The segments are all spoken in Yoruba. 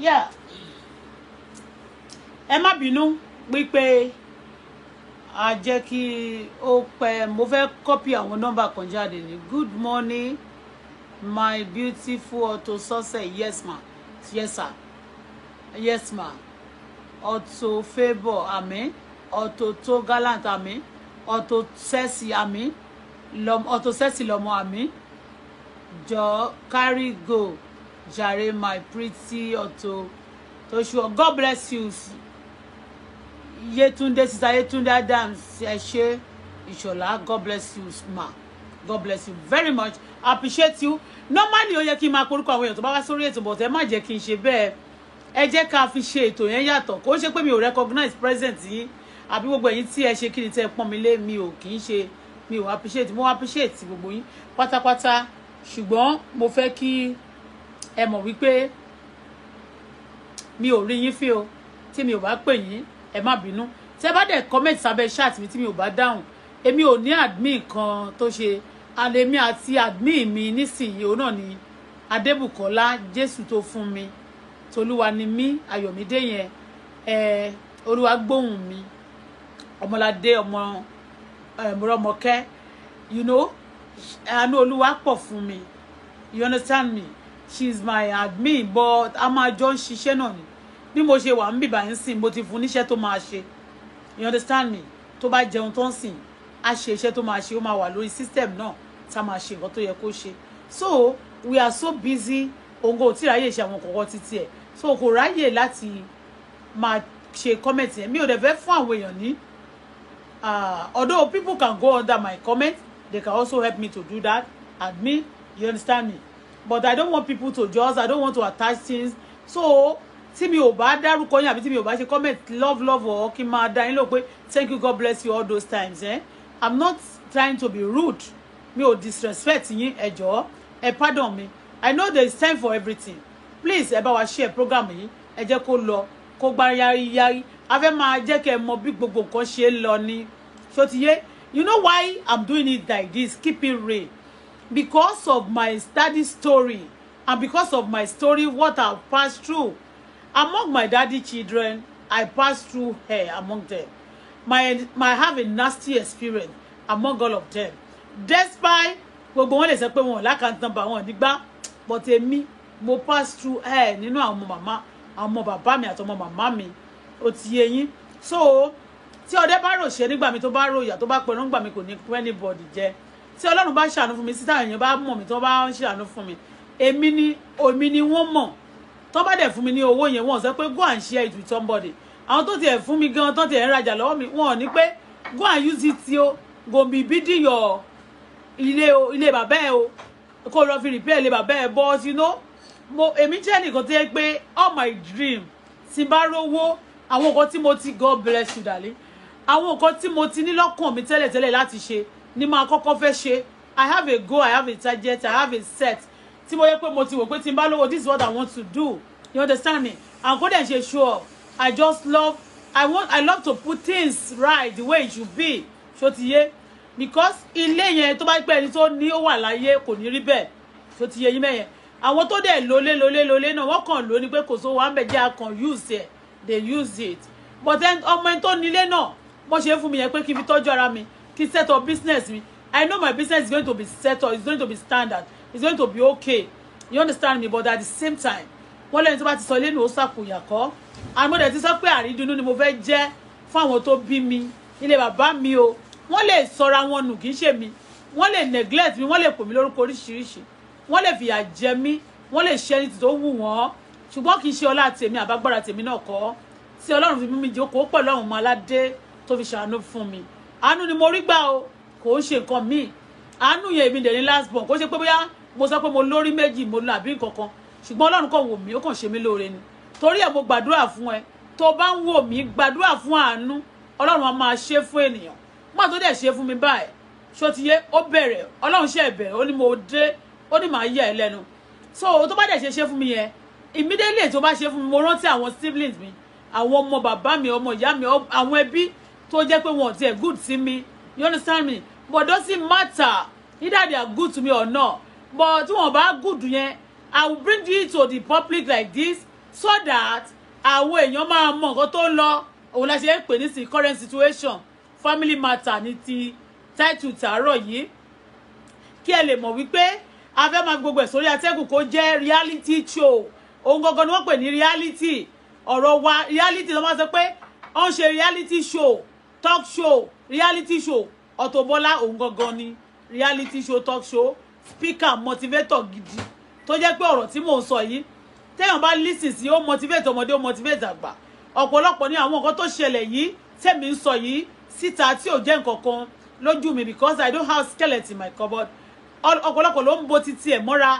yeah. Ẹ má bínú wípé a jẹ́ kí ó pẹ́ mo fẹ́ copy àwọn nọ́mbà kan jáde ní. Good morning my beautiful Auto Success. Yes ma. Yes sir. Yes ma. Auto Favour àmín. Auto tó gallant àmín. Auto Sexy àmín. Auto Sexy lọ́mọ àmín. Jọ carry go jàre my pretty Auto to sure. God bless you. Yetunde, Sister Yetunde Adams, Eshe Ishola, God bless you, ma. God bless you very much. I appreciate you. Normally, ó yẹ kí n máa porúkọ àwọn èèyàn tó bá wá sórí ètò, but ẹ má jẹ́ kí n ṣe bẹ́ẹ̀. Ẹ jẹ́ ká fi ṣe ètò yẹn yàtọ̀. Kò ṣe pé mi ò recognize present yín, àbí gbogbo ẹ̀yin tí ẹ ṣe kí ni tẹ́ pọ́n mi lé, mi ò kì í ṣe, mi ò appreciate, mo appreciate gbogbo yín pátápátá. Ṣùgbọ́n mo fẹ́ kí ẹ mọ̀ wípé mi ò rí yín fí o, tí mi ò bá pè yín. Ẹ má bínú tẹ́ bá dẹ̀ comment sábẹ́ chat mi tí mi ò bá dáhùn èmi ò ní admin kan tó ṣe alemi àti admin mi nísìnyí òun náà ni Adébùkọ́lá Jésù tó fún mi tolúwa ni mí Ayọ̀mídé yẹn Olúwa gbóhùn mi Ọmọládé ọmọ Mọ́rọ́mọkẹ́ you know àánú Olúwa pọ̀ fún mi you understand me she's my admin but a máa jọ ń ṣiṣẹ́ náà ni bí mo ṣe wà ń bìbà ń sìn mo ti fún níṣẹ́ tó máa ṣe you understand me tó bá jẹun tó ń sìn á ṣe iṣẹ́ tó máa ṣe ó máa wà lórí system náà tá máa ṣe nǹkan tó yẹ kó ṣe so we are so busy òun kò tí ráyè ṣe àwọn kọ̀ọ̀kan títí ẹ̀ so kò ráyè láti máa ṣe comment yẹn mi ò dẹ̀ fẹ́ fún àwọn èèyàn ní although people can go under my comment they can also help me to do that admin you understand me but I don't want people to just I don't want to attach things so tí mi ò bá dárúkọ yín àbí tí mi ò bá ṣe comment love or kí n máa dá yín lò pé thank you God bless you all those times I'm not trying to be rude mi ò disrespect yín ẹ jọ̀ọ́ ẹ pardon me I know there is time for everything please ẹ bá wa share program yìí ẹ jẹ́ kó lọ kó gbá yáyáyí a fẹ́ máa jẹ́ kẹ́ ẹ mọ bí gbogbo nǹkan ṣe ń lọ ní ṣó ti yé you know why I'm doing it like this keep it real because of my study story and because of my story what I've passed through. Among my daddy children, I passed through her among them. I have a nasty experience among all of them. Despite gbogbo wọn lè sọ pé wọn lákàntàn number wọn nígbà but èmi mo pass through her nínú àwọn màmá àwọn bàbá mi àti ọmọ màmá mi ó ti yé yín. So tí ọdẹ bá rò ṣe nígbà mi tó bá rò ìyà tó bá pẹ̀rọ nígbà mi kò ní kú anybody jẹ. Tí Ọlọ́run bá ṣàánú fún mi sí táwọn èèyàn bá mọ̀ mi tó bá ń ṣàánú fún mi èmi ni wọ́n mọ̀ tó bá dẹ̀ fún mi ní owó yẹn wọ́n sọ pé go and share it with somebody àwọn tó tiẹ̀ fún mi gan tó tiẹ̀ ń rajà lọ́wọ́ mi wọ́n ní pé go and use it yo go be building your ilé bàbá ẹ o kó lọ fi repair ilé bàbá ẹ but you know èmi jẹ́ nìkan tó yẹ pé all my dream tí n bá rówó àwọn nǹkan tí mo ti God bless you darling àwọn nǹkan tí mo ti ní lọ́kàn mi tẹ́lẹ̀tẹ́lẹ̀ láti ṣe ni máa kọ́kọ́ fẹ́ ṣe I have a goal I have a target I have a set tí mo yẹ pé mo ti wò pé tí n bá lówó this is what I want to do you understand me and kó dẹ̀ ṣe show up I just love I love to put things right the way it should be ṣó ti yé because ilé yẹn tó bá pẹ́ ẹni tó ní ó wà láyé kò ní rí bẹ́ẹ̀ ṣó ti yé yín mẹ́yẹn àwọn tó dẹ̀ lólé náà wọ́n kàn ló ní pé kò sówó àmbẹ̀ jẹ́ àkàn use it they use it but then ọmọ ẹni tó nílé náà wọ́n ṣe fún mi yẹn pé kí n fi tọ́jú ara mi kí n set up business mi I know my business is going to be set up it's going to be standard it's going to be okay you understand me but at the same time wọ́n lẹ́ni tó bá ti sọ lẹ́nu ó sàkóyà kọ́ àmọ́dẹ̀ ti sọ pé àrídùnnú ni mo fẹ́ jẹ́ fún àwọn tó bí mi ilé bàbá mi o wọ́n lè sọra wọn nù kì í ṣe mi wọ́n lè neglect mi wọ́n lè pè mí lórúkọ oríṣiríṣi wọ́n lè fìyà jẹ mí wọ́n lè ṣe ẹni tó wù wọ́n ṣùgbọ́n kì í ṣe ọlá tèmi àbágbára tèmi náà kọ́ tí Ọlọ́run fi mú mi jókòó pẹ̀lú àwọn ọmọ aládé tó fi ṣàánú fún mi àánú ni mo rí gbà o kò ń ṣe nǹkan míì àánú yẹn èmi dẹ̀ ní last born kò ṣe pé bóyá mo sọ pé mo lórí méjì mo lọ àbí nǹkan kan ṣùgbọ́n Ọlọ́run kàn wò mí ó kàn ṣe mí lóore ni torí ẹ̀ mo gbàdúrà fún ẹ tó bá ń wò mí gbàdúrà fún àánú Ọlọ́run á máa ṣe fún ènìyàn má tó dẹ̀ ṣe fún mi báyìí ṣó ti yé ó bẹ̀rẹ̀ Ọlọ́run ṣe bẹ̀rẹ̀ ó ní mo dé ó ní màá yẹ ẹ lẹ́nu so tó bá dẹ̀ ṣe fún mi yẹn immediately tó bá ṣe fún mi mo rántí àwọn siblings mi àwọn ọmọ bàbá mi ọmọ ìyá mi àwọn ẹbí tó jẹ́ pé wọn ò tiẹ̀ good sí mi you understand me but doesn't matter either they are good to me or not but tí wọn bá good yẹn I will bring you to the public like this so that àwọn èèyàn máa mọ nǹkan tó ń lọ òun la ṣe ń pè ní sí current situation family matter ní ti title tàárọ̀ yìí kí ẹ lè mọ̀ wípé a fẹ́ máa gbogbo ẹ̀ sórí atẹ́gùn kó jẹ́ reality show òun gangan ni wọ́n pè ní reality ọ̀rọ̀ wa reality ló máa sọ pé ó ń ṣe reality show talk show reality show Auto Bola òun gangan ni reality show talk show speaker motivator gidi tó jẹ́ pé ọ̀rọ̀ tí mò ń sọ yìí téèyàn bá listen sí ó motivate ọmọdé ó motivate àgbà ọ̀pọ̀lọpọ̀ ní àwọn nǹkan tó ṣẹlẹ̀ yìí tèmi ń sọ yìí síta tí ò jẹ́ nǹkan kan lójú mi because I don't have skeleton in my cupboard ọ̀pọ̀lọpọ̀ ló ń bo títí ẹ̀ mọ́ra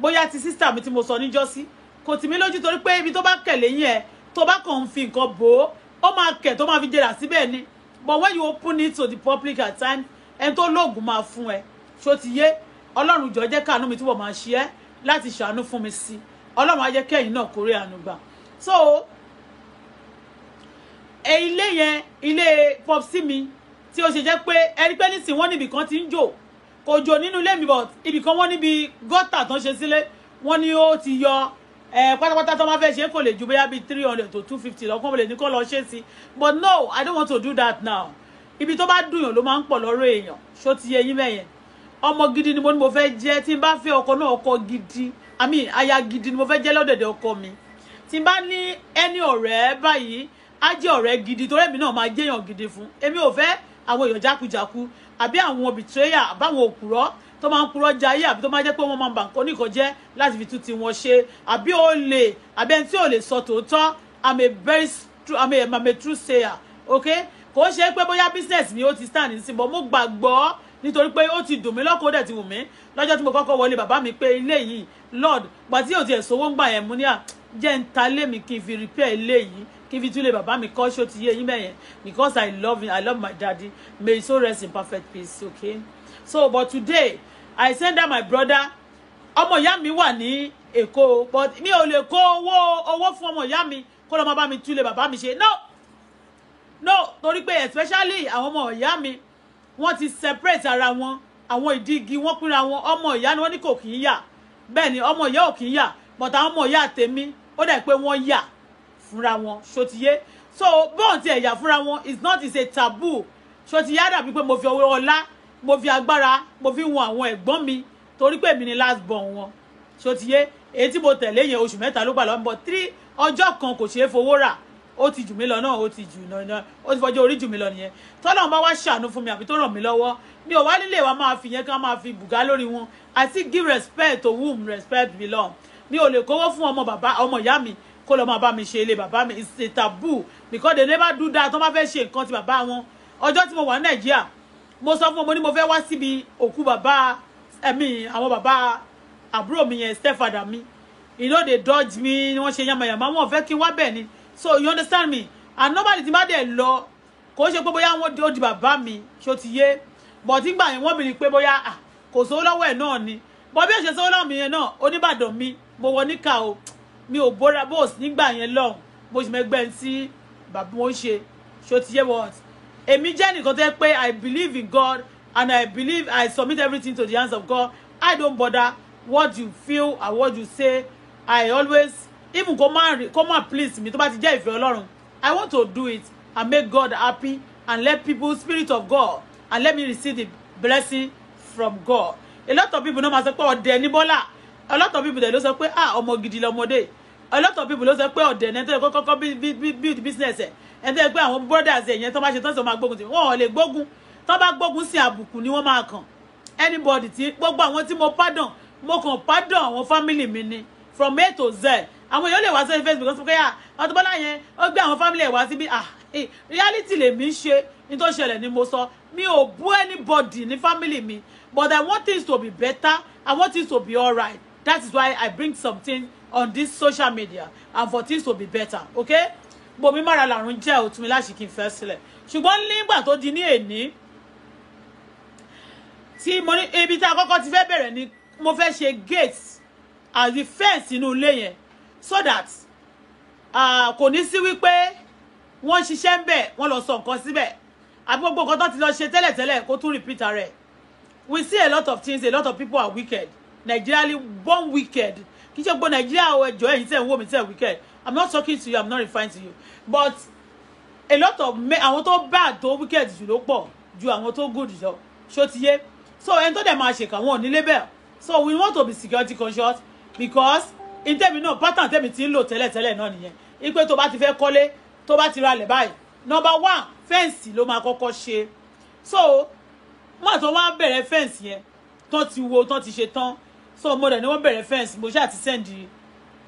bóyá ti sister mi tí mo sọ níjọ́sí kò tì mí lójú torí pé ibi tó bá kẹ̀lé yín ẹ̀ tó bá kàn ń fi nǹkan bò ó máa kẹ̀ tó máa fi jẹrà síbẹ̀ ni but when you open it to the public at times ẹni tó lóògùn máa fún ẹ ṣó ti yé ọlọ́run jọ̀ọ́ jẹ́ káàánú mi túbọ̀ máa ṣe ẹ́ láti ṣàánú fún mi sí ọlọ́run á jẹ́ kẹ́yìn náà kórè àánú gbà so ilé yẹn ilé popsi mi tí ó ṣe jẹ́ pé ẹni pé nísìnyí wọ́n níbi kan ti ń jò kò jò nínú ilé mi but ibì kan wọ́n níbi gọ́tà tó ń ṣe sílé wọ́n ní ó ti yọ pátápátá tó máa fẹ́ ṣe kò lè ju bóyá bíi 300 to 250 lọ́kàn mo lè ní kó lọ ṣe sí but no I don't want to do that now ibi tó bá dùnyàn ló máa ń pọ̀ lọ́rọ̀ èèyàn ṣó ti yẹ yín bẹ́yẹn ọmọ gidi ni mo ní mo fẹ́ jẹ́ tí n bá fẹ́ ọkọ náà ọkọ gidi aya gidi ni mo fẹ́ jẹ́ lọ́dẹ̀dẹ̀ ọkọ mi tí n bá ní ẹni ọ̀rẹ́ báyìí á jẹ́ ọ̀rẹ́ gidi torí èmi náà máa jẹ́yàn gidi fún èmi ò fẹ́ àwọn èèyàn jákujàku àbí àwọn betrayer àbáwọn òkúrọ́ tó máa ń purọ́ jayé àbí tó máa jẹ́ pé wọ́n máa ń bà nǹkan oníkan jẹ́ láti fi tún ti wọn ṣe àbí olè àbí ẹni tí ò lè sọ tòótọ́ I'm a true sayer okay kò ń ṣe pé bóyá business mi ó ti stand ní síbọ̀ mo gbàgbọ́ nítorí pé ó ti dùn mí lọ́kọ̀ọ́ dẹ̀ ti wù mí lọ́jọ́ tí mo kọ́kọ́ wọlé bàbá mi pé ilé yìí Lord gbà tí yóò ti ẹ̀sọ́wọ́ ń gbà yẹn mú ní à jẹ́ ń ta lé mi kí n fi repair ilé yìí kí n fi túlé bàbá mi kọ́ ṣó ti yé yín bẹ́yẹn because I love him I love my daddy may he so rest in perfect peace okay so but today I send out my brother ọmọ ìyá mi wà ní Èkó but mi ò lè kó owó fún ọmọ ìyá mi kó lọ máa bá mi túlé bàbá mi ṣe no torí pé especially àwọn ọmọ ìyá mi wọ́n ti separate ara wọn àwọn ìdígi wọ́n pínra wọn ọmọ ìyá ni wọ́n ní kò kì í yà bẹ́ẹ̀ ni ọmọ ìyá ò kì í yà but àwọn ọmọ ìyá tèmi ó dẹ̀ pé wọ́n yà fúnra wọn ṣòtìyé so bọ́ọ̀n tí ẹ̀yà fúnra wọn is a taboo ṣòtìyé á dàbí pé mo fi ọwọ́ ọlá mo fi agbára mo fi wọn àwọn ẹ̀gbọ́n mi torí pé èmi ni last born wọn ṣòtìyé èyí tí mo tẹ̀lé yẹn oṣù mẹ́ta ló gbà lọ́wọ́ but 3 ọjọ́ kan kò ṣeé fowó rà ó ti jù mí lọ náà ó ti fọjọ́ orí jù mí lọ nìyẹn tọ́lọ́run bá wá ṣàánú fún mi àbí tó ràn mí lọ́wọ́ mi ò wá nílé wa máa fi yẹn ká máa fi bùgá lórí wọn I still give respect to whom respect belong mi ò lè kówó fún ọmọ ìyá mi kó lọ máa bá mi ṣe ilé bàbá mi it's a taboo because they never do that tó bá fẹ́ ṣe nǹkan ti bàbá wọn ọjọ́ tí mo wà ní Nàìjíríà mo sọ fún ọmọ ní mo fẹ́ wá síbi òkú bàbá àwọn bàbá àbúrò mi yẹn stepfather mi you know they dodge me wọ́n ṣe yamayama wọn fẹ́ kí n wá bẹ́ẹ̀ ni so you understand me and nobody ti má dẹ̀ lọ kò ṣe pé bóyá wọ́n ó di bàbá mi ṣó ti yé but nígbà yẹn wọ́n bìrì pé bóyá kò sówó lọ́wọ́ ẹ̀ náà ni but bí ó ṣe sówó lọ́wọ́ mi yẹn náà Oníbàdàn mi mo wọ níkà o mi ò bóra bóòs nígbà yẹn lọ́hùn mo sì mẹ́gbẹ́ tí bàbá wọn ṣe ṣó ti yé what èmi jẹ́ nìkan tó yẹ pé I believe in God and I submit everything to the hands of God I don't bother what you feel and what you say I always even come on please me tó bá ti jẹ́ ìfẹ́ Ọlọ́run I want to do it and make God happy and let people spirit of God and let me receive the blessing from God a lot of people no ma sọ pé ọ̀dẹ̀ ní Bọ́lá a lot of people they ló sọ pé ọmọ gidi lọmọdé a lot of people ló sọ pé ọ̀dẹ̀ ní tó kọ́kọ́ build business ẹ̀ tó yẹ pé àwọn brothers ẹ̀ yẹn tó bá ṣe tán sọ máa gbógun tí wọ́n ò lè gbógun tó bá gbógun sí àbùkù ni wọ́n máa kàn anybody tí gbogbo àwọn tí mo pardon mo kàn pardon àwọn family mi ni from A to Z àwọn èèyàn lè wá sórí Facebook sọ pé Auto Bola yẹn ó gbé àwọn family ẹ̀ wá síbí reality lèmi ń ṣe ní tó ṣẹlẹ̀ ni mo sọ mi ò bú anybody ní family mi but I want things to be better I want things to be alright that is why I bring something on this social media and for things to be better okay bomi mara larun jẹ́ ó tún mi láṣì kí n fẹ́ sílẹ̀ ṣùgbọ́n nígbà tó di ní èní tí mo ní ibi tí àkọ́kọ́ ti fẹ́ bẹ̀rẹ̀ ni mo fẹ́ ṣe gate as the fence inú ilé yẹn so that kò ní sí wípé wọ́n ṣiṣẹ́ ń bẹ̀ wọ́n lọ sọ nǹkan síbẹ̀ àbí gbogbo nǹkan tó ti lọ ṣe tẹ́lẹ̀tẹ́lẹ̀ kó tún repeat rẹ̀ we see a lot of things a lot of people are wicked Nigeria born wicked kì í ṣe gbogbo Nigeria ẹjọ́ ẹ̀yin tẹ̀ ń wò mí tẹ̀ wicked I'm not talking to you, I'm not referring to you, but a lot of àwọn tó bad tó wicked jù ló pọ̀ ju àwọn tó good lọ ṣó ti yé. So ẹni tó dẹ̀ máa ṣèkà wọn ò ní label. So we want to be security conscious because in tèmi náà pattern tèmi ti ń lò tẹ́lẹ̀tẹ́lẹ̀ náà nìyẹn. Ipe tó bá ti fẹ́ kọ́lé, tó bá ti ra lẹ̀ báyìí. Number one, fence ló máa kọ́kọ́ ṣe. So mo tó wá bẹ̀rẹ̀ fence yẹn, tán ti wo, tán ti ṣe tán. So mo dẹ̀ ni wọ́n bẹ̀rẹ̀ fence, mo ṣáà ti send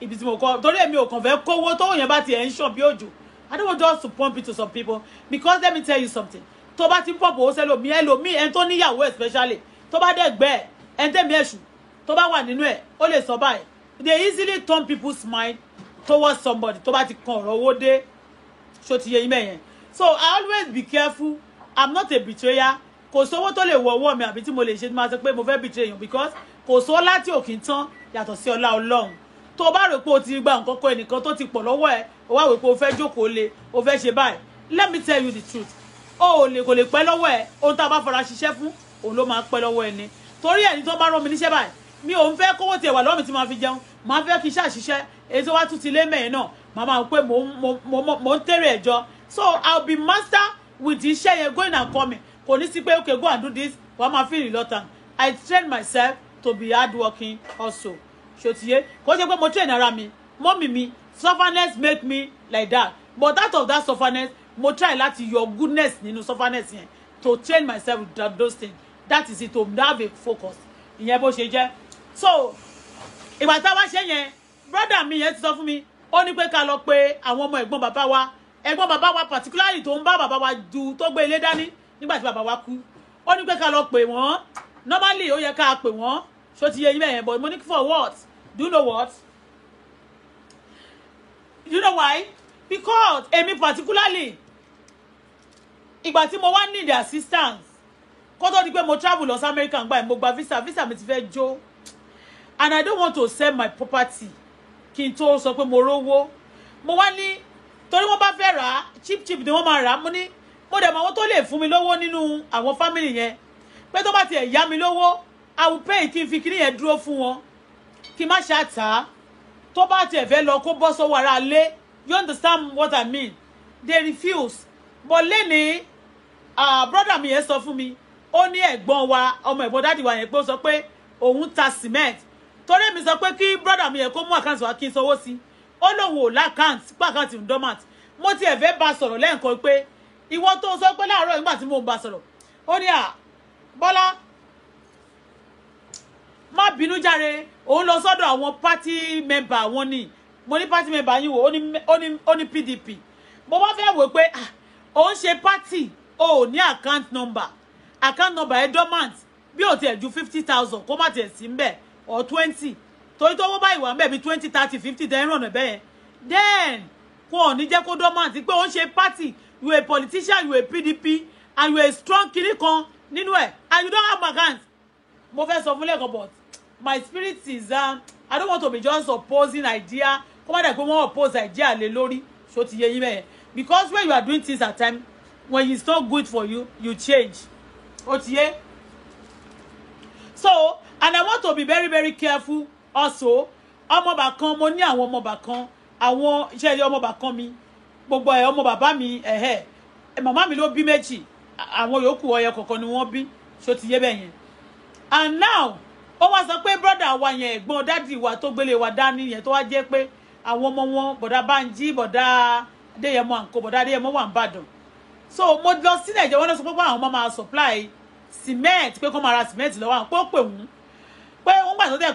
ibi tí mo kọ́. Torí èmi ò kàn fẹ́ kówó tó yẹn bá ti ẹ̀ ń ṣàn bí òjò. I don't want just to pump it to some people because let me tell you something. Tó bá ti pump owó sẹ́lòmí ẹlòmí ẹni tó níyàwó especially tó bá dẹ̀ gbẹ́ ẹni tẹ́mi ẹ̀ṣù tó bá wà nínú ẹ̀ ó lè sọ báyìí. They easily turn people's mind towards somebody tó bá ti kan ọ̀rọ̀ owó dé ṣó ti yé yín mẹ́yẹn. So I always be careful. I'm not a betrayer. Kò sówó tó lè wọ ọwọ́ mi àbí tí mo lè ṣe máa sọ pé mo fẹ́ betray èèyàn because kò sówó láti òkè tán yàtọ̀ sí ọlá Ọlọ́run. Tó bá rò pé o ti gba nǹkan kan ẹnìkan tó ti pọ̀ lọ́wọ́ ẹ̀ o wá wò pé o fẹ́ jókòó lé o fẹ́ ṣe báyìí. Let me tell you the truth. O ò lè kò lè pẹ́ lọ́wọ́ ẹ̀ ohun tá a bá fara ṣiṣẹ́ fún òun ló máa pẹ́ lọ́wọ́ ẹni. Torí ẹni tó bá rán mi níṣẹ́ báyìí mi ò ń fẹ́ kówó tiẹ̀ wà lọ́wọ́ mi tí máa fi jẹun máa fẹ́ kí iṣẹ́ àṣiṣẹ́ èyí tó wá tún ti lé mẹ́yìn náà màá máa pé mo ń tẹ̀rẹ̀ ẹ̀jọ́. So I'll be master with iṣẹ́ yẹn going and coming. Kò ní sí pé okay go and do this wàá máa feel reluctant. I train myself to be hardworking also. Ṣòtìyé kò ṣe pé mo train ara mi mọ́mì mi sufferness make me like that but out of that sufferness mo try láti yọ goodness nínú sufferness yẹn to train myself with those things. That is it, to have a focus ìyẹn bó ṣe jẹ́. So ìgbà tá a wá ṣe yẹn brother mi yẹn ti sọ fún mi ó ní pé ká lọ pé àwọn ọmọ ẹ̀gbọ́n bàbá wa particularly tó ń bá bàbá wa du tó gbé ilé dání nígbà tí bàbá wa kú ó ní pé ká lọ pè wọ́n normally ó yẹ ká pè wọ́n ṣó ti yé yín bẹ́ẹ̀ but mo ní for what? Do you know what? You know why? Because èmi particularly ìgbà tí mo wá need assistance kó tó di pé mo travel lọ sí America gbà mo gba visa mi ti fẹ́ jó and I don't want to sell my property kí n tó sọ pé mo rówó mo wá ní torí wọ́n bá fẹ́ rà cheap ni wọ́n máa rà mo ní mo dẹ̀ mọ̀ àwọn tó lè fún mi lówó nínú àwọn family yẹn pé tó bá tiẹ̀ yá mi lówó I will pay kí n fi kíní yẹn dúró fún wọn kí n má ṣàtà tó bá tiẹ̀ fẹ́ lọ kó bọ́ sọ́wọ́ ara lé you understand what I mean they refuse but lẹ́ni brother mi yẹn sọ fún mi ó ní ẹ̀gbọ́n wa ọmọ ẹ̀gbọ́n dáàdì wa yẹn pé ó sọ pé òun ta cement torí mi sọ pé kí brother mi yẹn kó mú àkáǹtì wa kí n sanwó sí ó lóun ò lákáǹtì pé àkáǹtì ń dormant mo tiẹ̀ fẹ́ bá sọ̀rọ̀ lẹ́ẹ̀kan pé ìwọ tó sọ pé láàárọ̀ nígbà tí mo ń bá sọ̀rọ̀ ó ní Bọ́lá má bínú jàre òun lọ sọ́dọ̀ àwọn party member wọn ni mo ní party member yín wò ó ní PDP mo wá fẹ́ wò pé òun ṣe party ó ní account number ẹ̀ dormant bí ó tiẹ̀ ju 50,000 kó má tiẹ̀ sí ńbẹ̀ or 20 torí tó wọ́n báyìí wà ńbẹ̀ bí 20 30 50 tẹ́ ń rànà bẹ́ẹ̀ then kò ní jẹ́ kó dormant pé òun ṣe party you a politician you a PDP and you a strong kiri kan nínú ẹ̀ and you don't have account mo fẹ́ sọ fún lẹ́kọ̀ọ́ but my spirit is I don't want to be just opposing idea kó má dẹ̀ pé wọ́n oppose idea lé lórí so ti yé yín bẹ́ẹ̀ because when you are doing things at time when it's not good for you you change ó ti yé. So and I want to be very very careful also ọmọọba kan mo ní àwọn ọmọọba kan àwọn iṣẹ́ ilé ọmọọba kan mi gbogbo ẹ̀ ọmọ bàbá mi màmá mi ló bí méjì àwọn yòókù ọyẹ kọ̀ọ̀kan ni wọ́n bí so ti yé bẹ́ẹ̀ yẹn and now ó wá sọ pé brother wa yẹn ẹ̀gbọ́n dádì wa tó gbélé wa dání yẹn tó wá jẹ́ pé àwọn ọmọ wọn bọ̀dá Bánjí bọ̀dá Adéyẹmọ àǹkó bọ̀dá Adéyẹmọ wà ń bàdàn so mo lọ sí Nàìjíríà wọ́n náà sọ pé àwọn ọmọ máa supply cement pé kó máa ra cement lọ́wọ́ àwọn pé ó pè wọ́n pé wọ́n gbà tó dẹ̀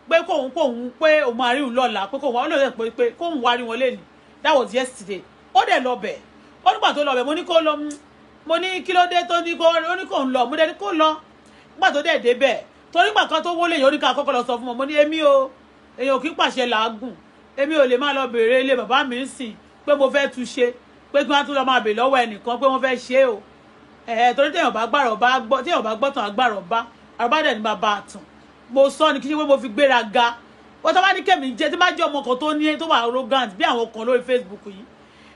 pé kóhun pé òun máa rí òun lọ́la pé kóhun wá lóde pé kóhun wá rí wọn lẹ́nu that was yesterday ó dẹ̀ lọ bẹ̀ ó nígbà tó lọ bẹ̀ mo ní kó lọ mo ní kí ló dé tó ní kó ń lọ mo dẹ̀ ní kó lọ nígbà tó dẹ̀ dé bẹ̀ torí gbà kan tó wọlé yẹn ó ní ká kọ́kọ́ lọ sọ fún wọn mo ní èèyàn kì í pàṣẹ làágùn èmi ò lè máa lọ bèrè ilé bàbá mi ń sìn pé mo fẹ́ tún ṣe pé kí wọ́n tún lọ máa bèrè lọ́wọ́ ẹnìkan pé wọ́n fẹ́ ṣe o torí téèyàn bá gbọ́ tán agbárọ̀ bá àrùbá dẹ̀ ní bàbá àtàn mo sọ ni kí ṣe pé mo fi gbéra ga wọ́n tó bá ní kẹ́mi jẹ́ tí bá jẹ́ ọmọ kan tó ní tó wà arrogant bí àwọn kan lórí Facebook yìí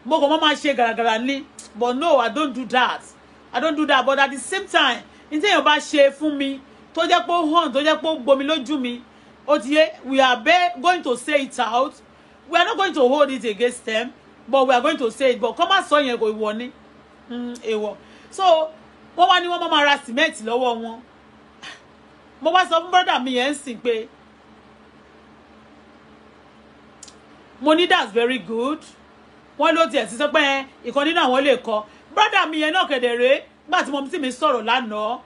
mo kàn máa ṣe gàràgàrà ní but no I don't do that but at the same time ní téèyàn bá ṣe fún mi tó jẹ́ pé ó hàn tó jẹ́ pé ó gbomi lójú mi ó ti yé we are going to say it out we are not going to hold it against them, but we are going to say it. But come on, so yẹn kò ìwọ ni. Èèwọ̀. So wọ́n wá ní wọ́n máa ra cement lọ́wọ́ wọn. Mo wá sọ fún brother mi yẹn sìn pé mo ní that's very good. Wọ́n ló tiẹ̀ sí sọ pé ìkan nínú àwọn lè kọ́. Brother mi yẹn náà kedere nígbà tí mo sì mi sọ̀rọ̀ lánàá.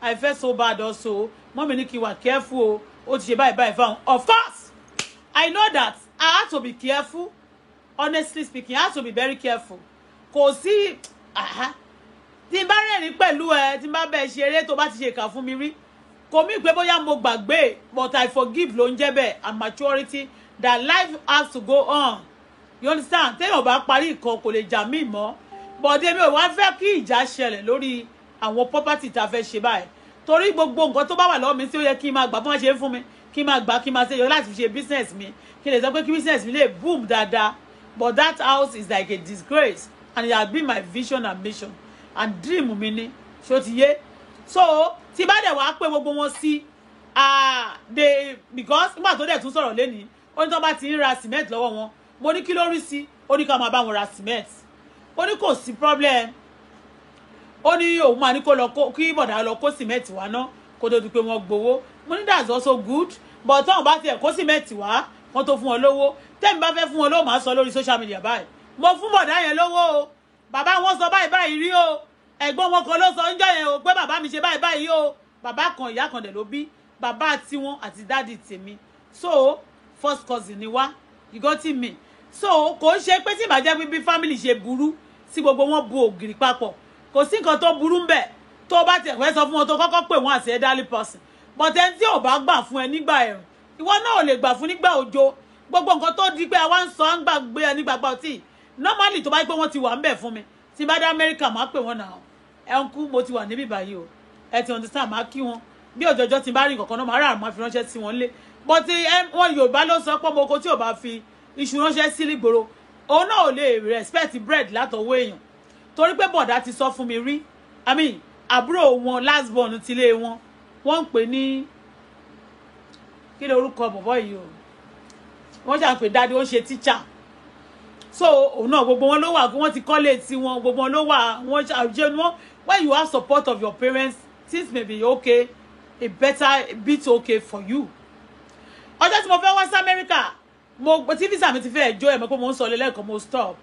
I felt so bad also. Mọ́mí ní kí n wà careful o. Ó ti ṣe báyìí fáwọn. Of course, I know that I have to be careful. Honestly speaking, I have to be very careful. Kò sí tí n bá rẹ́rìn pẹ̀lú ẹ tí n bá bẹ́ẹ̀ ṣe eré tó bá ti ṣe kà fún mi rí. Kò mí pé bóyá mo gbàgbé, but I forgive ló ń jẹ́ bẹ́ẹ̀, and maturity that life has to go on. You understand? Téèyàn bá parí nǹkan kò lè jà mí mọ́. But èmi ò wá fẹ́ kí ìjà ṣẹlẹ̀ lórí àwọn property tá fẹ́ ṣe báyìí. Torí gbogbo nǹkan tó bá wà lọ́wọ́ mi tí ó yẹ kí n máa gbà bí wọ́n ṣe ń fún mi, kí n máa gbà kí n máa ṣe yọ láti fi ṣe business mi. Kí n lè sọ pé kí business mi lè boom dáadáa. But that house is like a disgrace, and it has been my vision and mission and dream mi ni. Ṣó ti yé? So tí bá dẹ̀ wá pé gbogbo wọn sí because nígbà tó dẹ̀ tún sọ̀rọ̀ lénìí ó ní tó bá ti ń ra cement lọ́wọ́ wọn, mo ní kí ló rí sí, ó ní ká máa bá wọn ra cement, ó ní kò sí problem, ó ní òun máa ní kó lọ kí bọ̀dà lọ kó cement wá ná kó tó di pé wọ́n gbowó. Mo ní that's also good, but táwọn bá tiẹ̀ kó cement wá wọ́n tó fún wọn lówó, tẹ́mi bá fẹ́ fún wọn lówó máa sọ lórí social media báyìí mo fún bọ̀dà yẹn lówó o, bàbá wọn sọ báyìí báyìí rí o, ẹ̀gbọ́n wọn kan ló sọ ń jọ yẹn o pé bàbá mi ṣe báyìí báyìí o, bàbá kan ìyá kan dẹ̀ ló bí bàbá tiwọn àti dáàdì tèmi, so first cousin ni wá, you got me. So kò ń ṣe pé tí ìbàjẹ́ bí family ṣe burú sí gbogbo wọn bu ògiri papọ̀, kò sí nǹkan tó burú ń bẹ̀ tó bá tẹ̀ fẹ́ sọ fún wọn tó kọ́kọ́ pè wọ́n àti elderly person, but ẹni tí ò bá gbà fún ẹ nígbà ẹ̀rùn ìwọ náà ò lè gbà fún nígbà òjò. Gbogbo nǹkan tó di pé àwa ń sọ ń gbàgbé ẹ nígbàgbà ọtí normally tó bá pé wọ́n ti wà ń bẹ̀ fún mi tí bá dé America máa pè wọ́n náà ẹnkú mo ti wà níbí báyìí o, ẹ ti understand, máa kí wọn bí òjòjò ti bá rí nǹkan náà máa rà máa fi ránṣẹ́ sí wọn lé, but wọn Yorùbá ló sọ pé ọmọ oko tí ò bá fi iṣu ránṣẹ́ sí nígboro òun náà ò lè respect bread látọwọ́ èèyàn, torí pé bọ̀dá ti sọ fún mi rí, I mean àbúrò wọn last born tilé wọn wọ́n ń pè ní kí ni orúkọ bọ̀bọ̀ yìí o, wọ́n ṣà ń pè dáadé ó ń ṣe teacher, so òun náà gbogbo wọn ló wà wọ́n ti kọ́lé tí wọn gbogbo wọn ló wà wọ́n ṣàjẹ́ wọn. When you have support of your parents, things may be okay, a bit okay for you. Ọjọ́ tí mo fẹ́ wá sí America mo tí visa mi ti fẹ́ ẹjọ́ ẹ̀ mọ́ pé mo ń sọ lẹ́lẹ́kan mo stop,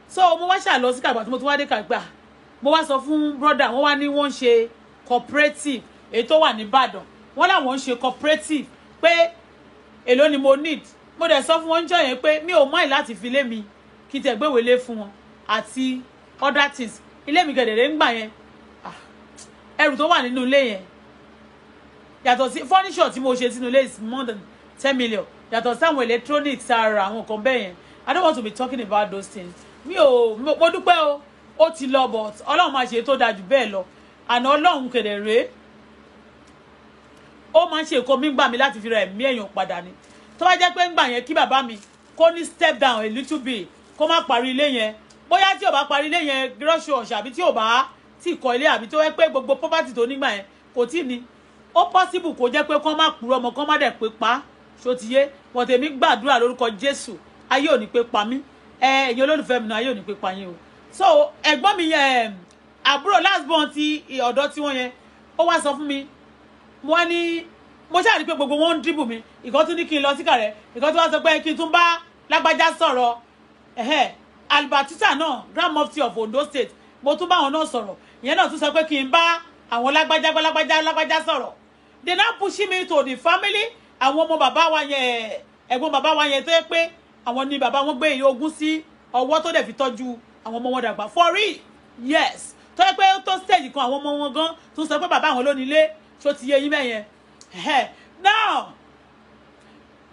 so mo wá ṣà lọ sí Kàgbà tí mo tún wá dé Kàgbà mo wá sọ fún brother wọ́n wá ní wọ́n ń ṣe cooperative èyí tó wà ní Ìbàdàn, wọ́n làwọn ń ṣe cooperative pé èló ni mo need, mo dẹ̀ sọ fún wọn jọ yẹn pé mi ò mind láti fi lé mi kí tẹ̀ gbéwèé lé fún wọn àti other things. Ilé mi gẹ̀dẹ̀rẹ̀ ń gbà yẹn ẹrù tó wà nínú ilé yẹn yàtọ̀ sí furniture tí mo ṣe sínú ilé is more than 10 million, yàtọ̀ sí àwọn electronics ara àwọn kan bẹ́ẹ̀ yẹn. I don't want to be talking about those things. Mo dúpẹ́ o ó ti lọ, but Ọlọ́run máa ṣe tó dáa jù bẹ́ẹ̀ lọ, àná Ọlọ́run kẹ̀dẹ̀rẹ̀ ó máa ń ṣe nǹkan mi gbà mí láti fi ra ẹ̀mí èèyàn padà ni. Tó bá jẹ́ pé ń gbà yẹn kí bàbá mi kó ní step down a little bit kó má parí ilé yẹn, bóyá tí ò bá parí ilé yẹn gírọ́ṣù ọ̀ṣà àbí tí ò bá tí kọ́ ilé àbí tó yẹ pé gbogbo property tó nígbà yẹn kò tí ni ó possible kó jẹ́ pé kán má kúrò ọmọ kán má dẹ̀ pé pa ṣó ti yé. Wọ́n tèmi gbàdúrà lórúkọ Jésù ayé ò ní pé pa mí, ẹ̀yin olólùfẹ́ mi náà ayé ò ní pé pa yín o. So ẹ̀gbọ́n mi yẹn àbúrò last born ti ọ̀dọ́ tí wọ́n yẹn ó wá sọ fún mi, mo wá ní mo ṣáà rí pé gbogbo wọn ń dìbò mi, ìkan tún ní kí n lọ sí Kàrẹ́, ìkan tún wá sọ pé kí n tún bá lágbájá sọ̀rọ̀ Albertita náà Grand Mufti of Ondo State mo tún bá wọn náà sọ̀rọ̀, ìyẹn náà tún sọ pé kí n bá àwọn lágbájá sọ̀rọ̀. They now pushing me to the family. Àwọn ọmọ bàbá wa yẹn ẹ̀gbọ́n bàbá wa yẹn tó yẹ pé àwọn ni bàbá wọn gbé iye ogún sí ọwọ́ tó dẹ̀ fi tọ́jú àwọn ọmọ wọn dàgbà for real, yes, tó yẹ pé ó tó stage kan àwọn ọmọ wọn gan tún sọ pé bàbá àwọn ló nílé ṣó ti yé yín mẹ́yẹn. Now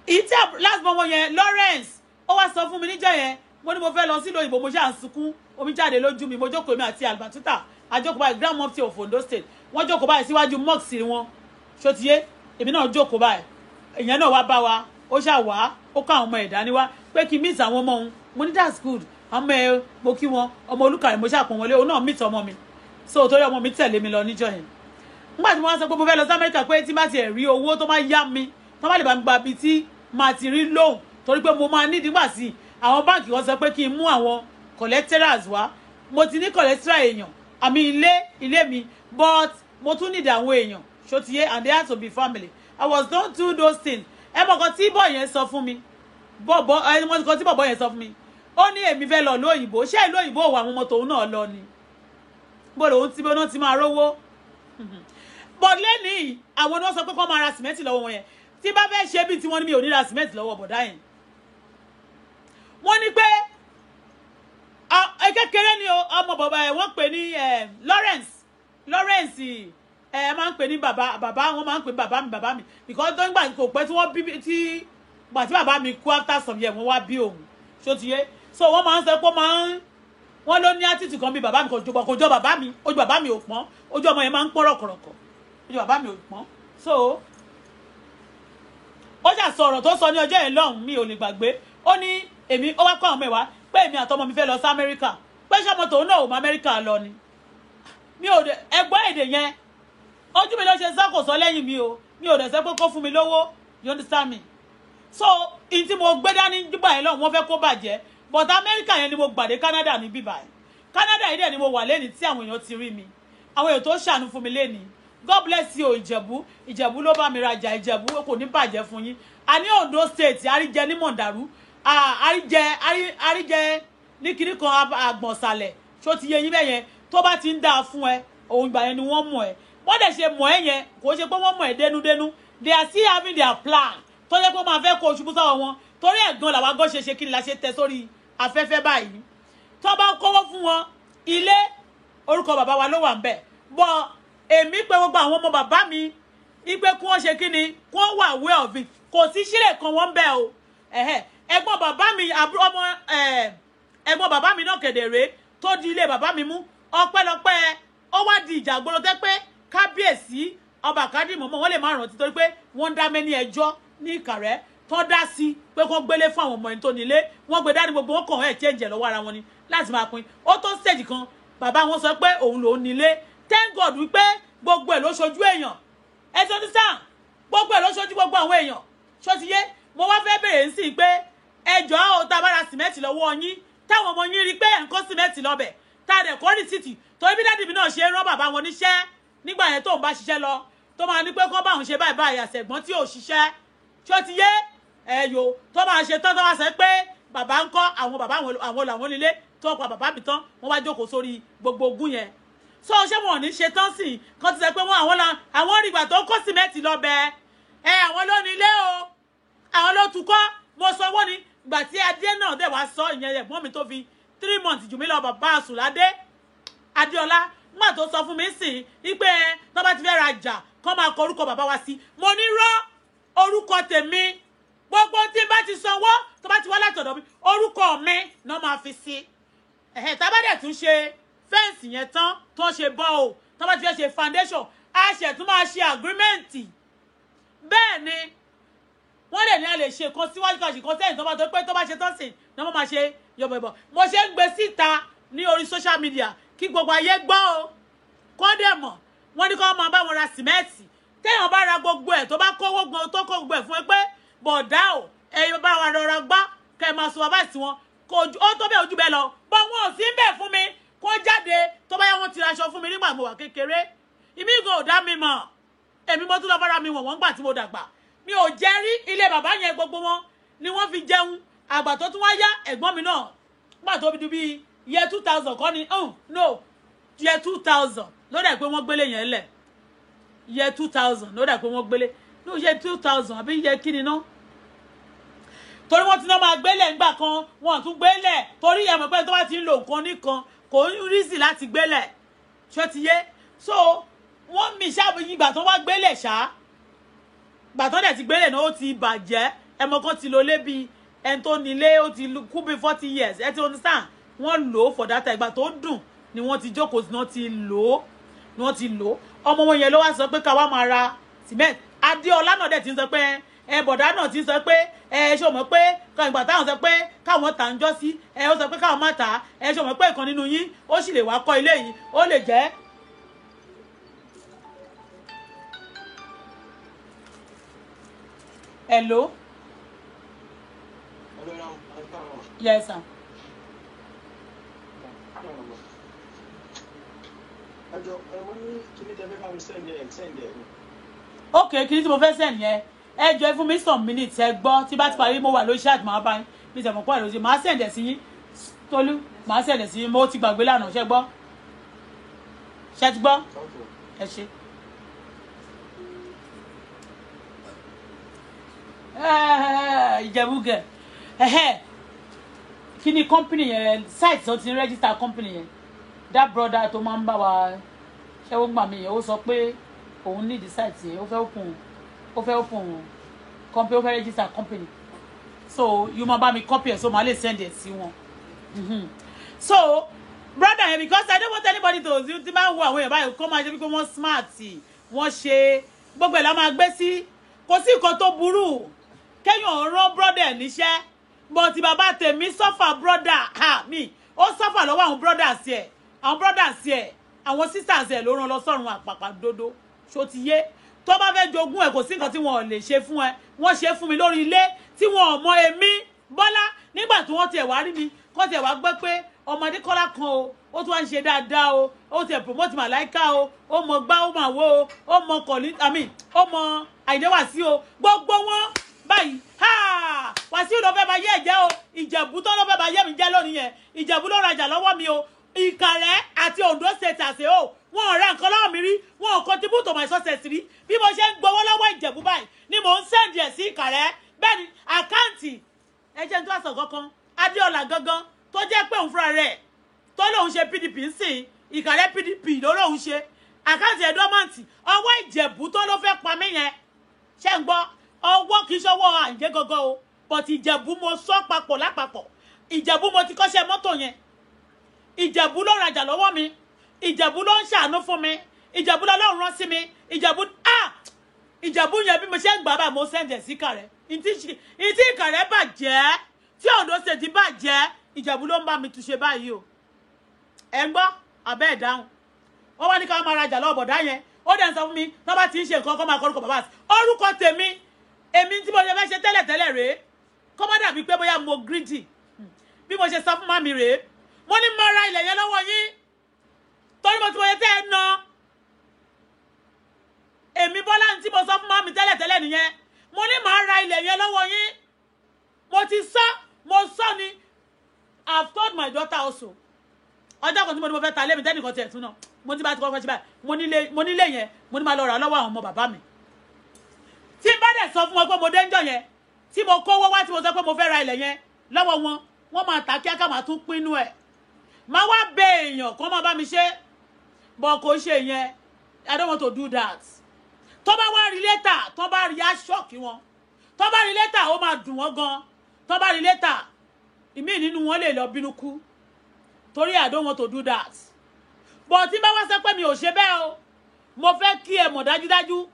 ìtí last born wọn yẹn Lawrence ó wá sọ fún mi níjọ́ yẹn, mo ní mo fẹ́ lọ sílùú òyìnbó mo ṣáà ń sunkún omi jáde lójú mi, mo jókòó mi àti Albertita àjókòó báyìí Grand Mufti of Ondo State wọ́n jókòó báyìí síwájú mosque wọn ṣó ti yé, èmi náà jókòó báyìí ìyẹn náà wá bá wa ó ṣáà wá ó kọ́ àwọn ọmọ ẹ̀dá ní wá pé kí meet àwọn ọmọ òun, mo ní that's good, àwọn ọmọ ẹ mo kí wọn ọmọ Olúkàrẹ̀ mo ṣàpọ̀ wọlé òun náà meet ọmọ mi, so torí ọmọ mi tẹ̀lé mi lọ níjọ́ yẹn. Nígbà tí mo wá sọ pé mo fẹ́ lọ sí Amẹ́ríkà pé tí bá ti rí owó tó máa yá mi tó má lè bá mi gba ibi tí máa ti rí lóhùn torí pé mo máa ní nígbà sí àwọn báǹkì wọn sọ pé kí n mú àwọn collaterals wá mo ti ní collateral èèyàn àmì ilé mi but mo tún need àwọn èèyàn ṣòtìyé and they had to be family I was don't do those things ẹ mọ̀ kan tí bọ̀ yẹn sọ fún mi ẹ mọ̀ kan tí bọ̀bọ̀ yẹn sọ fún mi ó ní èmi fẹ́ lọ lóyìnbó ṣé ìlú òyìnbó wà àwọn ọmọ tòun náà lọ ni bó lòun tí bọ́ná ti máa rówó but lẹ́nìí àwọn ni wọ́n sọ pé kọ́ máa ra sìmẹ́ǹtì lọ́wọ́ wọn yẹn tí bá fẹ́ ṣe bí tí wọ́n ní mi ò ní ra sìmẹ́ǹtì lọ́wọ́ bọ̀dá yẹn wọ́n ní pé kékeré ni ọmọ bàbá ẹ̀ wọ́n pè ní Lawrence máa ń pè ní bàbá wọn máa ń pè ní bàbá mi because tó ń gbà kò pẹ́ tí wọ́n bí tí gbà tí bàbá mi kú after some years wọ́n wá bí òun ṣó ti yé so wọ́n máa ń sọ pé wọ́n ló ní attitude kan bí bàbá mi kò jọ bàbá mi ojú bàbá mi ò pọ́n ojú ọmọ yẹn máa ń pọ́n rọ̀kọ̀rọ̀kọ̀ ojú bàbá mi ò pọ́n so ó jà sọ̀rọ̀ tó sọ ní ọjọ́ yẹn lọ́hùn mi ò lè gbàgbé ó ní èmi ó wá kọ́ àwọn mẹ́wàá pé èmi àtọmọ mi fẹ́ lọ sí Amẹ́ríkà pé ṣọmọ tòun náà ò mọ Amẹ́ríkà lọ ni mi ò ẹgbọ́n èdè yẹn ojú mi ló ṣe sọ kò sọ lẹ́yìn mi ò dẹ̀ sẹ́ pé kó fún mi lówó you understand me so in tí mo gbé dání nígbà yẹn lọ́hùn wọ́n fẹ́ kó bàjẹ́ but Amẹ́ríkà yẹn ni mo gbàdé Canada ní bíbá yẹn Canada yìí dẹ̀ ni mo wà lẹ́ni tí àwọn èèyàn ti rí mi àwọn èèyàn tó ṣàánú fún mi lẹ́ni God bless you Ìjẹ̀bú ló bá mi rajà Ìjẹ̀bú kò ní bàjẹ́ fún yín a ní Ondo state àríjẹ ní Mọ̀ndàrú àríjẹ ní kiri kan àgbọ̀nsálẹ̀ ṣó ti yẹ yín bẹ́ẹ̀ yẹn tó bá ti ń dáa fún ẹ òun ìgbà yẹn ni wọ́n mọ̀ ẹ́ wọ́n dẹ̀ ṣe mọ̀ ẹ́ yẹn kò ṣe pé wọ́n mọ̀ ẹ́ dénúdénú they are still having their plan tó jẹ́ pé wọ́n máa fẹ́ kó ṣubú sáwọn wọn torí ẹ̀gbọ́n làwọn agọ́ ṣe kí ni la ṣe tẹ sórí afẹ́fẹ́ báyìí tó bá kówó fún wọn ilé orúkọ bàbá wa ló wà ń bẹ̀ bọ́ èmi pé gbogbo àwọn ọmọ bàbá mi ipe kí wọ́n ṣe kí ni kí wọ́n wà aware of it kò sí sílẹ̀ kan wọ́n bẹ̀ o ẹ̀gbọ́n bàbá mi ẹ̀gbọ́n bàbá mi náà kedere tó di ilé bàbá mi mú ọpẹ́lọpẹ́ ó wá di ìjà gbọ́dọ̀ tẹ́ pé kábíyèsí ọba kádìmọ̀ mọ́ wọ́n lè má rántí torí pé wọ́n dá mẹ́ni ẹjọ́ ní Ìkàrẹ́ tó dá sí pé kó gbélé fún àwọn ọmọ ẹni tó nílé wọ́n gbé dání gbogbo wọn kàn ẹ̀ change lọ́wọ́ ara wọn ni láti máa pín ó tó stage kan bàbá wọn sọ pé òun lòún nílé thank God wípé gbogbo ẹ̀ ló ṣojú èèyàn ẹ tó ti sàn gbogbo ẹ̀ ló ṣojú gbogbo àwọn èèyàn ṣó ti yé mo wá fẹ́ bèrè sí pé ẹjọ́ ó ta bá ra sìmẹ́ǹtì lọ́wọ́ yín táwọn ọmọ yín rí pé ẹ̀ ń kó sìmẹ́ǹtì lọ́bẹ̀ tá a dẹ̀ kọ́ rìsíìtì torí bí dádì mi náà ṣe rán bàbá wọn níṣẹ́ nígbà yẹn tó ń bá ṣiṣẹ́ lọ tó máa ní pé kó bá òun ṣe báyìí báyìí àṣẹ̀gbọ́n tí ò ṣiṣẹ́ ṣó ti yé ẹ̀yọ tó máa ṣe tán tó máa sọ pé bàbá ń kọ́ àwọn bàbá àwọn làwọn nílé tó pa bàbá mi tán wọ́n wá jókòó sórí gbogbo ogún yẹn so ṣé wọn ò ní ṣe tán sí kan ti sọ pé àwọn ìgbà tó kó sìmẹ́ǹtì lọ bẹ́ẹ̀ àwọn ló nílé o àwọn ló tukọ́ mo sanwó ni ìgbà tí adé náà dẹ̀ wá sọ ìyẹn ẹ̀gbọ́n mi tó fi 3 months jù mí lọ bàbá àsùnládé adéọlá má tó sọ fún mi sìn wípé tó bá ti fẹ́ rajà kó máa kọ orúkọ bàbá wa sí mo ní rọ́ orúkọ tèmi gbogbo tí n bá ti sanwó tó bá ti wá látọ̀dọ̀ mi orúkọ mi náà máa fi sí tá bá dẹ̀ tún ṣe fẹ́ǹsì yẹn tán tó ń ṣe bọ́ o tó bá ti fẹ́ ṣe foundation a ṣẹ̀ tún máa ṣe agreement bẹ́ẹ̀ ni wọ́n lè ní a lè ṣe kan síwájú kan ṣe kan sẹ́yìn tó bá tó pé tó bá ṣe tán sí ni wọ́n máa ṣe yọ̀bọ̀yọ̀bọ̀ mo ṣe ń gbé síta ní orí social media kí gbogbo ayé gbọ́ o kọ́ dẹ̀ mọ̀ wọ́n ní kó máa bá wọn ra sìmẹ́ǹtì téèyàn bá ra gbogbo ẹ̀ tó bá kówó gan tó kó gbogbo ẹ̀ fún ẹ pé bọ̀dá o ẹ̀yin bá wa rọra gbá kẹ́ ẹ máa sọ bàbá sí wọn kò ó tó bẹ́ẹ̀ ojú bẹ́ẹ̀ lọ bọ́ wọn ò sí ń bẹ̀ fún mi kó jáde tó bá yá wọn ti raṣọ fún mi nígbà mo wà kékeré ìmí ìgò ò dá mi mọ̀ èmi mo tún lọ bára mi wọ̀n wọ́n gbà tí mo dàgbà mi ò jẹ́ rí ilé bàbá yẹn gbogbo wọn ni wọ́n fi jẹun àgbà tó tún wá yá ẹ̀gbọ́n mi náà gbà tó bí bíi year 2000 kọ́ ni no year 2000 ló dà pé wọ́n gbélé yẹn lẹ̀ year 2000 ló dà pé wọ́n gbélé no year 2000 àbí year kí ni náà torí wọ́n ti náà máa gbélé ńgbà kan wọ́n tún gbélé torí ẹ̀mọ̀ pé tó bá ti ń lo nǹkan nìkan kò ń rísì láti gbélé ṣó ti yé so wọ́n mi ṣáàbù yín ìgbà tó wá gbélé ṣá ìgbà tó dẹ̀ ti gbélé náà ó ti bàjẹ́ ẹ̀mọ̀ kan ti lo lé bíi ẹni tó nílé ó ti kú bí 40 years ẹ ti understand wọ́n lò ó for that time ìgbà tó dùn ni wọ́n ti jókòó sí náà ti lò ó ọmọ wọn yẹn ló wá sọ pé ká wá máa ra cement adéọlá náà dẹ̀ ti sọ pé bọ̀dá náà ti sọ pé ṣé o mọ̀ pé ìgbà táwọn sọ pé káwọn tà ń jọ́ sí ó sọ pé káwọn má tà á ṣé o mọ̀ pé ìkan nínú yín ó sì lè wá kọ́ ilé yìí ó lè jẹ́. hello Yes, sir. Okay, kí ni tí mo fẹ́ send yẹn. Ẹ jọ̀ọ́ ẹ fún mi some minutes ẹ gbọ́ tí bá ti parí mo wà lórí chat máa bá yín. Mi ṣe mọ̀ pé àlọ́ sí máa send ẹ̀ sí yín. Tolú, máa send ẹ̀ sí yín. Mo ti gbàgbé lánàá ṣé gbọ́. Ṣé ti gbọ́? Ẹ ṣé. Ìjẹ̀bú gẹ̀. Kí ni company yẹn site tó ti register company yẹn. That brother tó máa ń bá wa ṣé ó gbà mí yẹn ó sọ pé òun need the site yẹn ó fẹ́ open company ó fẹ́ register company. So you máa bá mi copy ẹ̀ so màá lè send ẹ̀ sí wọn. So brother yẹn because I don't want anybody to use ti máa ń wo àwọn èèyàn báyìí kó máa ṣe bí pé wọ́n smart wọ́n ṣe gbogbo ẹ̀ la máa gbé sí kò sí nǹkan tó burú kéèyàn rán brother níṣẹ́ but bàbá tèmi suffer brother mi ó suffer lọ́wọ́ àwọn brothers ẹ̀ àwọn sisters ẹ̀ ló rán lọ sọ́run àpàpàdodo ṣó ti yé tó bá fẹ́ jogún ẹ̀ kò sí nǹkan tí wọ́n ò lè ṣe fún ẹ wọ́n ṣe fún mi lórí ilé tí wọ́n ò mọ èmi Bọ́lá nígbà tí wọ́n tiẹ̀ wá rí mi kọ́ tiẹ̀ wá gbé pé ọmọdé Kọ́lá kan o ó tún wá ń ṣe dáadáa o ó tiẹ̀ promote Màláíkà o ó mọ gbá ó mà wó o ó mọ kọ̀lí ó mọ Àyìndé Wàsíù o gbogbo wọn báyìí Wàsíù ló fẹ́ bá yé ẹ̀jẹ̀ o Ìjẹ̀bú tó ló fẹ́ bá yé mi jẹ́ lónìí yẹn Ìjẹ̀bú ló rajà lọ́wọ́ mi o Ìkàrẹ́ àti Ondo State àṣẹ o wọn ò ra nǹkan lọ́wọ́ mi rí wọn ò contribute to my success rí bí mo ṣe ń gbowó lọ́wọ́ Ìjẹ̀bú báyìí ni mò ń send ẹ̀ sí Ìkàrẹ́ bẹ́ẹ̀ ni àkáǹtì ẹjẹ́ tó àṣọ kankan Adéọlá gangan tó jẹ́ pé òun fúnra rẹ̀ tó lóun ṣe PDP ń sìn Ìkàrẹ́ PDP ló lóun ṣe àkáǹtì ẹ̀dọ́mọ̀ntì ọwọ́ Ìjẹ̀bú tó ló fẹ́ pa mí yẹn ṣé ń gbọ́ ọwọ́ kì í ṣọwọ́ Àyìndé gangan o but Ìjẹ̀bú mo sọ papọ̀ lápapọ̀ Ìjẹ̀bú mo ti kọ́ṣẹ́ mọ́tò yẹn Ìjẹ̀bú ló rajà lọ́wọ́ mi Ìjẹ̀bú ló ń ṣàánú fún mi Ìjẹ̀bú lọ́lọ́run rán sí mi Ìjẹ̀bú yẹn bí mo ṣe ń gbà bá mo sẹ́ǹdẹ̀ sí Ìkàrẹ́ ìtí Ìkàrẹ́ bàjẹ́ tí Ondo State bàjẹ́ Ìjẹ̀bú ló ń bá mi túnṣe báyìí o ẹ ń gbọ́ abẹ́ ẹ̀ dáhùn wọ́n wá ní ká máa rajà lọ́wọ́ bọ̀dá yẹn ó dẹ̀ ń sọ fún mi tó bá ti ń ṣe nǹkan kó máa kọ́ orúkọ bàbá àti orúkọ tèmi èmi tí mo ṣe fẹ́ ṣe tẹ́lẹ̀tẹ́lẹ̀ rèé kó má dàbí pé bóyá mo greedy bí mo ṣe sọ fún mami rèé mo ní mo ra ilẹ̀ yẹn lọ́wọ́ yín torí mo ti mo yẹ tẹ́ ẹ na èmi Bọ́lá tí mo sọ fún mami tẹ́lẹ̀tẹ́lẹ̀ nìyẹn mo ní màá ra ilẹ̀ yẹn lọ́wọ́ yín mo sọ ni I've told my daughter also ọjọ́ kan tí mo ní mo fẹ́ ta lé mi tẹ́nìkan tiẹ̀ tún náà mo ti bá ti kọ́kọ́ ṣe báyìí mo nílé yẹn mo ní máa lọ rà lọ́wọ́ àwọn ọmọ bàbá mi tí n bá dẹ̀ sọ fún wọn pé mo dénjọ́ yẹn tí mo kówó wá tí mo sọ pé mo fẹ́ ra ilẹ̀ yẹn lọ́wọ́ wọn wọ́n máa ta kíákà máa tún pinnu ẹ̀ máa wá bẹ èèyàn kó máa bá mi ṣe bọ́ kò ṣe yẹn I don't want to do that tó bá wá rí létà tó bá rí aṣọ́ọ̀kì wọn tó bá rí létà ó máa dùn wọ́n gan tó bá rí létà ìmí nínú wọn lè lọ bínú kú torí I don't want to do that but tí bá wá sọ pé mi ò ṣe bẹ́ẹ̀ o mo fẹ́ kí ẹ mọ̀ dájúdájú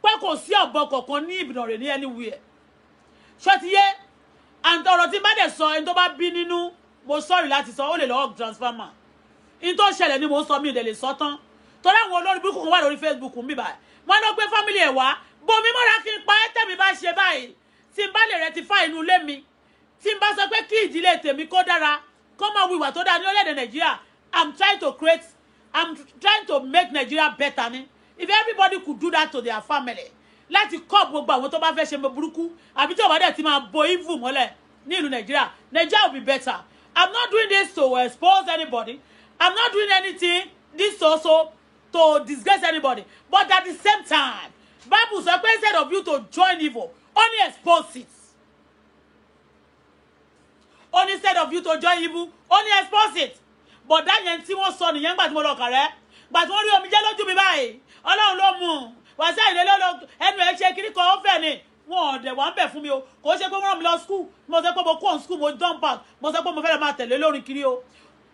pé kò sí ọ̀bọ kankan ní Ìbàdàn rẹ̀ ní anywhere ṣó ti yé and ọ̀rọ̀ tí bá dẹ̀ sọ ẹni tó bá bí nínú mo sorry láti sọ ó lè lọ́wọ́ transformer in tó ṣẹlẹ̀ ni mo sọ mi ò lè sọ tán torí àwọn olórí burúkú kan wà lórí Facebook ń bí báyìí wọ́n lọ gbé family ẹ̀ wá bomi mọ́ra kí n pa ẹ́ tẹ̀mí bá ṣe báyìí tí n bá lè rectify inú ilé mi tí n bá sọ pé kí ìdílé tèmi kó dára kó máa wíwà tó dáa ní orílẹ̀-èdè Nàìjíríà I'm trying to make Nigeria better ni if everybody could do that to their family láti kọ́ gbogbo àwọn tó bá fẹ́ ṣe burúkú àbí tí ọ̀bá dẹ̀ ti máa bo evil mọ́lẹ̀ ní ìlú Nigeria will be better. I'm not doing this to expose anybody. I'm not doing anything this also to disgrace anybody. But at the same time, Bible says instead of you to join evil, only expose it. Only instead of you to join evil, only expose it. But that yẹn tí wọ́n sọ nìyẹn gbà tí mo lọ Ìkàrẹ́. Gbà tí wọ́n rí omi jẹ́ lójú mi báyìí. Ọlọ́run ló mú. Wàsíù Àyìndé ló ẹnu ẹ̀ ṣe kíní kan ó fẹ́ ni. Wọ́n ọ̀dẹ̀ wà ń bẹ̀ fún mi o. Kò ṣe pé wọ́n rán mi lọ school. Mo sọ pé mo kó on school mo jump out. Mo sọ pé mo fẹ́ lọ máa tẹ̀lé lórin kiri o.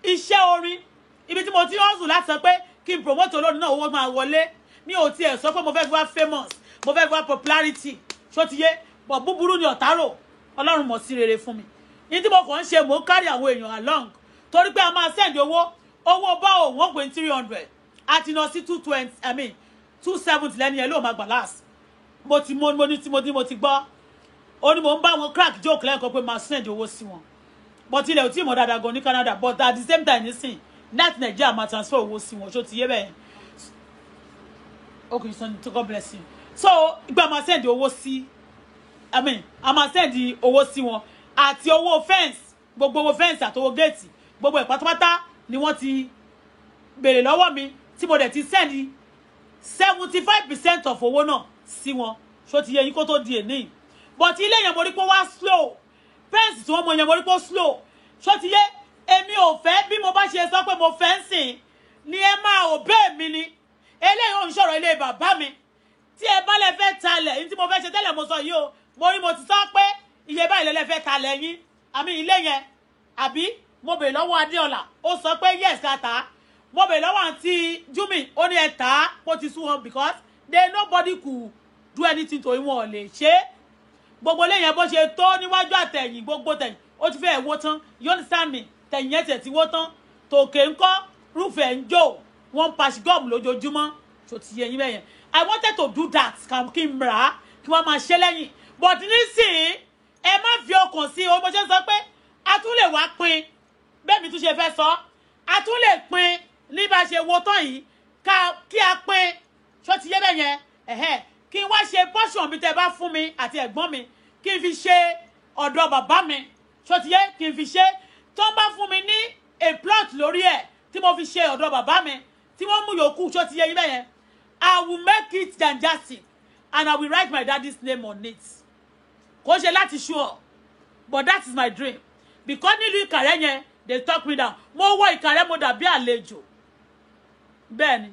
Iṣẹ́ orin. Ibi tí mo ti hustle láti sọ pé kí n promote olórin náà owó máa wọlé. Mi ò tiẹ̀ sọ pé mo fẹ́ fi wá famous. Mo fẹ́ fi wá popularity. Ṣó ti yé? Bọ̀ búburú ni ọ̀tárò. Ọlọ́run mọ̀ sí rere fún mi. Ní tí mo kàn ń ṣe mo carry àwọn èèyàn along. Torí pé a máa send owó bá òun wọ́n pè 300 àti lọ sí 220 270 lẹ́ni ẹ̀ ló máa gbà last mo ti gbọ́ ó ní mo ń bá wọn crack joke lẹ́ẹ̀kan pé máa send owó sí wọn but ilẹ̀ ò tí mọ̀ dáadáa gan ní Canada but at the same time nísìn láti Nàìjíríà máa transfer owó sí wọn ṣó ti yé bẹ́ẹ̀ okay so God bless you so ìgbà máa send owó sí I mean a máa send owó sí wọn àti owó fence gbogbo owó fence àti owó gate gbogbo ẹ̀ pátápátá ni wọ́n ti béèrè lọ́wọ́ mi tí mo dẹ̀ ti send 75% of owó náà sí wọn ṣó ti yé yín kó tó di èní but ilé yẹn mo rí pé wá slow fence tí wọ́n mọ yẹn mo rí pé slow ṣó ti yé èmi ò fẹ́ bí mo bá ṣe sọ pé mo fẹ́ ń sìn ni ẹ máa obey mi ni eléyìí ò ń sọ̀rọ̀ ilé bàbá mi tí ẹ bá lè fẹ́ talẹ̀ ní tí mo fẹ́ ṣe tẹ́lẹ̀ mo sọ yìí o mo rí mo ti sọ pé iye báyìí lè fẹ́ talẹ̀ yín àmì ilé yẹn àbí mo bèèrè lọ́wọ́ Adéọlá ó sọ pé yes ká tà á mo bèèrè lọ́wọ́ àǹtí Júmi ó ní ẹ tà á kó ti sú wọn because nobody could do anything to him wọn ò lè ṣe gbogbo ilé yẹn bó ṣe tó níwájú àtẹ̀yìn gbogbo tẹ̀yìn ó ti fẹ́ wó tán you understand me tẹ̀yìn yẹn tẹ̀ ti wó tán tòkè ńkọ́ rúfẹ̀ ń jò wọ́n paṣí gọ́ọ̀mù lójoojúmọ́ ṣò ti yẹ yín bẹ́yẹn I wanted to do that kí n rà á kí wọ́n máa ṣe lẹ́yìn but nísìnyí ẹ má fi ọkàn sí o mo ṣe sọ pé a tún lè wá pín bẹ́ẹ̀ mi tún ṣe fẹ́ sọ a tún lè pín ní bá ṣe wo tán yìí kí a pín ṣó ti yé bẹ́yẹn kí n wá ṣe portion mi tẹ́ bá fún mi àti ẹ̀gbọ́n mi kí n fi ṣe ọ̀dọ̀ bàbá mi ṣó ti yé kí n fi ṣe tó ń bá fún mi ní a plot lórí ẹ̀ tí mo fi ṣe ọ̀dọ̀ bàbá mi tí wọ́n mú yòókù ṣó ti yé yín bẹ́yẹn I will make it Janjasi and I will write my daddy's name on it kò ṣe láti sure but that is my dream because nílùú Ìkàrẹ́ yẹn they talk me down mo wọ Ìkàrẹ́ mo dàbí àlejò bẹ́ẹ̀ ni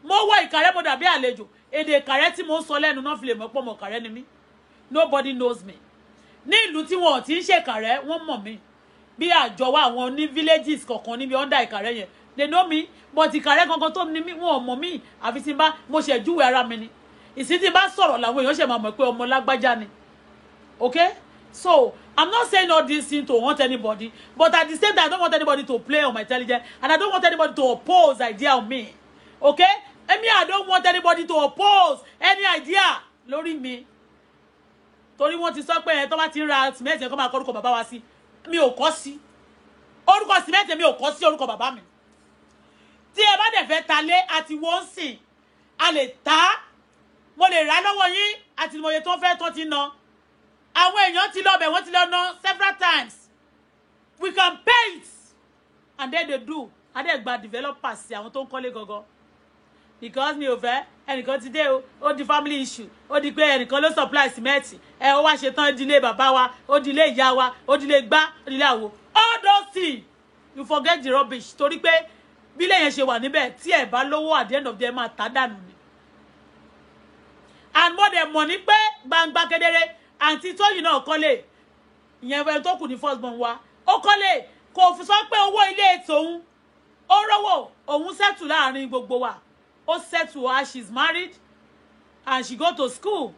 mo wọ Ìkàrẹ́ mo dàbí àlejò èdè Ìkàrẹ́ tí mo ń sọ lẹ́nu náà fi lè mọ̀ pé ọmọ Ìkàrẹ́ ni mí nobody knows me ní ìlú tí wọn ò ti ń ṣe Ìkàrẹ́ wọ́n mọ̀ mí bí àjọwọ́ àwọn ní villages kọ̀ọ̀kan níbi under Ìkàrẹ́ yẹn they know me but Ìkàrẹ́ gangan tó ní mí wọn ò mọ̀ mí àfi tí n bá mo ṣe júwe ara mi ni ìsìn tí n bá sọ̀rọ̀ làwọn èèyàn ṣe máa mọ̀ pé ọmọ lágbájá ni okay so I'm not saying all this thing to want anybody but at the same time I don't want anybody to play on my intelligence and I don't want anybody to oppose idea on me okay I don't want anybody to oppose any idea lórí mi torí wọ́n ti sọ pé tó bá ti ra cement yẹn kó máa kọ orúkọ bàbá wa sí mi ò kọ sí orúkọ cement mi ò kọ sí orúkọ bàbá mi tí ẹ bá dẹ̀ fẹ́ ta lé àti wọ́n sìn a lè ta mo lè rà lọ́wọ́ yín àti mo yẹ tó fẹ́ tó ti ná àwọn èèyàn ti lọ bẹ̀ wọ́n ti lọ ná several times we can pay it and then they do adẹ́gba developers sí àwọn tó ń kọ́lé gangan because mi ò fẹ́ ẹnìkan ti dé o ó di family issue ó di pé ẹnìkan ló supply cement ó wá ṣe tán ó di ilé bàbá wa ó di ilé ìyá wa ó di ilé gbá ó di ilé àwo all those things you forget the rubbish torí pé bí ilé yẹn ṣe wà níbẹ̀ tí ẹ bá lówó at the end of the day máa ta dànù ni and mo dẹ̀ mọ̀ ní pé gbangba kedere àǹtí tóyìn náà kọ́lé ìyẹn fẹ́ tó kù ní first born wa ó kọ́lé kò sọ pé owó ilé tòun ó rówó òun settle láàrin gbogbo wa ó settle her she's married and she go to school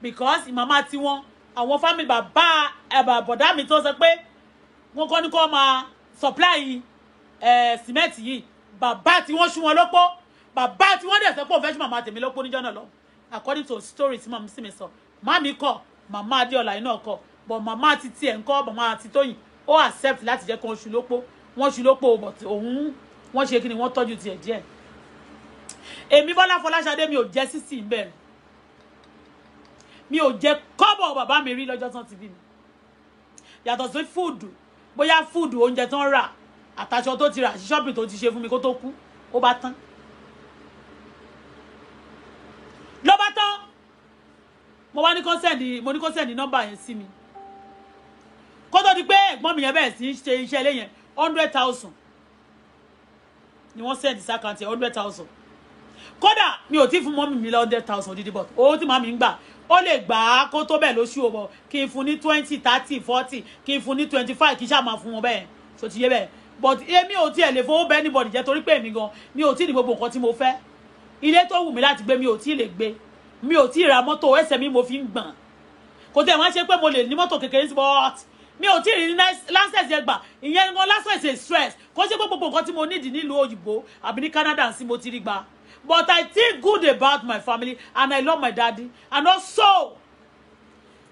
because mama tiwọn àwọn family bàbá bọ̀dá mi tó sọ pé wọ́n kọ́ ní kó máa supply cement yìí bàbá tí wọ́n ṣú wọn lópó bàbá tí wọ́n dẹ̀ sọ pé òun fẹ́ ṣú màmá tèmi lópó níjọ́ náà lọ according to story tí màmá sì mi sọ màmí kọ màmá Adéọlá iná kọ but màmá ti tiẹ̀ ń kọ́ màmá ti Tóyìn ó accept láti jẹ́ kí wọ́n ṣú lópó wọ́n ṣú lópó but òun wọ́n ṣe kí ni wọ́n tọ́jú tiẹ̀ díẹ̀ èmi Bọ́lá Fọláṣadé mi ò jẹ́ sísì ń bẹ̀rẹ̀ mi ò jẹ́ kọ́bọ̀ bàbá mi rí lọ́jọ́ tán ti bí mi yàtọ̀ sí fúùdù bóyá fúùdù oúnjẹ tán rà àtàṣọ tó ti rà sí ṣọ́ọ̀bì tó ti ṣe fún mi kó tó kú ó bá tán ló bá tán mo wá ní kó sẹ́ndì nọ́mbà yẹn sí mi kó tó di pé ẹ̀gbọ́n mi yẹn bẹ̀rẹ̀ sí ṣe iṣẹ́ ilé yẹn 100,000 ni wọ́n sẹ́ndì sákàntì 100,000 kódà mi ò tí fún mọ́mì mi 100,000 dídí bọ̀ owó tí màmí ń gbà ó lè gbà á kó tó bẹ́ẹ̀ lóṣù òbọ̀ kí n fún ní 20 30 40 kí n fún ní 25 kí n ṣáà máa fún wọn bẹ́ẹ̀ so ti yé bẹ́ẹ̀ but èmi ò tiẹ̀ lè fowó bẹ́ẹ̀ anybody jẹ́ torí pé èmi gan mi ò tí ní gbogbo nǹkan tí mo fẹ́ ilé tó wù mí láti gbé mi ò tí lè gbé mi ò tí ra mọ́tò ẹsẹ̀ mi mo fi ń gbọ̀n kò tẹ̀ wọ́n ṣe pé mo lè ní mọ́tò kékeré sí but mi ò tí rí license yẹn gbà ìyẹn gan lásán ṣe stress kò ṣe pé gbogbo nǹkan tí mo nídìí nílùú òyìnbó àbí ní Canada sí mo ti rí gbà but I think good about my family and I love my daddy and also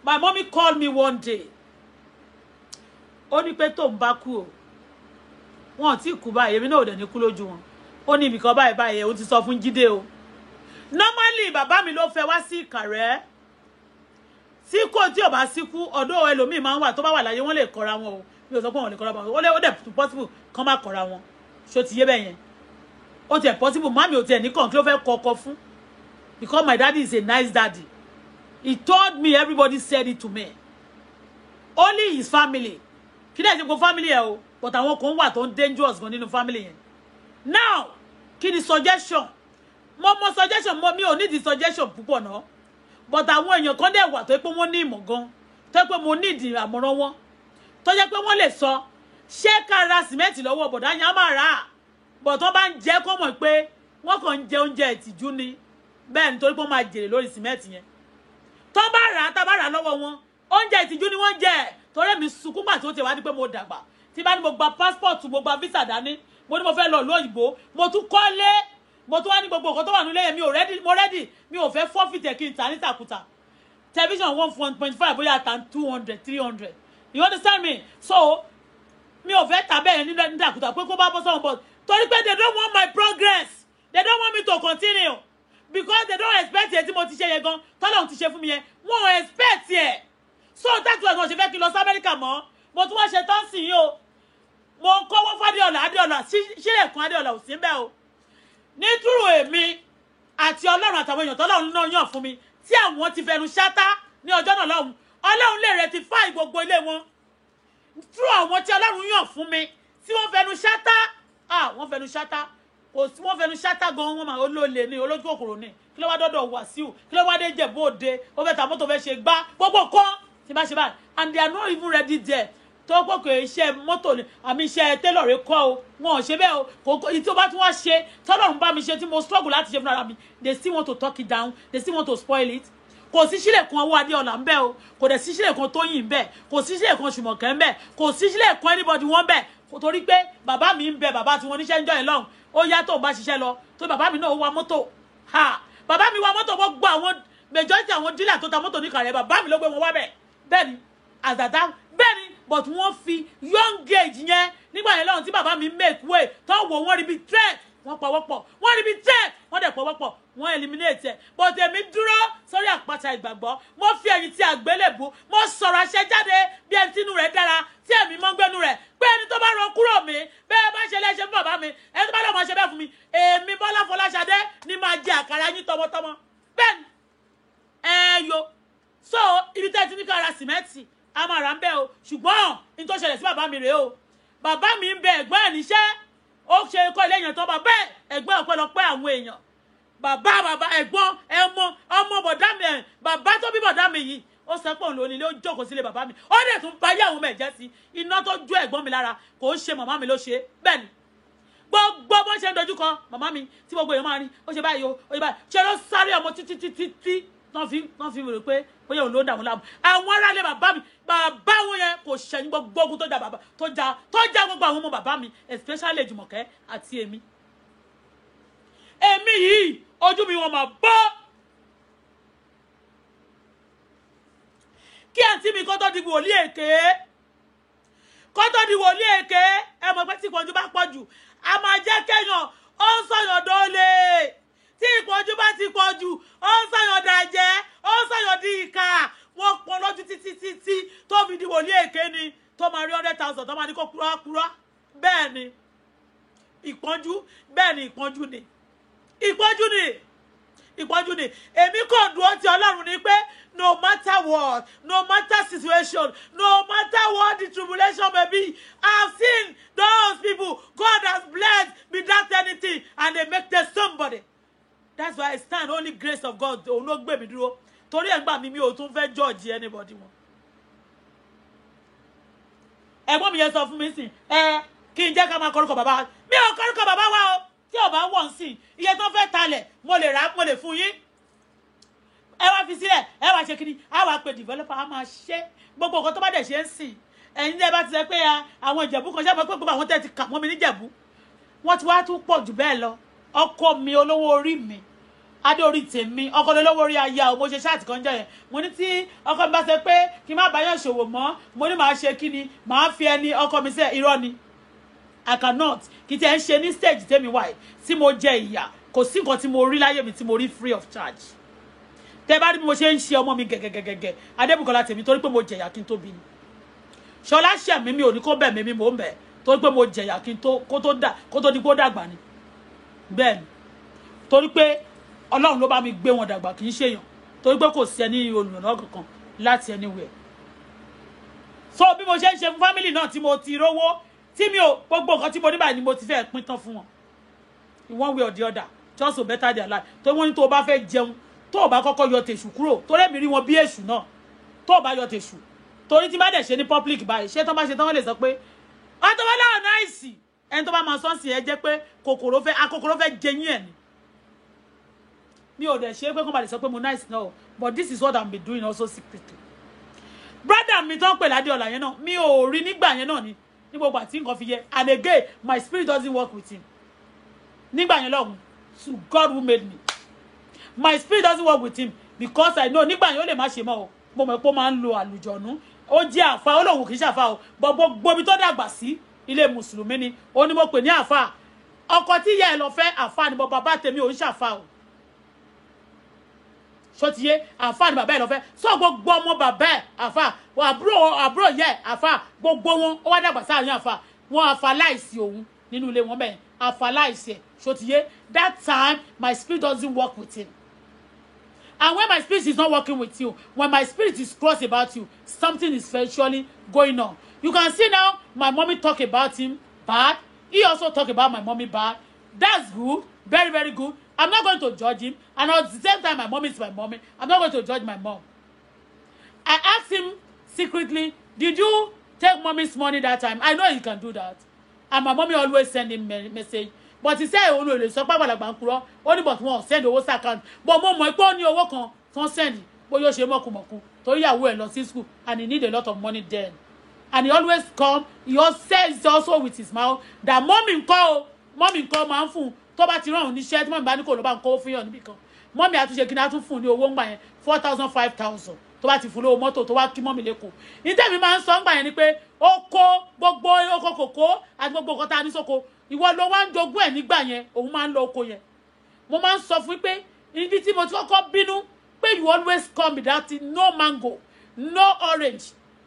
my mommy called me one day ó ní pé tó ń bá kú o wọn ti kú báyìí èmi náà ò dẹ̀ ní kú lójú wọn ó ní ibìkan báyìí báyìí ó ti sọ fún Jídé o normally bàbá mi ló fẹ́ wá sí Ìkàrẹ́ tí kò tí ò bá síkú ọ̀dọ̀ ẹlòmíì máa ń wà tó bá wà láyé wọ́n lè kọ́ra wọn o mi ò sọ pé wọ́n lè kọ́ra wọn ó dẹ̀ possible kán má kọ́ra wọn ṣó ti yé bẹ́ẹ̀ yẹn ó tiẹ̀ possible mami ò tiẹ̀ ní kàn kí ló fẹ́ kọ́kọ́ fún because my daddy is a nice daddy he told me everybody said it to me only his family kí dẹ̀ ṣe kó family ẹ̀ o but àwọn kan wà tó ń dangerous gan nínú family yẹn now kí ni suggestion mo suggestion mi ò need the suggestion púpọ̀ náà but àwọn èèyàn kan dẹ̀ wà tó pé wọ́n ní ìmọ̀ gan tó pé mo need àmọ̀ràn wọn tó jẹ́ pé wọ́n lè sọ ṣé ká ra sìmẹ́ǹtì lọ́wọ́ bọ̀dá yẹn á máa rà á but tó bá ń jẹ́ kó mọ̀ pé wọ́n kàn ń jẹ oúnjẹ ìtìjú ni bẹ́ẹ̀ nítorí pé wọ́n máa jèrè lórí sìmẹ́ǹtì yẹn tó bá rà á tá bá rà á lọ́wọ́ wọn oúnjẹ ìtìjú ni wọ́n jẹ torí mi sunkún gbà tó ti wá ní pé mo dàgbà tí bá ní mo gba passport mo gba visa dání mo ní mo fẹ́ lọ ìlú òyìnbó mo tún kọ́lé mo tún wá ní gbogbo nǹkan tó wà nílé yẹn mo ready mi ò fẹ́ forfeit kí n ta ní tàkùtà television 1.5 bóyá tan 200 300 you understand me so mi ò fẹ́ ta bẹ́ẹ̀ ní tàkùtà pé kó bá bọ́ sọ́wọ́n but torí pé they don't want my progress they don't want me to continue because they don't expect it tí mo ti ṣe yẹn gan tọ́lọ́run ti ṣe fún mi yẹn wọ́n ò expect it so that's why wọ́n ṣe fẹ́ kí n lọ sí Amẹ́ríkà mọ́ mo tún wá ṣe tán sí yìí o mo kọ́wọ́ fún Adéọlá sílẹ̀ kan Adéọlá ò sí bẹ́ẹ̀ o ní túrò èmi àti Ọlọ́run àtàwọn èèyàn tọ́lọ́run náà yàn fún mi tí àwọn ti fẹnu ṣátá ní ọjọ́ náà lọ́hùn Ọlọ́run lè rectify gbogbo ilé wọn túrò àwọn tí Ọlọ́run yàn fún mi tí wọ́n fẹnu ṣátá wọ́n fẹnu ṣátá kò sí wọ́n fẹnu ṣátá gan wọ́n máa olóòlè ní olójú kòkòrò ní kí ló wá dọ́dọ̀ Wàsíù kí ló wá dé Jẹ̀bú Òde ó fẹ́ ta mọ́tò fẹ́ ṣe gbá gbogbo kan tí bá ṣe báyìí and they are not even ready there tó pọ̀ pé iṣẹ́ mọ́tò ni àmì iṣẹ́ tẹ́lọ̀ rẹ kọ́ o wọn ò ṣe bẹ́ẹ̀ o kò tí ó bá tún wá ṣe tọ́lọ́run bá mi ṣe tí mo struggle láti ṣe fúnra mi they still want to talk it down they still want to spoil it kò sí sílẹ̀ kan owó Adéọlá ń bẹ o kò dẹ̀ sí sílẹ̀ kan Tóyìn ń bẹ kò sí sílẹ̀ kan Ṣùmọ̀kẹ́ ń bẹ kò sí sílẹ̀ kan anybody wọ́n bẹ torí pé bàbá mi ń bẹ bàbá tí wọ́n níṣẹ́ ń jọ ẹ̀ lọ́hùn ó yá tó bá ṣiṣẹ́ lọ tó bàbá mi náà wa mọ́tò bàbá mi wa mọ́tò gbogbo àwọn majority àwọn dílà tó ta mọ́tò ní Ìkàrẹ́ bàbá mi ló gbé wọn wá bẹ̀ bẹ́ẹ̀ ni àzàdá bẹ́ẹ̀ ni but wọ́n fi young age yẹn nígbà yẹn lọ́run tí bàbá mi make way tó wò wọ́n rí bí threat wọ́n pawọ́pọ̀ wọ́n rí bí threat wọ́n dẹ̀ pawọ́pọ̀ wọ́n eliminate ẹ̀ but èmi dúró sórí àpáta ìgbàgbọ́ mo fi ẹ̀yìn tí àgbélébù mo sọ̀rọ̀ àṣẹ jáde bí ẹni tínú rẹ̀ dára tí ẹ̀mí mọ́ gbẹ́nu rẹ̀ pé ẹni tó bá rán kúrò mi bẹ́ẹ̀ bá ṣe léṣe fún bàbá mi ẹni tó bá lọ́mọ ṣe bẹ́ẹ̀ fún mi èmi Bọ́lá Fọláṣadé ni máa jẹ àkàrà yín tọmọtọmọ bẹ́ẹ̀ ni ẹ̀yọ so ibi tẹ́ ti ní ká ra sìmẹ́ǹtì a máa rà ń bẹ́ o ṣùgbọ́n ní tó ṣẹlẹ̀ sí bàbá mi rèé o bàbá mi ń bẹ ẹ̀gbọ́n ẹ̀ níṣẹ́ ó ṣe kọ́ ilé èèyàn tó bá bẹ́ẹ̀ ẹ̀gbọ́n ọ̀pẹ̀lọpẹ̀ àwọn èèyàn bàbá ẹ̀gbọ́n ọmọ bọ̀dá mi bàbá tó bí bọ̀dá mi yìí ó sọ pé òun ló nílé ó jókòó sílé bàbá mi ó dẹ̀ tún báyé àwọn ọmọ ẹ̀jẹ̀ sí iná tó jó ẹ̀gbọ́n mi lára kò ń ṣe màmá mi ló ṣe bẹ́ẹ̀ ni gbogbo bó ṣe ń dojúkọ màmá mi tí gbogbo èèyàn máa rí ó ṣe báyìí ó ṣe báyìí ṣe ló sáré ọmọ títí tán fi rò pé bóyá òun ló ń dààmú láàmú àwọn aráàlú bàbá wọn yẹn kò ṣẹ̀yìn gbogbo ogun tó jà gbogbo àwọn ọmọ bàbá mi especially Jùmọ̀kẹ́ àti èmi yìí ojú mi wọn máa bọ́ kí àǹtí mi kó tó di wòlíì èké ẹ mọ̀ pé tí ìpọ́njú bá pọ̀ jù a máa jẹ́ kéèyàn ó ń sọ̀yàn dọ́lé tí ìpọ́njú bá ti pọ̀ jù ó ń sọ̀yàn dàjẹ́ ó ń sọ̀yàn di ìkà wọ́n pọ̀ lójú títí tó fi di wòlíì èké ni tó máa rí 100,000 tó máa ní kó kúrọ́ bẹ́ẹ̀ ni ìpọ́njú ni èmi kò dúró ti Ọlọ́run ni pé no matter what no matter situation no matter what the tribulation may be I've seen those people God has blessed without anything and they make them somebody that's why I stand only grace of God òun ló gbé mi dúró torí ẹ̀gbà mi ò tún fẹ́ judge anybody wọn ẹ̀gbọ́n mi yẹn sọ fún mi sìn kí n jẹ́ ká máa kọ́rúkọ bàbá mi ò kọ́rúkọ bàbá wa o tí ò bá wọ̀n sí iye tó fẹ́ talẹ̀ mo lè rà mo lè fún yín ẹ wá fi sílẹ̀ ẹ wá ṣe kíni a wá pe developer a máa ṣe gbogbo nǹkan tó bá dẹ̀ ṣe ń sìn ẹ̀yin tẹ́ bá ti sẹ pé àwọn Ìjẹ̀bú kan ṣe pé gbogbo àwọn tẹ́ ti kà mọ́ mi ní Ìjẹ̀bú wọ́n ti wá tún pọ̀ jù bẹ́ẹ̀ lọ ọkọ mi olówó orí mi adé orí tèmi ọkọ lè lówó orí aya o mo ṣe ṣáàtì kan jẹ́ yẹn mo ní tí ọkọ mi bá ṣe pé kí n má báyọ̀ ṣòwò mọ́ mo ní màá ṣe kí ni màá fi ẹni ọkọ mi sẹ́ irọ́ ni I cannot kí tí ẹ ń ṣe ní stage tèmi wáyé tí mo jẹ ìyà kò sí nǹkan tí mo rí láyé mi tí mo rí free of charge tẹ bá rí bí mo ṣe ń ṣe ọmọ mi gẹ́gẹ́gẹ́gẹ́ Adébùkọ́lá tèmi torí pé mo jẹ̀yà kí n tó bí ni Ṣọlá ṣẹ̀ mí mi ò ní kó bẹ̀ mí mi mò ń bẹ̀ torí pé mo jẹ̀yà kí n tó kó tó di kó dàgbà ni bẹ́ẹ̀ ni torí pé Ọlọ́run ló bá mi gbé wọn dàgbà kì í ṣèyàn torí pé kò sí ẹni olùrànlọ́wọ́ kankan láti anywhere so bí mo ṣe ń ṣe fún family náà tí mo ti rówó tí mi ò gbogbo nǹkan tí mo ní báyìí ni mo ti fẹ́ pín tán fún wọn in one way or the other just to better their life tó wọ́n ní tó bá fẹ́ jẹun tó bá kọ́kọ́ yọ tèṣù kúrò torí èmi rí wọn bí èṣù náà tó bá yọ tèṣù torí tí bá dẹ̀ ṣe ní public báyìí ṣé tán bá ṣe tán wọ́n lè sọ pé àtọwọ́ náà náìsì ẹni tó bá máa sọ́ọ̀sì ẹ jẹ́ pé akòkòrò fẹ́ jẹyìn ẹ̀ ni mi ò dẹ̀ ṣe pé kó má lè sọ pé mo nice náà but this is what I'm been doing also secretly brother mi tán pè ládé ọ̀la yẹn náà mi ò rí nígbà yẹn náà ni ní gbogbo àti nǹkan fi yẹ and again my spirit doesn't work with him nígbà yẹn lọ́hùn to God who made me my spirit doesn't work with him because I know nígbà yẹn ó lè má ṣe mọ́ o mo mọ̀ pé ó máa ń lo àlùjọ̀nú ó jẹ́ àfa ó lòun kì í ṣàfa o gbogbo ibi tó dàgbà sí ilé mùsùlùmí ni ó ní mo pè ní àfa ọkọ tí ìyá ẹ lọ fẹ́ àfa ni bàbá tèmi ò ń ṣàfa o ṣòtìyé àfa ni bàbá ẹ lọ fẹ́ sọ gbogbo ọmọ bàbá ẹ àfa àbúrò yẹ àfa gbogbo wọn ó wá dàgbà sáàrin àfa wọn àfa láìsí òun nínú ilé wọn bẹ́ẹ̀ àfa láìsí ẹ̀ ṣòtìyé that time my spirit doesn't work with him. And when my spirit is not working with you, when my spirit is cross about you, something is virtually going on. You can see now, my mommy talk about him bad. He also talk about my mommy bad. That's good. Very, very good. I'm not going to judge him. And at the same time, my mommy is my mommy. I'm not going to judge my mom. I asked him secretly, did you take mommy's money that time? I know he can do that. And my mommy always send him message. But he said òun ò lè sọ pàgbàlà gbàǹkúrọ ó ní but wọn send owó sí account but mo mọ̀ pé ó ní owó kan tán send bóyá ó ṣe mọ̀kùmọ̀kù torí ìyàwó ẹ̀ lọ sí school and he need a lot of money then and he always come he also says also with his mouth that mommy ńkọ́ máa ń fún un tó bá ti rán òun níṣẹ́ tí mọ̀mí bá ní kò ló bá ń kó fún yàn níbì kan mọ̀mí àtúnṣe kí ni a tún fún un ní owó ńgbà yẹn 4,000 5,000 tó bá ti fún lówó mọ́tò tó wá kí mọ̀mí lẹ́kọ̀ọ́ ní tẹ̀mí máa ń sọ ńgbà yẹn ni pé ó kó gbogbo oko kòkó àti gbogbo nǹkan tá a ní sóko ìwọ ló wá ń jogún ẹ̀ nígbà yẹn òun máa ń lọ oko yẹn mo máa ń sọ fún pé ibi tí mo ti kọ́kọ́ bínú pé you always come without no mango no orange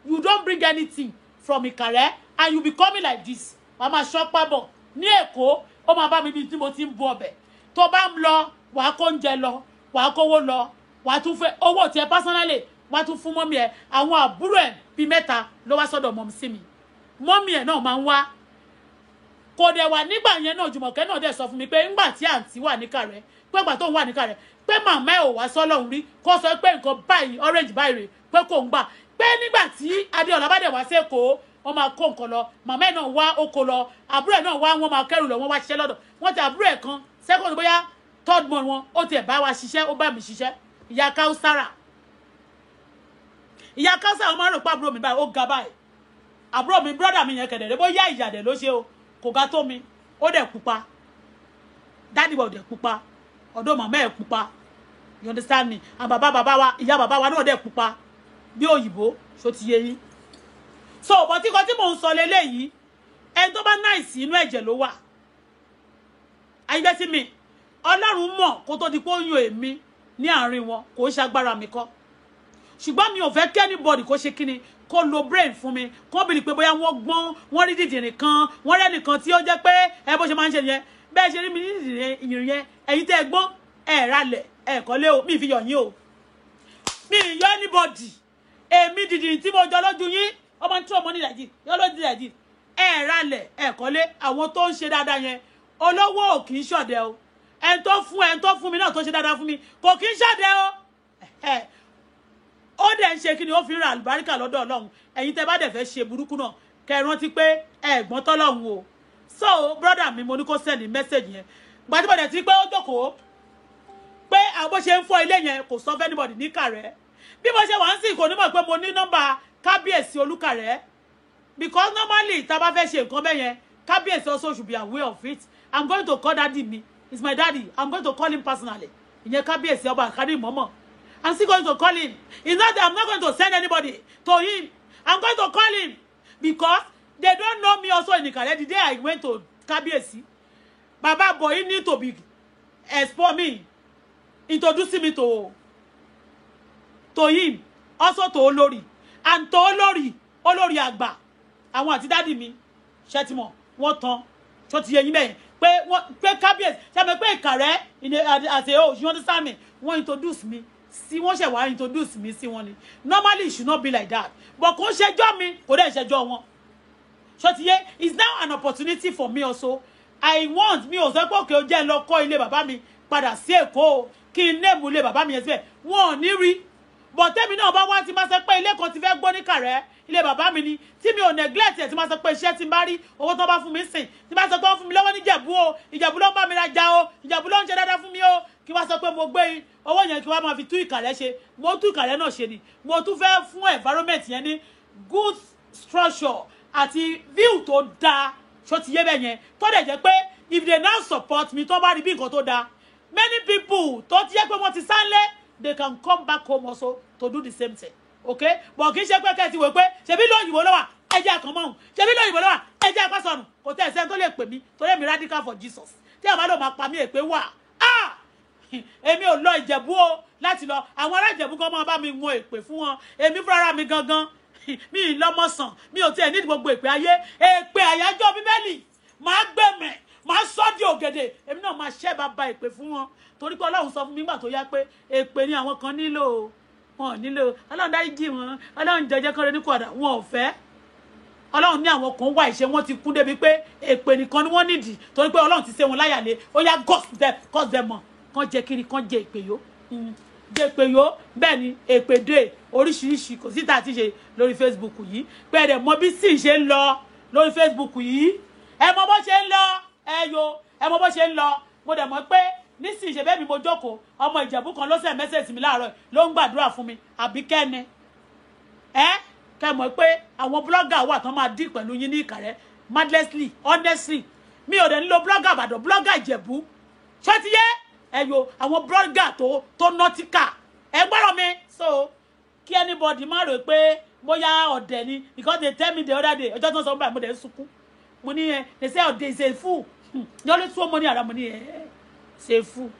you don't bring anything from Ìkàrẹ́ and you be coming like this mama ṣọ́pá bọ̀ ní Èkó ó máa bá mi bí tí mo ti ń bu ọbẹ̀ tó bá ń lọ wàá kó oúnjẹ lọ wàá kówó lọ wàá tún fẹ́ owó tiẹ̀ personally wàá tún fún mọ́mí ẹ̀ àwọn àbúrò ẹ̀ bíi 3 ló wá sọ́dọ̀ mọ́mí sí mi mọ́mí ẹ̀ náà máa ń wá kò dẹ̀ wà nígbà yẹn náà Jùmọ̀kẹ́ náà dẹ̀ sọ fún mi pé ńgbà tí àǹtí wà ní Ìkàrẹ́ pé ìgbà tó ń wà ní Ìkàrẹ́ pé màmá ẹ̀ ò wá sọ́lọ́run rí kó sọ pé nǹkan báyìí orange báyìí rè pé kò ń gbà pé nígbà tí Adéọlá bá dẹ̀ wá sẹ́kọ̀ọ́ wọ́n máa kó nǹkan lọ màmá ẹ̀ náà wá oko lọ àbúrò ẹ̀ náà wá wọ́n máa kẹ́rù lọ wọ́n wá ṣiṣẹ́ lọ́dọ̀ wọ́n ti àbúrò ẹ̀ kan second bóyá third month wọn ó tiẹ̀ bá wa ṣiṣẹ́ ó bá mi ṣiṣẹ́ ìyá Káúsára wọn máa ń rò pé àbúrò mi báyìí ó ga báyìí àbúrò mi brọ́dà mi yẹn kẹ̀dẹ̀ bóyá ìyàdẹ̀ ló ṣe o kò ga tó mi ó dẹ̀ pupa dádì wa ò dẹ̀ pupa ọ̀dọ̀ màmá ẹ̀ pupa you understand me and bàbá wa ìyá bàbá wa náà dẹ̀ pupa bí òyìnbó ṣó ti yé yín so but tí kan tí mò ń sọ lélẹ́yìí ẹni tó bá náìsí inú ẹ̀jẹ̀ ló wà ayé sí mi Ọlọ́run mọ̀ kó tó di pé ó yan èmi ní àárín wọn kò ń ṣagbára mi kọ́ ṣùgbọ́n mi ò fẹ́ kí anybody kó ṣe kíni kó lo brain fún mi kó bìrì pé bóyá wọ́n gbọ́n wọ́n rí dìdìrín kan wọ́n rẹ́ nìkan tí ó jẹ́ pé ẹ bó ṣe máa ń ṣe yẹn bẹ́ẹ̀ ṣe rí mi ní dìdìrín yẹn ẹ̀yin tẹ́ ẹ gbọ́n ẹ̀ ralẹ̀ ẹ̀ kọ́lé o mi fi yọ̀ yín o mi ì yọ anybody èmi dìdìrín tí mo jọ lójú yín ọmọ tí ọmọ ní ìdajì yọ lójú ìdajì ẹ̀ ralẹ̀ ẹ̀ kọ́lé àwọn tó ń ṣe dáadáa yẹn olówó ò kì í ṣọ̀dẹ̀ o ẹni tó fún mi náà tó ṣe dáadáa fún mi kò kì í ṣọ̀dẹ̀ o ó dẹ̀ ń ṣe kí ni ó fi ra àlùbáríkà lọ́dọ̀ Ọlọ́run ẹ̀yin tẹ́ bá dẹ̀ fẹ́ ṣe burúkú náà kẹ́ rántí pé ẹ̀gbọ́n tọ́lọ́run o so brother mi mo ní kó send message yẹn gbajúmọ̀ dẹ̀ ti pé ó jókòó pé àwọn ṣe ń fọ́ ilé yẹn kò sọ fẹ́ anybody ní Ìkàrẹ́ bí mo ṣe wà ń sìn kò ní mọ̀ pé mo ní nọ́mbà kábíyèsí Olúkàrẹ́ because normally tá bá fẹ́ ṣe nǹkan bẹ́ẹ̀ yẹn kábíyèsí also should be aware of it I'm going to call daddy mi it's my daddy I'm going to call him personally ìyẹn kábíyèsí ọba Karim Momo. I'm still going to call him. It's not that I'm not going to send anybody to him. I'm going to call him because they don't know me also in Ikare. The day I went to Kábíyèsí, Baba Boy need to be expose me, introducing me to him, also to Olori, and to Olori Àgbà. Àwọn àti daddy mi, Shetimo, wọ́n tán, so ti yé yín bẹ́ẹ̀ pé Kábíyèsí, ṣé me pé Ìkàrẹ́ as a you understand me? Wọ́n introduce me. See, wọ́n ṣe wá introduce me sí wọn ni. Normally it should not be like that. But kò ṣẹjọ́ mi, kò dẹ̀ ṣẹjọ́ wọn. So ti yé, it's now an opportunity for me also. I want mi ò sọ pé òkè ó jẹ́ lọ kọ́ ilé bàbá mi padà sí Èkó kí n name ilé bàbá mi yẹn síbẹ̀. Wọn ò ní rí. But tèmi náà bá wá tí máa sọ pé ilé kan ti fẹ́ gbó ní Ìkàrẹ́, ilé bàbá mi ni. Tí mi ò neglect ẹ̀ tí máa sọ pé iṣẹ́ tí n bá rí owó tó bá fún mi sìn. Tí máa sọ pé wọ́n fún mi lọ́wọ́ ní Ìjẹ̀bú o, Ìjẹ̀bú ló ń bá mi rajà o, Ìjẹ̀bú ló ń ṣe dáadáa fún mi o. Kí wá sọ pé mo gbé owó yẹn kí wá máa fi tú Ìkàrẹ́ ṣe. Mo tú Ìkàrẹ́ náà ṣe ni. Mo tún fẹ́ fún environment yẹn ní good structure àti view tó dáa. So ti yé bẹ́ẹ̀ yẹn. Tó dẹ̀ jẹ́ pé if they now support me tó bá rí bí nǹkan tó dáa, many people tó ti yẹ pé wọ́n ti sánlé, they can come back home also to do the same thing. Okay? But kì í ṣe pé kẹ́ ti wò pé ṣebí lóyìnbó ló wà ẹjẹ́ àkàn mọ́hùn, ṣebí lóyìnbó ló wà ẹjẹ́ àpásọ̀nù. Kò tẹ́ ẹ̀sẹ̀ tó lè pè mí torí èmi radical for Jesus. Tí àwọn àlọ́ máa pa mí èpè wà. Èmi ò lọ Ìjẹ̀bú o láti lọ. Àwọn ará Ìjẹ̀bú kan máa bá mi wọn èpè fún wọn. Èmi fúnra mi gangan. Mi ì lọ́mọ sàn. Mi ò tiẹ̀ ní gbogbo èpè ayé. Èpè àyájọ́ Bíbélì. Màá gbẹ̀mẹ̀. Màá sọ́ di ògèdè. Èmi náà máa ṣẹ́ bàbá èpè fún wọn. Torí pé Ọlọ́run sọ fún mi nígbà tó yá pé èpè ni àwọn kan nílò. Wọn ò nílò. Ọlọ́run dáríjì wọn. Ọlọ́run jẹ́jẹ́ kọ́re ní kọ̀dà. Wọn ò fẹ́. Ọlọ́run ní àwọn kan wà ìṣe wọn ti kún débi pé èpè nìkan ni wọ́n nídìí. Torí pé Ọlọ́run ti ṣe wọn láyàlé. Ó yá cause them mọ̀. Kàn jẹ́ kiri, kàn jẹ́ èpè yó. Jẹ́ èpè yó. Bẹ́ẹ̀ ni èpè dé oríṣiríṣi kò sí tá ti ṣe lórí Facebook yìí. Pé ẹ dẹ̀ mọ̀ bí sì ṣe ń lọ lórí Facebook yìí. Ẹ mọ̀ bó ṣe ń lọ. Ẹ mọ̀ bó ṣe ń lọ. Mo dẹ̀ mọ̀ pé nísìnyí ṣe bẹ́ẹ̀ mi mo jókòó ọmọ Ìjẹ̀bú kan ló send message mi láàárọ̀ ló ń gbàdúrà fún mi àbí kẹ́ni. Kẹ́ mọ̀ pé àwọn blogger wà tán máa dí pẹ̀lú yín ní Ìkàrẹ́ madlessly honestly. Mi ò dẹ̀ nílò blogger Ìbàdàn blogger Ìjẹ̀bú. Ṣé ti yé? Àwọn blogger tó nọ́tíkà. Ẹ gbọ́dọ̀ mi. So kí anybody má rò pé bóyá ọ̀dẹ̀ ni because they tell me the other day ọjọ́ tó ń sọ báyìí mo dẹ̀ ń sunkún. Mo ní they say ọ̀dẹ̀ is a fool. They always throw money around money. C'est fou.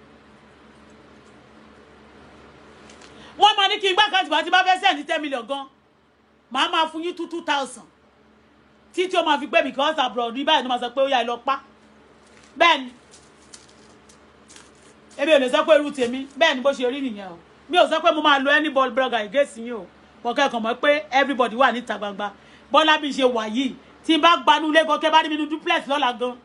Wọ́n máa ní kí n gbá kan tí bá fẹ́ send 10 million gan. Màá máa fún yín 2,000. Títí ó máa fi gbé because abroad ní báyìí ló máa sọ pé ó yá ẹ lọ pa. Bẹ́ẹ̀ ni. Èmi ò lè sọ pé irú tèmi. Bẹ́ẹ̀ ni bó ṣe rí nìyẹn o. Mi ò sọ pé mo máa lo any ball blogger against yín o. Mo kẹ́kọ̀ọ́ mọ̀ pé everybody wà níta gbangba. Bọ́lá bí ṣe wà yìí. Tí n bá gbanú ilé gan kẹ́ bá rí mi ní duplex lọ́la gan.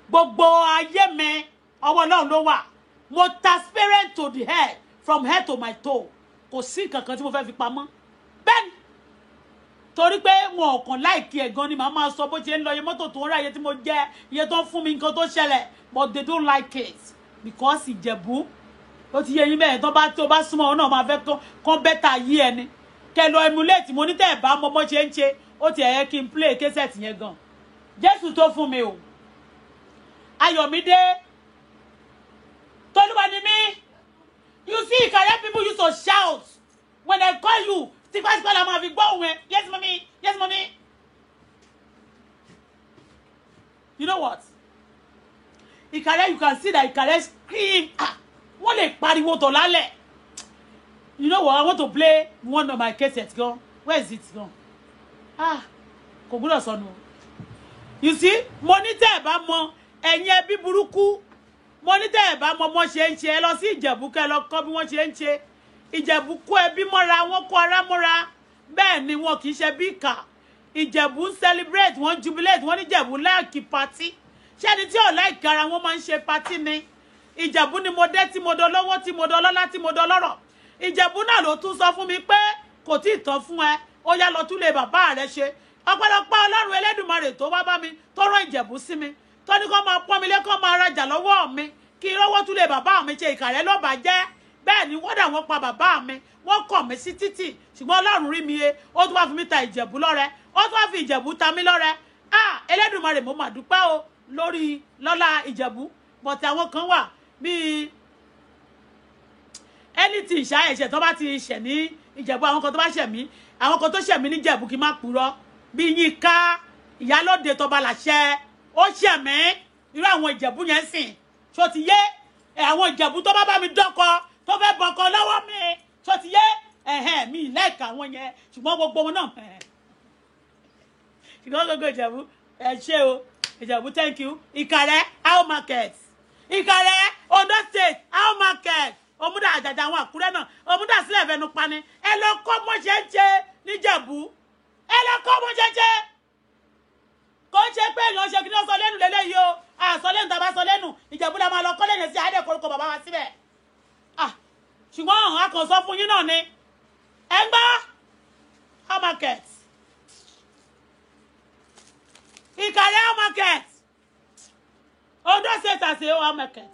Gbogbo ayé mi ọwọ́ Ọlọ́run ló wà. Mo transparent to the head from head to my toe. Kò sí kankan tí mo fẹ́ fi pamọ́. Bẹ́ẹ̀ni. Torí pé wọn ò kàn láìkí ẹ̀ gan ni màá máa sọ bó ṣe ń lọ iye mọ́tò tó ń ra iye tí mo jẹ iye tó ń fún mi nǹkan tó ṣẹlẹ̀ but they don't like it because Ìjẹ̀bú ó ti yé yín bẹ́ẹ̀ tó bá súnmọ́ ọ náà máa fẹ́ kán bẹ́tà yí ẹni kẹ lọ emulate mo ní tẹ́ ẹ̀ bá mọ bó ṣe ń ṣe ó ti ẹ̀yẹ kí n play cassette yẹn gan Jésù tó fún mi o Ayọ̀mídé Tolúwa ni mí. You see, Ìkàrẹ́ people used to shout when I call you. Tipasipá la máa fi gbọ́ òun ẹ. Yes, mommy. Yes, mommy. You know what? Ìkàrẹ́, you can see that Ìkàrẹ́ scream. Wọ́n lè pariwo tó lálẹ́. You know what? I want to play one of my cassettes gan. Where is it gan? Kò gbọ́dọ̀ sọnù. You see, mo ní tẹ́ ẹ̀ bá mọ ẹ̀yin ẹbí burúkú. Mo ní tẹ́ ẹ̀ bá mọ mọ́ ṣe ń ṣe ẹ lọ sí Ìjẹ̀bú kẹ́ lọ kọ́ bí wọ́n ṣe ń ṣe. Ìjẹ̀bú kó ẹbí mọ́ra wọ́n kó ara mọ́ra bẹ́ẹ̀ ni wọn kì í ṣe bí ìkà. Ìjẹ̀bú ń celebrate wọ́n jubilate wọ́n ní Ìjẹ̀bú láìkì party. Ṣé ẹni tí ò láìkì ara wọn máa ń ṣe party ni? Ìjẹ̀bú ni mo dé tí mo dolówó tí mo dọlọ́lá tí mo dọlọ́rọ̀. Ìjẹ̀bú náà ló tún sọ fún mi pé kò tí ì tán fún ẹ ó yá lọ tún lè bàbá rẹ ṣe. Ọpẹ́lọpẹ́ Ọlọ́run Elédùmarè tó wá bá mi tó rán Ìjẹ̀bú sí mi tó ní kó máa pọ́n mi lé kó máa rajà lọ́wọ́ mi kí rówó tún lè bàbá mi ṣe Ìkàrẹ́ ló bàjẹ́. Bẹ́ẹ̀ ni wọ́n dà wọ́n pa bàbá mi wọ́n kọ̀ mí sí títì ṣùgbọ́n Ọlọ́run rí mi ó tún wá fi mí ta Ìjẹ̀bú lọ́rẹ ó tún wá fi Ìjẹ̀bú ta mí lọ́rẹ. Elédùmarè mo mà dúpẹ́ o lórí lọ́lá Ìjẹ̀bú but àwọn kan wà bíi anything ṣá ẹ̀ṣẹ̀ tó bá ti ṣẹ̀ ní Ìjẹ̀bú àwọn kan tó bá ṣẹ̀ mí àwọn kan tó ṣẹ̀ mí ní Ìjẹ̀bú kí n má purọ́ bí Yínká Ìyálóde Tọ́ba Láṣẹ ó ṣẹ̀ mí irú àwọn Ìjẹ̀bú yẹn sìn ṣó ti yé àwọn Ìjẹ̀bú tó bá mi dọ́kọ tó fẹ́ bọ́kọ lọ́wọ́ mi ṣó ti yé mi láìka àwọn yẹn ṣùgbọ́n gbogbo wọn náà ṣùgbọ́n gbogbo Ìjẹ̀bú ẹ ṣé o Ìjẹ̀bú thank you Ìkàrẹ́ how market Ìkàrẹ́ Ondo State how market Òmùdá àjàjà àwọn Àkúrẹ́ náà Òmùdá sílẹ̀ fẹnu pani ẹ lọ kọ́ mọ́ ṣe ń ṣe níjẹ̀bú ẹ lọ kọ́ mọ́ ṣe ń ṣe kò ń ṣe pé èèyàn ṣe kí ní ó sọ lẹ́nu lélẹ́yìí o àsọ lẹ́nu tàbá sọ lẹ́nu Ìjẹ̀bú la máa lọ kọ́ lẹ́yìn sí àádẹ́ korúkọ bàbá wa síbẹ̀ ṣùgbọ́n àwọn akàn sọ fún yín náà ni ẹ ń gbọ́ how market Ìkàrẹ́ how market Ondo State àti how market.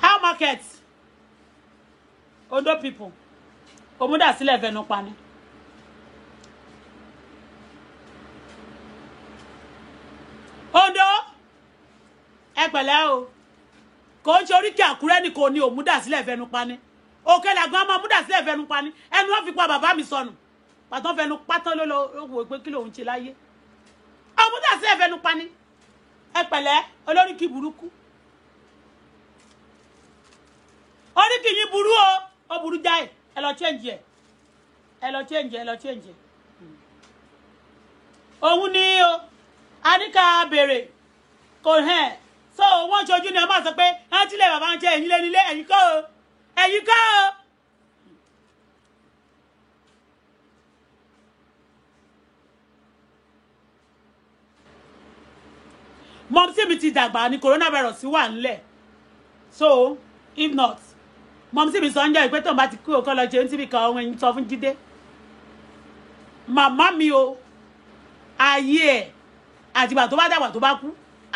How market Ondo people Òmùdá sílẹ̀ fẹnu pani Ondo ẹ pẹ̀lẹ́ o kò ń ṣe oríkì Àkúrẹ́ ni kò ní Òmùdá sílẹ̀ fẹnu pani òkè làgbọ́n ọmọ Òmùdá sílẹ̀ fẹnu pani ẹnu wọn fi pa bàbá mi sọnù pàtó fẹnu pátán ló wò pé kí lòun ṣe láyé Òmùdá sílẹ̀ fẹnu pani ẹ pẹ̀lẹ́ olóríkì burúkú oríkì yín burú o burú jáì ẹ lọ change òun ni o aníkà béèrè kò hẹ́n so wọ́n ṣojú ni ẹ máa sọ pé láti ilé bàbá ń jẹ ẹ̀yìn lé nílé ẹ̀yìn kọ́ o mọ̀mísí mi ti dàgbà ní coronavirus wà ńlẹ̀ so if not mọ̀mísí mi sọ ń jẹ́ ìpé tó ń bá ti kú ọkọ lọ jẹun síbi kan ohun ẹ̀yìn sọ fún Jídé màmá mi o ayé ẹ̀ àtìgbà tó bá dàgbà tó bá kú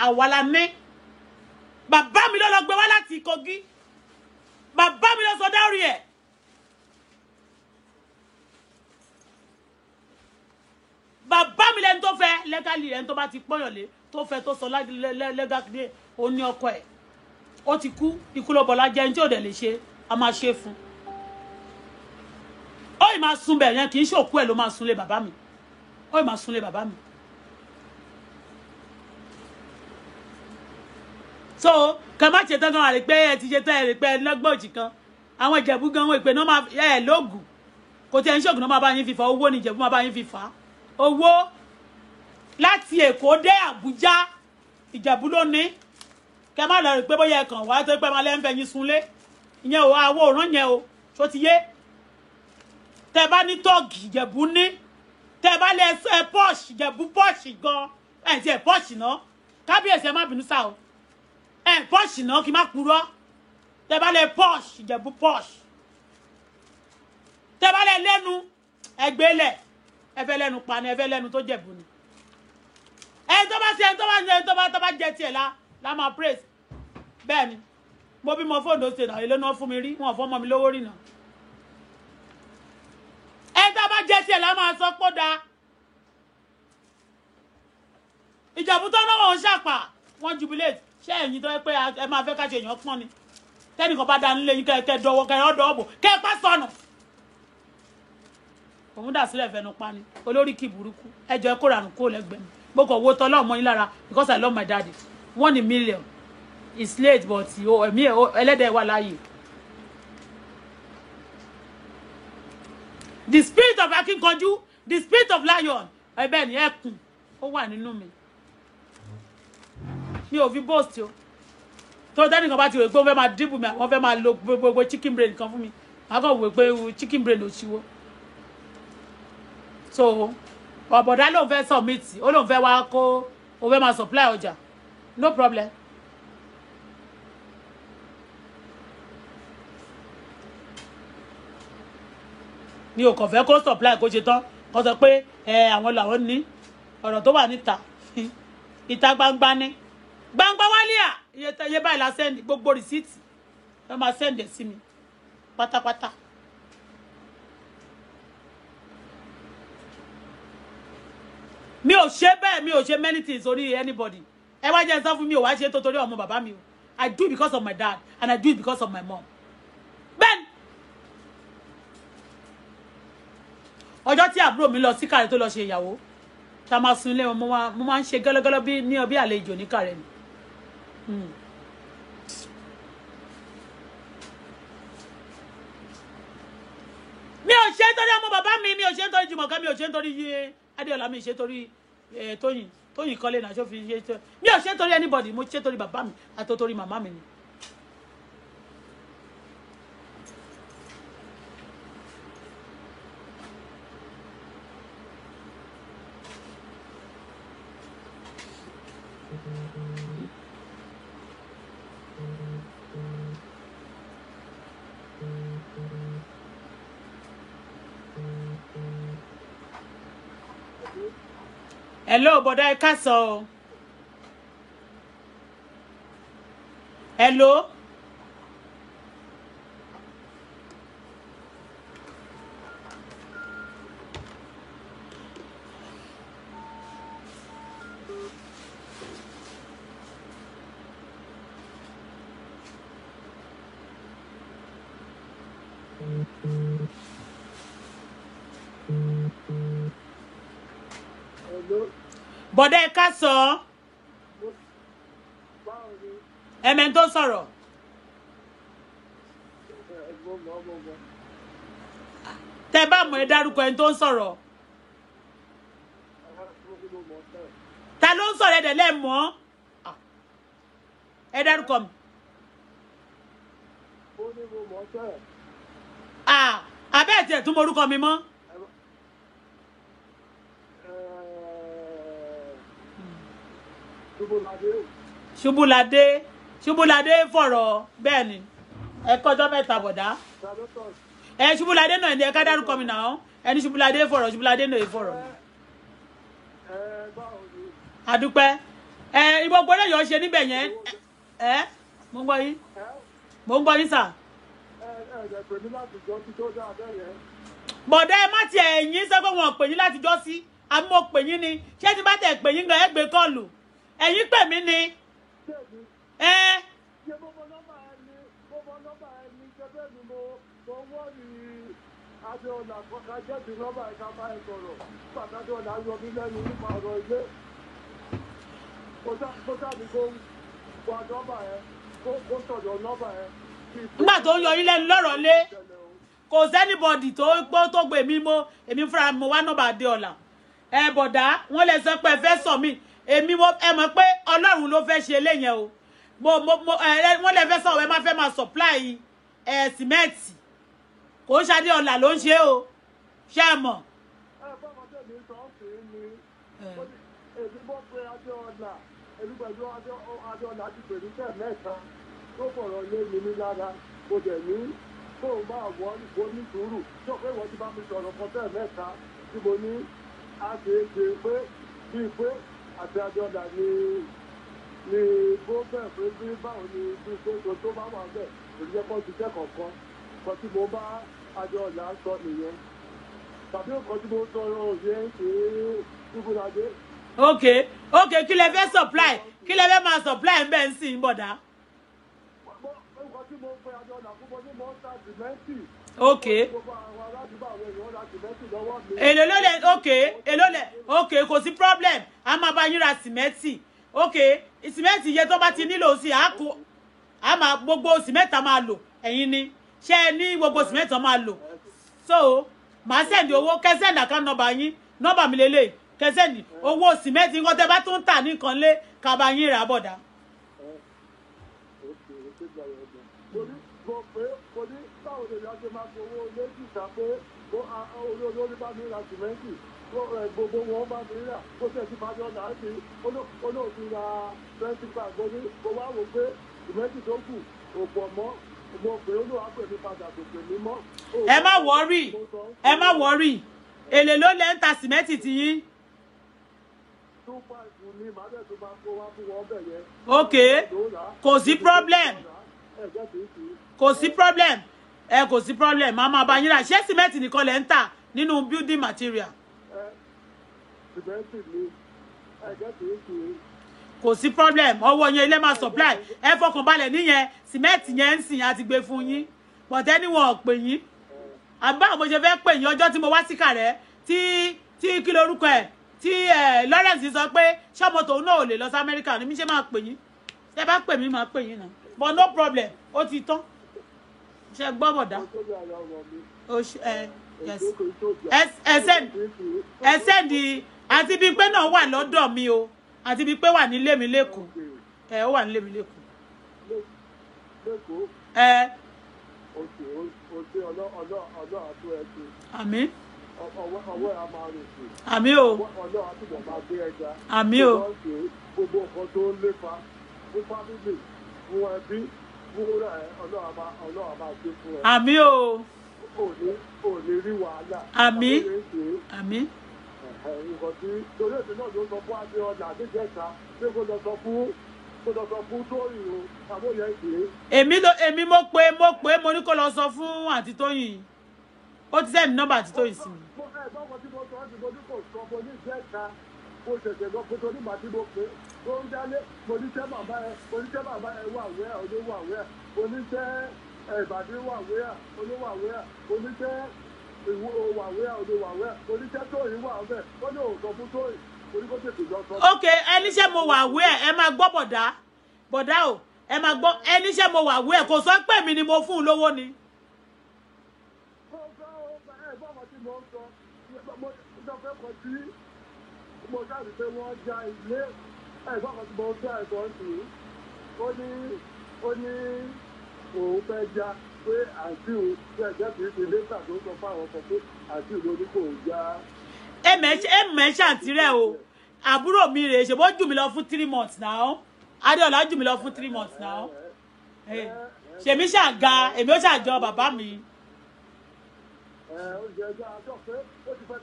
àwa la ní bàbá mi ló lọ gbé wá láti Kogi bàbá mi ló sọ dárí ẹ̀ bàbá mi lẹ́ni tó fẹ́ lẹ́gàlì ẹni tó bá ti pọ́yọ̀lé tó fẹ́ tó sọ lẹ́gàlì ó ní ọkọ ẹ̀ ó ti kú ikú ló bọ̀lá jẹ́ ní tí ò dẹ̀ lè ṣe a máa ṣe fún ó ì máa sun bẹ̀ yẹn kì í ṣòkú ẹ̀ ló máa sunlé bàbá mi ó ì máa sunlé bàbá mi so kẹ má ṣe tán kan àrè pé ẹ ti ṣe tán ẹ rè pé lọ́gbọ̀n òjì kan àwọn Ìjẹ̀bú gan wọn ìpè náà máa ẹ lóògùn kò tí ẹ ń ṣògùn náà máa bá yín fífa owó ní Ìjẹ̀bú máa bá yín fífa owó láti Èkó dé Àbújá Ìjẹ̀bú ló ní kẹ má lọ rè pé bóyá ẹkàn wá tó pẹ́ máa lẹ́ ń fẹ́ yín sunlé ìyẹn ò àwọ̀ òrán yẹn o tó ti yé tẹ bá ní tọ́ọ̀gì Ìjẹ̀bú ní tẹ bá lẹ ẹ pọ́ọ̀ṣì Ìjẹ̀bú pọ́ọ̀ṣì gan ẹ̀ ti ẹ̀ pọ́ọ̀ṣì náà kábíyèsí ẹ má bínú sá o pọ́ọ̀ṣì náà kí n má purọ́ tẹ bá lẹ pọ́ọ̀ṣì Ìjẹ̀bú pọ́ọ̀ṣì tẹ bá lẹ lẹ́nu ẹgbẹ́lẹ̀ ẹ fẹ́ lẹ́nu pa ni ẹ fẹ́ lẹ́nu tó Jẹ̀bú ni ẹni tó bá ṣe ẹni tó bá jẹ tiẹ̀ la máa praise bẹ́ẹ̀ ni mo bí mo fóònù ṣe náà ilé náà fún mi rí wọn fọ́ mọ́ mi lówó rí náà ẹni tó bá jẹ tiẹ̀ la máa sọ pé ó dáa Ìjẹ̀bú tó náà wọn ṣàpà wọn jubilate ṣé ẹ̀yin tó yẹ pé ẹ máa fẹ́ ká ṣe èèyàn pọ́n ni tẹ́nìkan bá dání lẹ́yìn kẹ́ dọwọ́ kẹ́ ọ́ dọ̀ọ́bò kẹ́ pa sọnù òun dà sílẹ̀ fẹnu pa ni olóríkì burúkú ẹjọ́ ẹ kó rànù kó lẹ́gbẹ̀ẹ́ mi mo kàn wo tọ́lọ́ ọmọ yín lára because I love my daddy 1 in million it's late but ẹ̀mí ẹlẹ́dẹ̀ẹ́ wà láàyè. The spirit of Akínkanjú the spirit of lion ẹ̀bẹ̀ ni ẹkùn ó wà nínú mi mi ò fi boast o tó tẹ́nìkan bá ti wò pé wọ́n fẹ́ máa dìbò mi àwọn fẹ́ máa lo gbogbo chicken brain kan fún mi àwọn kan wò pé chicken brain ò ṣíwó so ọ̀bọ̀dá lòun fẹ́ submit ó lòun fẹ́ wá kó o fẹ́ máa supply ọjà no problem. mi ò kàn fẹ́ kó supply kó ṣe tán kó sọ pé àwọn làwọn ní ọ̀rọ̀ tó wà níta ìta gbangba ní gbangba wálé à iye báyìí la send gbogbo receipt ẹ máa send ẹ̀ sí mi pátápátá. mi ò ṣe bẹ́ẹ̀ mi ò ṣe many things orí anybody ẹ wá jẹ́ sọ fún mi ò wá ṣe tó torí ọmọ bàbá mi o I do it because of my dad and I do it because of my mom Ben ọjọ́ tí àbúrò mi lọ sí Kàrẹ́ tó lọ ṣe ìyàwó tá máa sun ilé wọn mo máa ń ṣe gẹ́lẹ́gẹ́lẹ́ bí ní ọbí àlejò ní Kàrẹ́ ni mi ò ṣe torí ọmọ bàbá mi ò ṣe torí Jùmọ̀kẹ́ mi ò ṣe torí Adéọlá mi ṣe torí Tóyìn kọ́lé náà ṣó fi ṣe tó mi ò ṣe torí anybody mo ṣe torí bàbá mi àti torí màmá mi ni. Hello, bọ̀dá ẹ káàsán. Hello. Bọ̀dá ẹ káàsán. Ẹ̀mẹ̀ tó sọ̀rọ̀. Tẹ́ bá mọ̀ ẹ dárúkọ ẹni tó ń sọ̀rọ̀. Ta ló ń sọ̀rọ̀ ẹ̀dẹ̀ lẹ́mọ̀? Ẹ dárúkọ mi. Abẹ́ ẹ̀ tiẹ̀ tún mọ orúkọ mi mọ́. Ṣubúladé fọ̀rọ̀ bẹ́ẹ̀ ni ẹ kọjọ́ mẹ́ta bọ̀dá ẹ Ṣubúladé náà ẹni ẹ ká dárúkọ mi náà ẹni Ṣubúladé fọ̀rọ̀ Ṣubúladé náà fọ̀rọ̀ àdúpẹ́ ìbọn gbọ́dọ̀ yọ̀ ṣe níbẹ̀ yẹn mo ń gbọ́ yín sà. Bọ̀dá ẹ má tiẹ̀ ẹ̀yìn sọ pé wọn ò pè yín láti jọ́ sí àmì mo pè yín ni ṣé tí bá tẹ̀ pè yín gan ẹ gbé kọ́ọ̀lù ẹ̀yin pè mí ni. Adéọlá kọ́ka jẹ́bi nọ́mbà ẹ̀ka bá ẹ sọ̀rọ̀ pàtàkì Adéọlá yọ mí lẹ́nu nípa ọ̀rọ̀ ilé. Kó sábì kó wà nọ́mbà ẹ kó sọ̀dọ̀ nọ́mbà ẹ. Nígbà tó ń yọ yín lẹ́nu lọ́rọ̀ lé kò sẹ́nibọ̀dì tó gbé èmi fúnra mo wá nọ́mbà Adéọlá. Bọ̀dá wọ́n lè sọ pé ẹ fẹ́ sọ mí èmi ẹ mọ̀ pé Ọlọ́run ló fẹ́ ṣe eléyẹn o wọ́n lè fẹ́ sọ̀rọ̀ ẹ má fẹ́ máa supply sìmẹ́ǹtì kò ń ṣadé ọ̀là ló ń ṣe o ṣé ẹ mọ̀. Bọ́mọdé mi sọ ọ́ pé mi èmi bọ́ pé Adéọlá èmi pẹ̀lú Adéọlá ti pè ní tẹ̀ mẹ́ta tó fọ̀rọ̀ lé mi ní lára kò dẹ̀ ní kóun bá wọ́ ìbò ní sùúrù tó pé wọ́n ti bá mi sọ̀rọ̀ kan tẹ̀ mẹ́ta tí mo ní àṣeéṣe pé bíi pé àti Adéọlá ni bó bẹ́ẹ̀ pé bí báwo ni bí pé tó bá wà bẹ́ẹ̀ èmi jẹ́ kó ti jẹ́ kọ̀ọ̀kan kan tí mo bá Adéọlá sọ nìyẹn tàbí nǹkan tí mo sọ̀rọ̀ òye ṣe Ṣubúladé. ok kí lẹ fẹ́ supply kí lẹ fẹ́ máa supply ń bẹ́ẹ̀ ń sìn bọ̀dá. nǹkan tí mo pe Adéọlá fún mo ní mo ń ta sìmẹ́ǹtì. ok èlò ló lè ok kò sí problem a máa bá yín ra sìmẹ́ǹtì ok sìmẹ́ǹtì iye tó bá ti nílò sí a máa gbogbo sìmẹ́ǹtì a máa lò ẹ̀yin ni ṣé ẹ ní gbogbo sìmẹ́ǹtì a máa lò so màá sẹ́ndì owó kẹsẹ́ndì àká nọ́mbà yín nọ́mbà mi lélẹ̀ kẹsẹ́ndì owó sìmẹ́ǹtì nǹkan tẹ́ bá tún tà nìkan lé kaba yín rà bọ̀dá. Kò ní báwo lè ṣe máa fowó méjì ta pé olórí bá mi ra sìmẹ́ǹtì gbogbo wọn bá mi rà kó tẹ̀ sí Adéọlá sí olóòtú ra 25 gbóní kó wá wò pé sìmẹ́ǹtì tó kù òpò mọ́ mo pè é olóòwà pè mí padà kò pè mí mọ́. ẹ má wọ́rì èlé ló lẹ́ ń ta sìmẹ́ǹtì ti yín. 25 ni màá dẹ̀ tó bá kó wá fún wọn bẹ̀ yẹn. ok kò sí problem kò sí problem màá máa bá yín rà ṣé sìmẹ́ǹtì nìkan lẹ́ ń tà nínú building material. Sìmẹ́ǹtì ni ẹ̀jẹ̀ kì í ṣe. kò sí problem ọwọ́ yẹn ilé máa supply ẹ fọkàn balẹ̀ níyẹn sìmẹ́ǹtì yẹn ń sìn àti gbé fún yín bọ̀tẹ́ níwọ̀n ò pè yín àbá mo ṣe fẹ́ pè yín ọjọ́ tí mo wá sí Kàrẹ́ tí kí lorúkọ ẹ̀ tí Lawrence sọ pé ṣọ́mọ tòun náà ò lè lọ sí Amẹ́ríkà ní mi ṣe máa pè yín ṣe bá pè mí máa pè yín náà but no problem ó ti tán ṣe gbọ́ bọ̀dá ẹ sẹ́ndì àti bíi pé náà wà lọ́dọ̀ mi o àti bíi pé wà nílé mi lẹ́kọ̀ọ́ ó wà nílé mi lẹ́kọ̀ọ́ àmín àmín o àmín o gbogbo nǹkan tó ń lépa fún fámìlì fún ẹbí fún ọlọ́run máa ṣe fún ẹ. àmín o. ò ní rí wàhálà. àmín àmín. nǹkan tí torí èdè náà ló sọ fún Adéọlá níjẹta pé kó lọ sọ fún Tóyìn o àbóyẹ ìgbé. èmi mo pé mo ní kó lọ sọ fún àǹtí Tóyìn ó ti sẹ́ni nọ́mbà àǹtí Tóyìn sí mi. báwo tí mo sọ ọ́ ti mo ní kò sọ mo ní ìjẹta mo ṣẹ̀ṣẹ̀ lọ pé torí màá tí mo pé tó ń dálé oníṣẹ́ bàbá ẹ wà wẹ́ olówó àwẹ́ oníṣẹ́ ìbàdí wà wẹ́ olówó àwẹ́ oníṣẹ́ ìwú wà wẹ́ olówó àwẹ́ oníṣẹ́ Tóyìn wà wẹ́ ó ní òun sọ fún Tóyìn oníkó tètè lọ sọ. ok ẹníṣẹ́ mo wà wẹ́ ẹ máa gbọ́ bọ̀dá o ẹ máa gbọ́ ẹníṣẹ́ mo wà wẹ́ kò sọ pé mi ni mo fún un lówó ni. mo jáde pé wọ́n já ilé ẹ̀gbọ́n kan tí mo já ẹ̀gbọ́n sí ó ní òun fẹ́ já pé àǹtí òun ẹ̀jẹ̀ kìí ṣe lẹ́tà tó sọ fáwọn ọkọ̀ pé àǹtí òun ló ní kò já. èmẹ̀ ṣàǹtírẹ̀ o àbúrò mi rèé ṣe bó jù mí lọ fún 3 months now Adéọlá jù mí lọ fún 3 months now ṣèmi ṣàga èmi ó ṣàjọ bàbá mi. ó jẹ́ ẹjọ́ àjọ pé ó ti fẹ́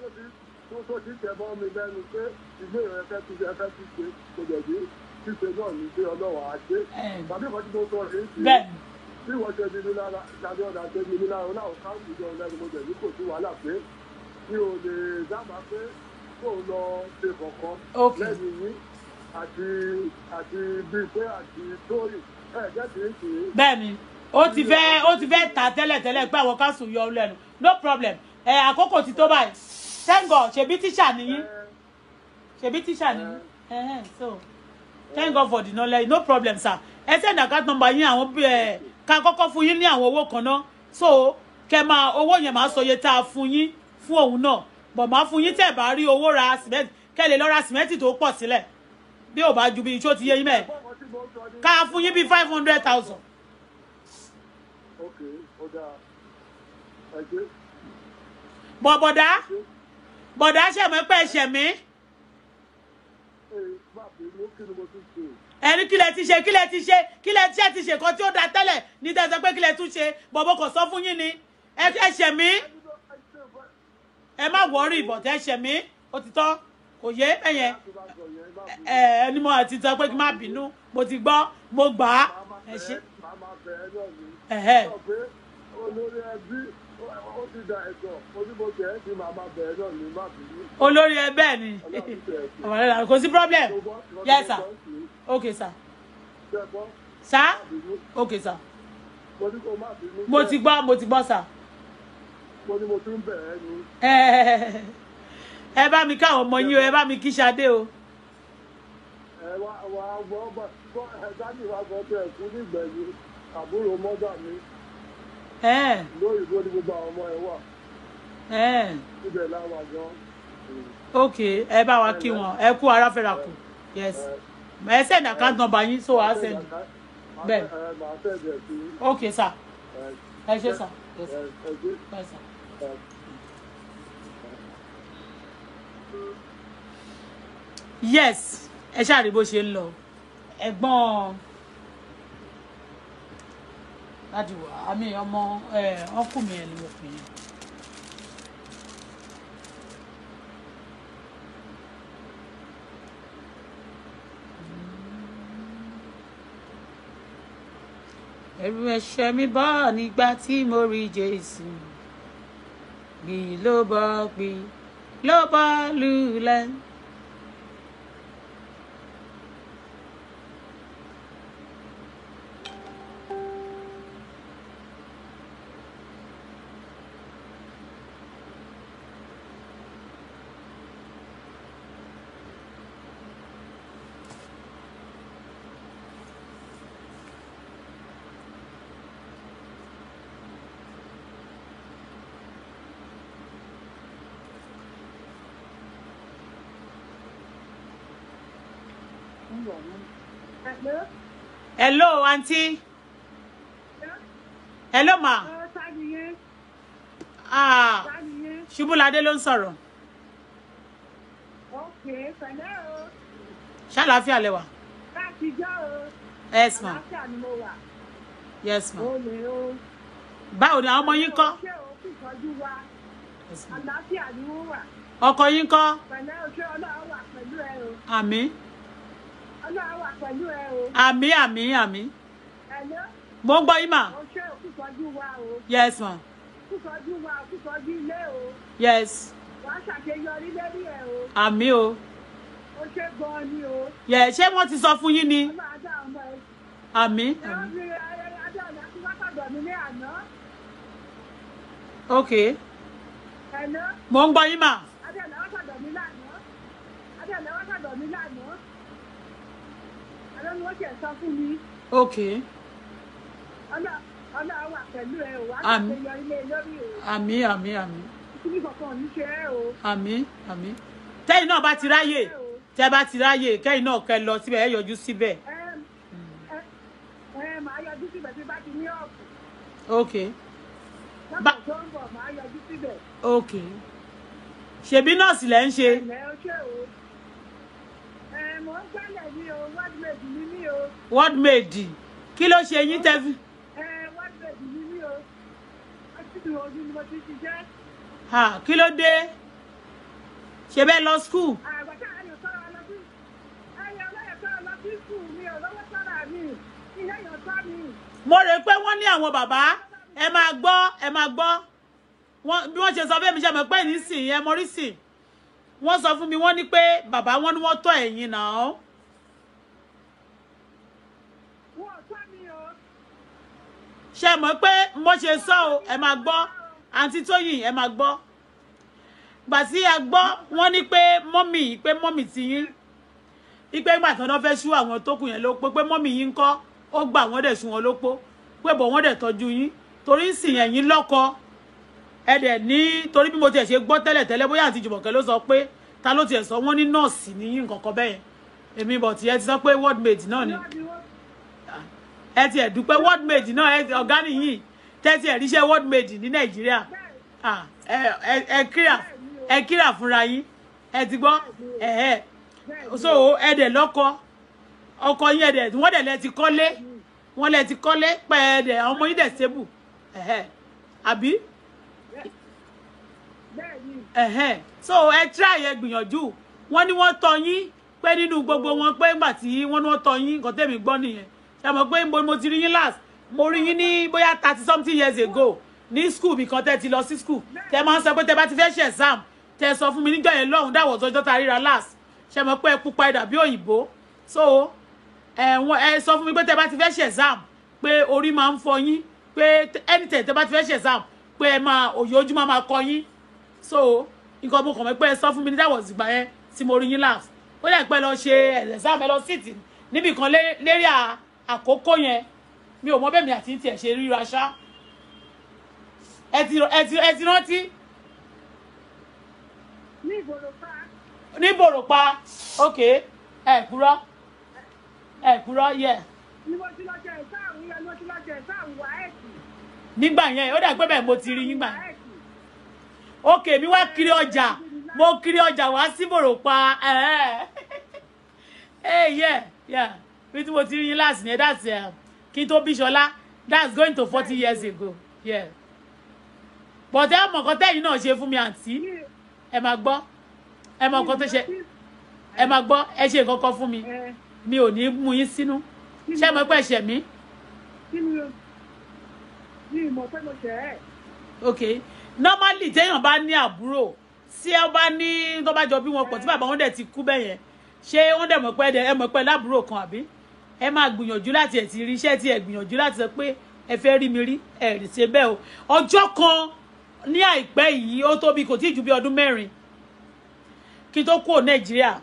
tó ti tẹ̀ mọ́ mi lẹ́nu pé ilé rẹ̀ fẹ́ ti ṣe kò dẹ̀ dé ṣíṣe náà ní pé ọlọ́wọ́ á ṣe tàbí ìwọ́n tí mo sọ rèé ṣe bí wọ́n ṣe ní lára tàbí ọ̀dà ṣe ní lára ọ̀làwọ̀ káàkiri ìjọ lẹ́nu mo dẹ̀ ní kò sí wàhálà pé mi ò lè dábàá pé kó o lọ ṣe kọ̀ọ̀kan lẹ́nu yín àti bíi pé àti Tóyìn jẹ́ kì í ṣe. bẹ́ẹ̀ni ó ti fẹ́ ta tẹ́lẹ̀tẹ́lẹ̀ pé àwọn káṣù yọ lẹ́nu no problem àkókò ti tó báyìí thank God ṣebí tíṣà nìyí so thank God for the knowledge no problem sir ẹ send account number yín àwọn ká kọ́kọ́ fún yín ní àwọn owó kan náà so kẹ máa owó yẹn máa sọ iye tá a fún yín fún òun náà bọ̀ máa fún yín tẹ̀ bá rí owó ra sìmẹ́ntì kẹ́ lè lọ ra sìmẹ́ntì tó pọ̀ sílẹ̀ bí ò bá ju bí iṣó ti yé yín mẹ́ẹ̀ ká fún yín bí 500,000. bọ̀dá ṣẹ̀mọ́ pẹ́ ṣẹ̀mí. ẹni kílẹ̀ ti ṣe kan tí ó da tẹ́lẹ̀ ní tẹ́sán pé kílẹ̀ tún ṣe bọ̀bọ̀ kò sọ fún yín ni ẹ ṣẹ̀mí ẹ má wọ́ọ̀rì ìbọ̀tẹ́ ṣẹ̀mí ó ti tọ́ kò yé ẹ̀yẹn ẹni mo àti sọ pé kí n má bínú mo ti gbọ́ mo gbà á ẹ ṣe. olórí ẹbí ó ti da ẹ̀tọ́ onímọ̀jẹ̀ ẹ̀ ti máa bẹ̀rẹ̀ náà ní má bínú. olórí ẹbẹ̀ ni kò sí problem yes sir okay sir sir okay sir mo ti gbọ́ sir. mo ní mo tún bẹ̀rẹ̀ ni. ẹ bá mi káwọn ọmọ yín o ẹ bá mi kí Ṣadé o. wà á gbọ́ ẹ̀dájú wa gbọ́ bẹ́ẹ̀ kú nígbẹ̀yìn àbúrò mọ́dà mi. lóyìnbó ni gbogbo àwọn ọmọ ẹ wà. ibẹ̀ láwà gan. ok ẹ bá wa kí wọn ẹ kú ara fẹ́ra kù yes ẹ send account number yín so wàá send bẹ́ẹ̀ ok sir ẹ ṣé sir yes bye sir. yes ẹ ṣáà rí bó ṣe ń lọ ẹ̀gbọ́n láti wà àmì ọmọ ọkùnrin ẹ̀ ni mo pè é. ẹ̀rù ẹ̀ṣẹ̀ mi bọ́ nígbà tí mo rí Jésù gbì ló bọ́ lulẹ̀ Hello, auntie. Hello, ma. Ṣubúladé ló ń sọ̀rọ̀. Okay, hello. Ṣàlàáfíà lẹ wà? Láti jọ́ o. Yes, ma. Àlàáfíà ni mo wà. Yes, ma. Ó lè o. Báwo ni àwọn ọmọ yín kọ́? Ṣé o kú ìtọ́jú wa? Yes, ma. Àlàáfíà ni wọ́n wà. Ọkọ yín kọ́? Pẹ̀lẹ́ o, ṣé Ọlọ́run wà pẹ̀lú ẹ o? Àmín. Ọlọ́run wà pẹ̀lú ẹ o. Àmín, àmín, àmín. Hello. Mo ń gbọ́ yín, ma. O ṣé o kú ìtọ́jú wa o. Yes, ma. Kú ìtọ́jú wa, kú ìtọ́jú ilé o. Yes. Wàá ṣàṣeyọrí lórí ẹ o. Àmín o. O ṣé gan-an ni o. Yes, ṣé wọ́n ti sọ fún yín ni? Ọlọ́run á dá ọmọ ẹ. Àmín. Ẹ̀rọ mi Adéọlá tí wọ́n sọ̀dọ̀ mi ní àná. Okay. Hello. Mo ń gbọ́ yín, ma. Adéọlá wọ́n sọ̀dọ̀ mi lánàá. Adéọlá wọ́n sọ̀dọ̀ mi lánàá. Àlọ́ ni wọ́n ṣe sọ fún mi. Okay. Ọlọ́run wà pẹ̀lú ẹ o. Wàá Àmín. ṣàṣeyọrí lé lórí o. Àmín, àmín, àmín. Kíní kankan ò ní ṣe ẹ́ o. Àmín, àmín. Tẹ́yìn náà bá ti ráyè. Tẹ́ bá ti ráyè, kẹ́yìn náà kẹ́ lọ síbẹ̀, ẹ yọjú síbẹ̀. Màá yọjú síbẹ̀ tí bá ti ní ọ̀pù. Okay. Lọ́pọ̀ tó ń bọ̀, màá yọjú síbẹ̀. Okay. Ṣebí nọ́ọ̀sì lẹ́ ń ṣe? Ẹ̀lẹ́ o ṣé o. Mò ń gbálẹ̀ ní o, wọ́dmẹ̀dì ní mí o. Word made. Kí ló ṣe yín tẹ́ fi? Wọ́dmẹ̀dì ní mí o. Ọ́sìtì ojú ni mo ti ṣiṣẹ́. Ha, kí ló dé? Ṣé bẹ́ẹ̀ lọ school? Àgbàtà ayọ̀ sọ́ra lọ sí. Ayọ̀ ọlọ́yẹ̀ sọ́ra lọ sí skul mi ò lọ́wọ́ sọ́ra mi. Ilé yàn sọ́ mi. Mo rò pé wọ́n ní àwọn bàbá. Ẹ máa gbọ́, ẹ máa gbọ́. Bí wọ́n ṣe sọ fún mi ṣe mọ̀ pé nísìnyí ẹ mọrí sí. Wọ́n sọ fún mi wọ́n ní pé bàbá wọn ní wọ́n tọ́ ẹ̀yin náà. Wọ́n sọ́ mi o. Ṣé mọ̀ pé mo ṣe sọ o, ẹ máa gbọ́. Àǹtí Tóyìn, ẹ máa gbọ́. Gbà tí a gbọ́ wọ́n ní pé mọ́mì ti yín. Ipe ìgbà tán náà fẹ́ ṣú àwọn tó kù yẹn lópó pé mọ́mì yín ń kọ́. Ó gbà wọ́n dẹ̀ ṣú wọn lópó. Pé bọ̀ wọ́n dẹ̀ tọ́jú yín. Torí ìsìn ẹ̀yin lọ́kọ. Ẹ dẹ̀ ní torí bí mo tiẹ̀ ṣe gbọ́ tẹ́lẹ̀ bóyá àǹtí Jùmọ̀kẹ́ ló sọ pé ta ló tiẹ̀ sọ wọ́n ní nọ́ọ̀sì ní yín nǹkan kan bẹ́yẹn. Èmi bọ̀ tí ẹ ti sọ pé word made náà ni. Ẹ ti ẹ̀ dúpẹ́ word made náà ọ̀gá nìyí. Tẹ́tí ẹ̀ ríṣẹ́ word made ní Nàìjíríà. Ẹ kíra fúnra yín. Ẹ ti gbọ́. So ẹ dẹ̀ lọ́kọ. Ọkọ yín ẹ dẹ̀ wọ́n dẹ̀ lẹ ti kọ́lé. Wọ́n lẹ ti kọ́lé pẹ́ ẹ dẹ̀ àwọn ọmọ yín dẹ̀ stable. Àbí? So ẹ try ẹ gbìyànjú. Wọ́n ní wọ́n tọ́ yín pé nínú gbogbo wọn pé ńgbà tí wọ́n ní wọ́n tọ́ yín nǹkan tèmi gbọ́ nìyẹn. Ṣé mọ̀ pé mo ti rí yín last? Mo rí yín ní bóyá 30 something years ago ní school bí kan tẹ́ ti lọ sí school. Tẹ́ máa ń sọ pé tẹ́ bá ti fẹ́ ṣe exam. Tẹ́ sọ fún mi níjọ́ yẹn lọ́hùn dáwọ̀ ọjọ́ tá ríra last. Ṣé mọ̀ pé ẹ pupa ẹ̀dà bí òyìnbó. So ẹ sọ fún mi pé tẹ́ bá ti fẹ́ ṣe exam pé orí máa ń fọ yín pé anytime tẹ́ bá ti fẹ́ ṣe exam pé ẹ máa òye ojúmọ́ máa kọ yín. So nǹkan mo kàn mọ̀ pé ẹ sọ fún mi ní dáwọ̀ ìgbà yẹn tí mo rí yín last. Ó yẹ pé lọ ṣe exam ẹ lọ sit níbì kan lérí àkókò yẹn. Mi ò mọ̀ bẹ́ẹ̀ mi àti ti ẹ̀ ṣe ríra ṣá. Ẹ ti rántí? Ní Ìbòròpá. Ní Ìbòròpá. Okay. Ẹ kúrọ́ yeah. Ni mo ti lọ jẹ ìsáàrùn yẹn, ni mo ti lọ jẹ ìsáàrùn wáẹ̀kì. Nígbà yẹn ó dà pé bẹ́ẹ̀ mo ti rí nígbà yẹn. Okay, mi wá kiri ọjà. Mo kiri ọjà wá sí Ìbòròpá. Yeah. Bí tí mo ti rí yín last yẹn that's kí n tó bí Ṣọlá. That's going to 40 years ago. Yeah. But ẹ mọ̀ nǹkan tẹ́yìn náà ṣe fún mi àǹtí. Ẹ máa gbọ́. Ẹ mọ̀ nǹkan tó ṣe. Ẹ máa gbọ́. Ẹ ṣe nǹkan kan fún mi. Mi ò ní mú yín sínú. Ṣé mo pẹ́ ṣẹ̀ mí? Kí ni o? Mi mọ̀ pé mo ṣẹ̀ ẹ́. Okay. Normally téèyàn bá ní àbúrò, tí ẹ bá ní tó bá jọ bí wọn pọ̀ tí bàbá wọn dẹ̀ ti kú bẹ́yẹn. Ṣé wọ́n dẹ̀ mọ̀ pé ẹ mọ̀ pé lábúrò kan àbí? Ẹ máa gbìyànjú láti ẹ̀ ti rí iṣẹ́ tí ẹ gbìyànjú láti sọ pé ẹ fẹ́ rí mi rí ẹ rí ṣe bẹ́ẹ̀ o. Ọjọ́ kan ní àìpẹ́ yìí ó tó bí kò tí ì ju bí ọdún 4 kí n tó kúrò Nàìjíríà.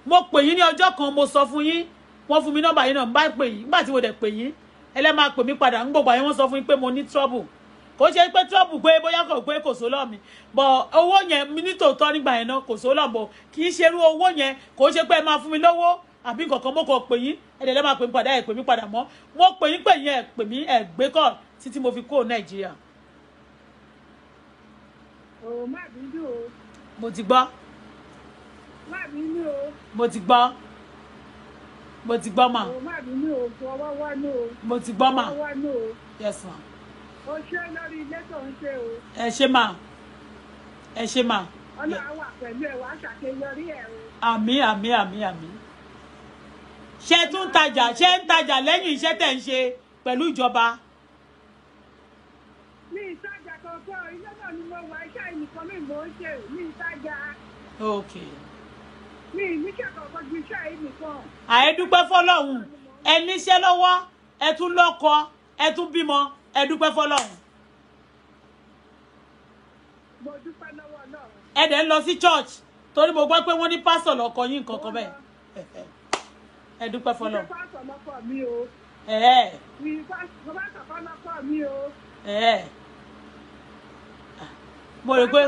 Mo pè yín ní ọjọ́ kan mo sọ fún yín wọ́n fún mi nọ́mbà yín náà bá pè yín nígbà tí mo dẹ̀ pè yín ẹlẹ́ máa pè mí padà ń gbogbo àyẹn wọ́n sọ fún yín pé mo ní trouble kò ṣe pé trouble pé bóyá kò pé kò só lọ́ mi but owó yẹn mi ní tòótọ́ nígbà yẹn náà kò só lọ́ bọ̀ kì í ṣerú owó yẹn kò ṣe pé ẹ máa fún mi lówó àbí nǹkan mo kàn pè yín ẹ̀dẹ̀ lẹ́ máa pè mí padà ẹ̀ pè mí padà mọ́ mo pè yín ẹ̀ pè mí ẹ̀ gbé kọ́ títí mo fi kó Nàìjíríà. ò má bínú o. mo ti gbọ́. má bínú o. mo ti gbọ́. mo ti gbọ́ mà. ò má bínú o fọwọ́ wá ní o. mo ti gbọ́ mà. fọwọ́ wá ní o. yes ma. o ṣe lórí ilé tó ń ṣe o. ẹ ṣé mà. ẹ ṣé mà. Ọlọ́run wà pẹ̀lú ẹ̀ wá ṣàṣeyọrí ẹ̀ o. àmín àmín àmín àmín. ṣé tún tajà ṣé ń tajà lẹ́yìn iṣẹ́ tẹ̀ ń ṣe pẹ̀lú ìjọba. mi ìtajà kankan ilé náà ni mo wà iṣẹ́ ìnìkan mi mò ń ṣe mi ìtajà. ok. mi ìníṣẹ́ kankan ju iṣẹ́ ìnìkan. àìdúpẹ́ fọlọ́hún ẹ níṣẹ́ lọ́wọ́ ẹ tún lọ́kọ ẹ tún bímọ ẹ dúpẹ́ fọlọ́hún. mo dúpẹ́ lọ́wọ́ náà. ẹ dẹ̀ ń lọ sí church torí mo gbọ́ pé wọ́n ní pásọ̀ lọ́kọ yín nǹkan kan bẹ́ẹ̀ ẹ dúpẹ́ fọlọ́hún. mo pásọ̀ lọ́kọ mi o. mo bá sọ̀kọ́ lọ́kọ mi o. mo rò pé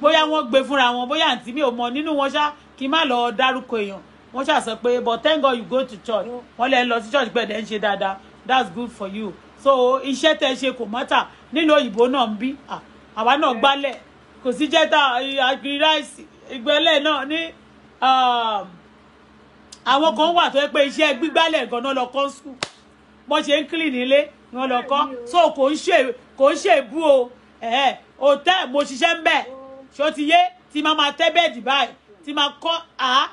bóyá wọ́n gbé fúnra wọn bóyá àǹtí mi ò mọ̀ nínú wọn ṣá kí n má lọ dárúkọ èèyàn wọ́n ṣá sọ pé but thank God you go to church wọ́n lè lọ sí church pé ẹ̀ ń ṣe dáadáa that's good for you so iṣẹ́ tẹ́ ṣe kò mọ́tà nílò òyìnbó náà ń bí àwa náà gbálẹ̀ kò sí jẹ́ta agri rice ìgbẹ́lẹ̀ náà ní àwọn kan wà tó yẹ pé iṣẹ́ gbígbálẹ̀ gan-an lọ kọ́ school bọ́n ṣe ń clean nílé ni wọ́n lọ kọ́ so kò ń ṣe ìbú o hòtẹ́ẹ̀ mo ṣiṣẹ́ ń bẹ̀ ṣó ti yé tí máa tẹ́ bẹ́ẹ̀dì báyìí tí máa kọ́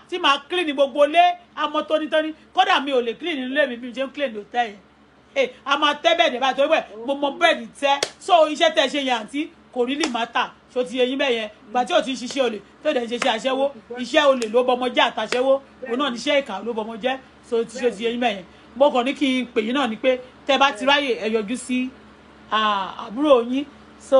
tí máa clean gbogbo lé àmọ́ tónítóní kódà mi ò lè clean nílé mi bí mo ṣe ń clean hòtẹ́ẹ̀ yẹn a máa tẹ́ bẹ́ẹ̀dì báyìí torí pé mo mọ bẹ́ẹ̀dì tẹ́ so iṣẹ́ tẹ́ ṣe yẹn àǹtí kò rí lè má tà ṣó ti yé yín bẹ́ẹ̀ yẹn gbà tí ò ti ń ṣiṣẹ́ olè tó dẹ̀ ń ṣe aṣẹ́wó iṣẹ́ olè ló bọmọ jẹ́ àtàṣẹ́wó òun náà níṣẹ́ ìkà ló bọmọ jẹ́ so ti ṣó ti yé yín bẹ́ẹ̀ yẹn mo kàn ní kí n pè yín náà ni pé tẹ́ bá ti ráyè ẹ yọjú sí àbúrò yín so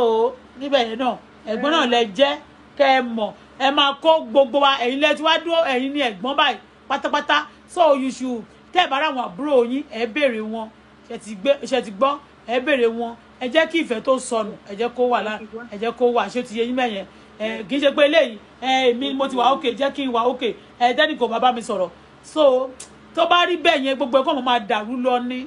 níbẹ̀ yẹn náà ẹ̀gbọ́n náà lẹ jẹ́ kẹ́ ẹ mọ̀ ẹ máa kó gbogbo wa ẹ̀yin lẹ ti wá dúró ẹ̀yin ni ẹ̀gbọ́n báyìí pátápátá so you should tẹ́ ẹ bá rà wọn àbúrò yín ẹ béèrè wọn ṣe ti gbọ́ ẹ béèrè wọn ẹ jẹ́ kí ìfẹ́ tó sọnù ẹ jẹ́ kó wà ẹ jẹ́ kó wà ṣé ti yé yín mẹ́yẹn kì í ṣe pé eléyìí èmi mo ti wà ókè jẹ́ kí n wà ókè tẹ́nì kò bá mi sọ̀rọ̀ so tó bá rí bẹ́ẹ̀ yẹn gbogbo ẹ̀kọ́ máa dàrú lọ ní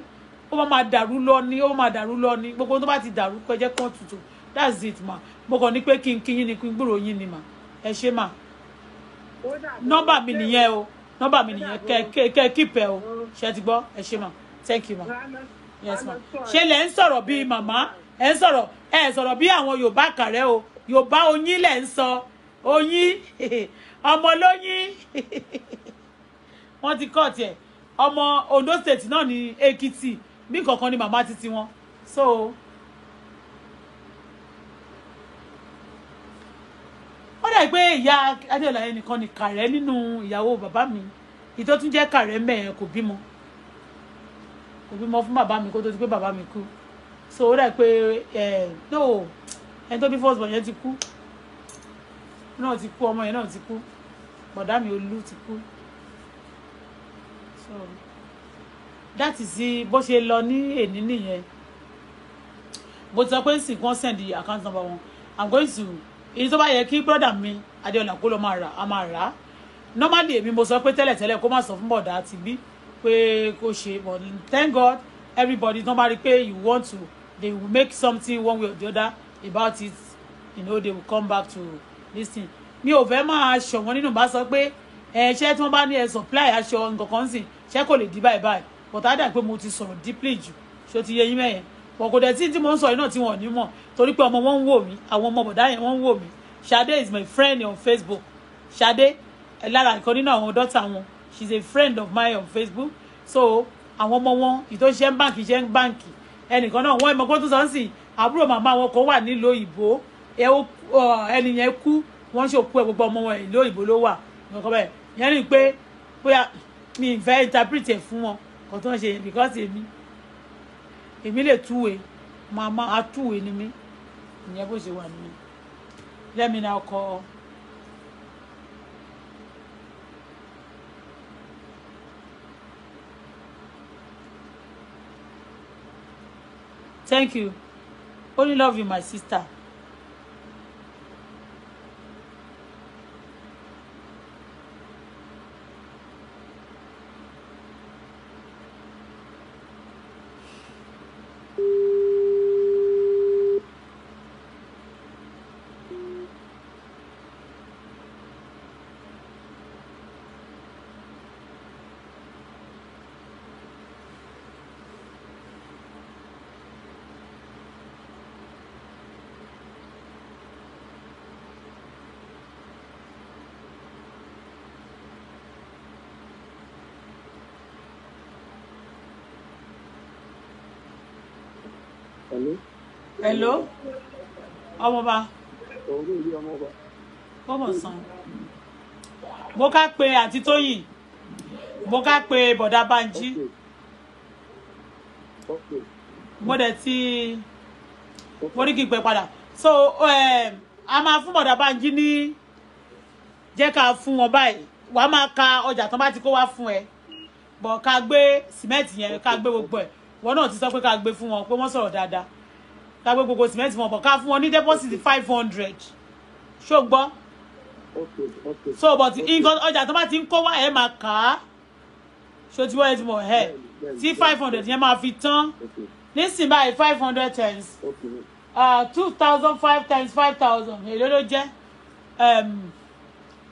ó máa dàrú lọ ní ó máa dàrú lọ ní gbogbo tó bá ti dàrú pé jẹ́ kán tutù that's it ma mo kàn ní pé kí n kí yín ni kí n gbúrò yín ni ma ẹ ṣé ma nọ́mbà mi nìyẹn o nọ́mbà mi nìyẹn kẹ́ kípẹ́ o ṣe ti gbọ́ ẹ ṣé ma thank you ma yes ma ṣe lẹ ń sọ̀rọ̀ bíi màmá ẹ ń sọ̀rọ̀ ẹ sọ̀rọ̀ bí àwọn Yorùbá kàrẹ́ o Yorùbá oyin lẹ ń sọ oyin ọmọ lóyin wọ́n ti kọ́ tiẹ̀ ọmọ Ondo state náà ní Èkìtì bí kankan ni màmá títí wọn so ó dà pé ìyá Adéọlá ẹnìkan ní kàrẹ́ nínú ìyàwó bàbá mi ìtọ́ tún jẹ́ kàrẹ́ mẹ́ẹ̀ kò bímọ fún bàbá mi kó tó ti pé bàbá mi kú so ó dà pé no ẹni tó bí first born yẹn ti kú náà ti kú ọmọ yẹn náà ti kú bọ̀dá mi Olú ti kú so that is bó ṣe lọ ní èní nìyẹn bó ti sọ pé sì kàn send the account number wọn I'm going to èyí tó bá yẹ kí brother mi Adéọlá kó lọ máa rà á máa rà á normally èmi mo sọ pé tẹ́lẹ̀tẹ́lẹ̀ kó má sọ fún bọ̀dá àti bí pé kó ṣe but thank God everybody don't marry pé you want to they will make something one way or the other about it you know they will come back to this thing mi ò fẹ́ máa ṣọ̀wọ́n nínú bá sọ pé ṣé tí wọ́n bá ní supply aṣọ nǹkan kan sìn ṣé kò lè di báyìí báyìí but á dà pé mo ti sọ̀rọ̀ deeply jù ṣó ti yé yín mẹ́yẹn but kò dẹ̀ tí mo ń sọ yìí náà tí wọ́n ní mọ̀ torí pé ọmọ wọn ń wò mí àwọn ọmọ bọ̀dá yẹn wọ́n ń wò mí Ṣadé is my friend on Facebook Ṣadé lára nǹkan nínú àwọn dọ́tà wọn she is a friend of mine on Facebook so àwọn ọmọ wọn ìtò ṣe ń báǹkì ṣe ń báǹkì ẹnìkan náà wọ́n ìmọ̀ kó tó sọ ń sìn àbúrò màmá wọn kan wà nílùú òyìnbó ẹni yẹn kú wọ́n ṣòkú ẹ̀ gbogbo ọmọ wọn ìlú òyìnbó ló wà nǹkan bẹ́ẹ̀ yẹn ni pé bóyá mi ì fẹ́ interpret ẹ̀ fún wọn kò tó ń ṣe because èmi lè túwèé màmá atúwèé ni mí ìyẹn bó ṣe wà nìyẹn let me now call. Thank you. Only love you, my sister. hello ọmọba Orí ilé ọmọba. bọ́bọ̀ san mo ká pe àǹtí Tóyìn mo ká pe bọ̀dá Bánjí Okay. mo dẹ̀ ti mo ní kí n pè padà so a máa fún bọ̀dá Bánjí ní jẹ́ ká fún wọn báyìí wà á máa ka ọjà tán bá ti kó wá fún ẹ bọ̀ ká gbé sìmẹ́ǹtì yẹn ká gbé gbogbo ẹ̀ wọn náà ti sọ pé ká gbé fún wọn pé wọ́n sọ̀rọ̀ dáadáa ká gbé gbogbo sìmẹ́ǹtì wọn bọ̀ ká fún wọn ní deposit 500 ṣó gbọ́ Okay. so but nǹkan ọjà tán bá ti ń kó wá ẹ máa kà á ṣó ti wọ́n ẹ ti mọ̀ ẹ tí 500 yẹn máa fi tán nísìnyí báyìí 500 times 2,005 times 5,000 èló ló jẹ́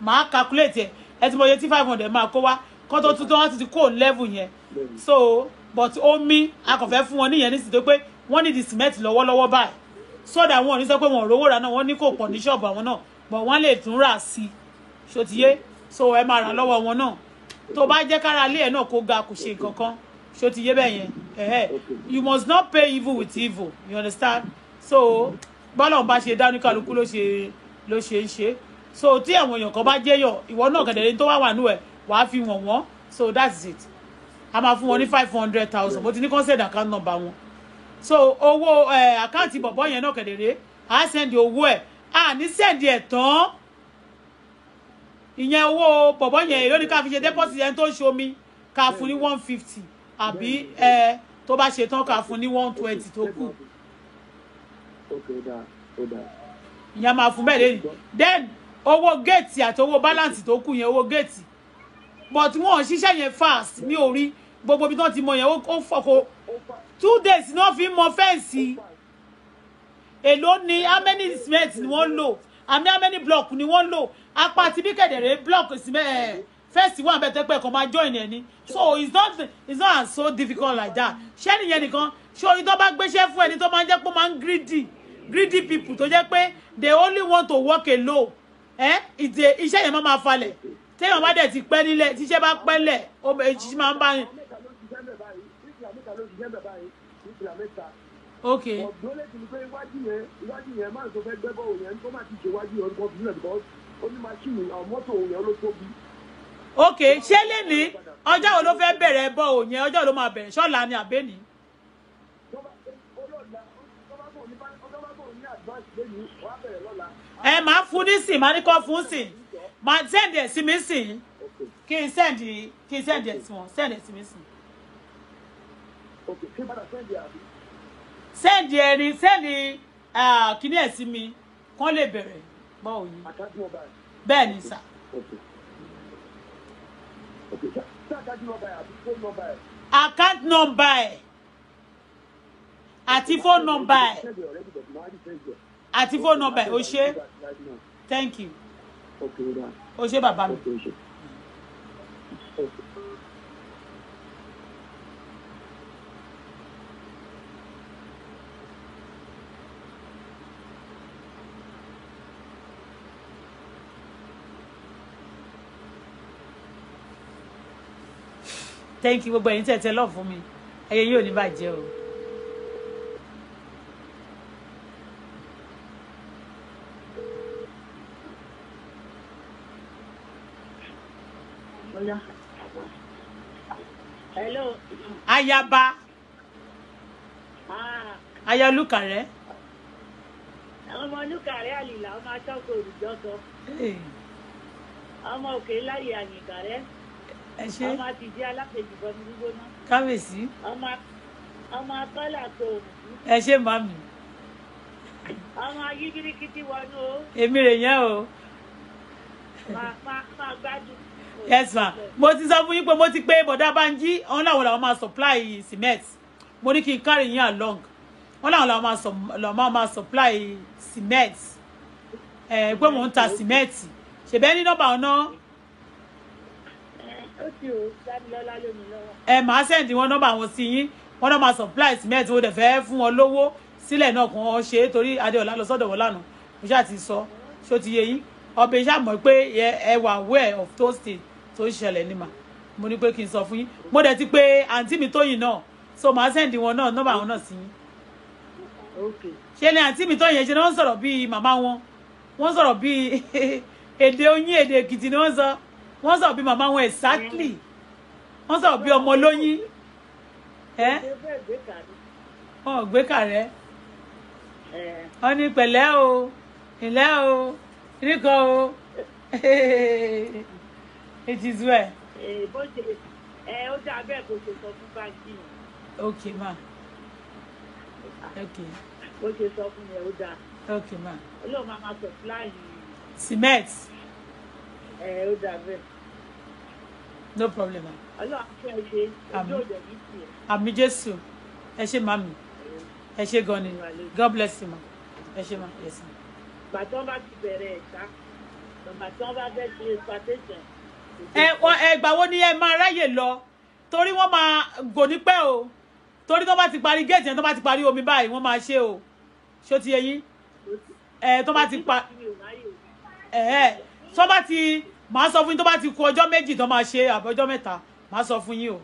màá calculate ẹ ti mọ iye tí 500 máa kó wá kó tó tún wọ́n ti kó level yẹn so but omi a kò fẹ́ fún wọn níyẹn nísìnyí tó pé wọ́n ní di cement lọ́wọ́lọ́wọ́ báyìí so that wọn ò ní sọ pé wọn ò rówó rà náà wọ́n ní kò pọ̀ ní ṣọ́ọ̀bù àwọn náà but wọ́n lè tún rà sí i ṣó ti yé so ẹ máa rà lọ́wọ́ wọn náà tó bá jẹ́ kára ilé ẹ̀ náà kó ga kò ṣe nǹkan kan ṣó ti yé bẹ́ẹ̀ yẹn you must not pay evil with evil you understand so bọ́lá òun bá ṣe dá oníkàlùkù ló ṣe ń ṣe so tí àwọn èèyàn kan bá jẹ́yọ̀ ìwọ náà kẹ̀dẹ̀rẹ́ tó wà nù ẹ̀ wàá fi wọ̀n wọ́n so that's it a máa fún wọn ní 500,000 mo ti ní consent account number wọn so owó àkáǹtì bọ̀bọ̀ yẹn náà kẹ̀dẹ̀rẹ́ à sẹ́ndì owó ẹ̀ à ní sẹ́ndì ẹ̀ tán ìyẹn owó bọ̀bọ̀ yẹn èló ní ká fi ṣe deposit yẹn tó ń ṣomi ká fún ní 150 àbí tó bá ṣe tán ká fún ní 120 tó kù ìyẹn máa fún bẹ́ẹ̀ lẹ́yìn then owó géètì àti owó balance tó kù yẹn owó géètì but wọn ò ṣiṣẹ́ yẹn fast ní orí gbogbo ibi tí wọ́n ti mọ yẹn ó fọkọ 2 days ni wọ́n fi mọ fẹ́ǹsì èló ni how many cement ni wọ́n lò àmì how many block ni wọ́n lò apá àti bí kẹ̀dẹ̀rẹ̀ block cement first one bẹ̀ tẹ́pẹ́ kan máa join ẹ̀ ni so it's not so difficult like that ṣé nìyẹn nìkan ṣé orí tó bá gbéṣẹ́ fún ẹni tó máa ń jẹ́ pé ó máa ń greedy people tó jẹ́ pé they only want to work alone iṣẹ́ yẹn máa falẹ̀ téèyàn bá dẹ̀ ti pẹ́ nílẹ̀ tíṣẹ́ bá pẹ́ lẹ̀ ó ṣiṣẹ́ máa ń bá yín. ok. ọ̀dọ́ lè ti ní pé iwájú yẹn máa tó fẹ́ gbẹ́bọ̀ òun yẹn tó máa ti ṣe iwájú yẹn orúkọ bílẹ̀ because ó ní máṣíìnì àwọn mọ́tò òun yẹn ló tóbi. ok ṣé lè ní ọjọ́ wo ló fẹ́ bẹ̀rẹ̀ bọ́ òun yẹn ọjọ́ wo ló máa bẹ̀rẹ̀ ṣọ́ọ̀la ni àbẹ́ni. ẹ máa fún ní sìn máa ní kọ́ fún sìn máa sẹ́ndì ẹ̀ sí mi sìn kí n sẹ́ndì ẹ̀ sí wọn sẹ́ndì ẹ̀ sí mi sìn. sẹ́ndì ẹ̀ ní sẹ́ndì kíní ẹ̀ sí mi kán lè bẹ̀rẹ̀ bọ́ òyìn bẹ́ẹ̀ ni sà. account number ẹ̀ àti phone number ẹ̀ àti phone number o ṣé thank you o ṣé bàbá mi. thank you gbogbo ẹ̀yin tẹ́ love fún mi ẹyẹ yóò ní bàjẹ́ o. Hello. Ayaba. Aya Olúkàrẹ́. Ọmọ Olúkàrẹ́ àlìlà ọmọ atọ́kọ̀ olùjọ́sọ. Ọmọ òkè láyé àyìnkàrẹ́. Ẹ ṣé. Ọmọ ti di alákejì bọ́ ní gbígbóná. Kábíyèsí. Ọmọ akọ́là tó. Ẹ ṣé màmí. Ọmọ ayígirikiti wọnú o. Èmi rè yẹn o. Máa gbádùn. Yes ma mo ti sọ fún yín pé mo ti pé bọ̀dá Bánjí ọ̀hún làwọn làwọn máa supply cement mo ní kí n carry yín along ọ̀hún làwọn máa supply cement pé mò ń ta cement ṣèbẹ́ ní nọ́mbà ọ̀nà. ó ti o Dámilọ́lá lónìí lọ́wọ́. màá send wọn nọ́mbà wọn sí yín wọn náà máa supply cement mo dẹ̀ fẹ́ fún wọn lówó sílẹ̀ náà kàn án ṣe é torí Adéọlá lọ sọ́dọ̀ wọn lánàá mo ṣáà ti sọ ṣó ti yé yín ọbẹ̀ ṣáà mọ̀ pé ẹ wà aware of those things tó ń ṣẹlẹ̀ ní mà mo ní pé kí n sọ fún yín mo dẹ̀ ti pé àǹtí mi Tóyìn náà so màá sẹ́ndì wọn náà nọ́mbà wọn náà sí yín Okay. ṣe ni àǹtí mi tó yẹn ṣe ni wọ́n sọ̀rọ̀ bíi màmá wọn wọ́n sọ̀rọ̀ bíi èdè Oyin èdè Èkìtì ni wọ́n sọ̀rọ̀ bíi màmá wọn exactly wọ́n sọ̀rọ̀ bíi ọmọ olóyin ẹ́ wọn ò gbé kàrẹ́ wọ́n ní pẹ̀lẹ́ o ìlẹ́ o ìríkọ o it is well. bó ṣe ó dà bẹ́ẹ̀ kó ṣe sọ fún báńkì yẹn. Okay ma okay bó ṣe sọ fún yẹn ó dà. okay ma. Ọlọ́run máa supply cement. ó dà bẹ́ẹ̀. No problem ma. Ọlọ́run fẹ́ ṣe ojú òde ní tiẹ̀. Àmì Jésù ẹ ṣé màmí ẹ ṣé gan ni God bless you ma ẹ ṣé ma yes ma. Bàtọ́ bá ti bẹ̀rẹ̀ ẹ̀ka bàtọ́ bá fẹ́ ṣe exploitation. Ẹgbà wo ni ẹ máa ráyè lọ torí wọ́n máa gò ní pẹ́ o torí tó bá ti parí géètì yẹn tó bá ti parí omi báyìí wọ́n máa ṣe o ṣó ti yé yín tó bá ti pa tó bá ti máa sọ fún yín tó bá ti kù ọjọ́ méjì tó máa ṣe àbí ọjọ́ mẹ́ta máa sọ fún yín o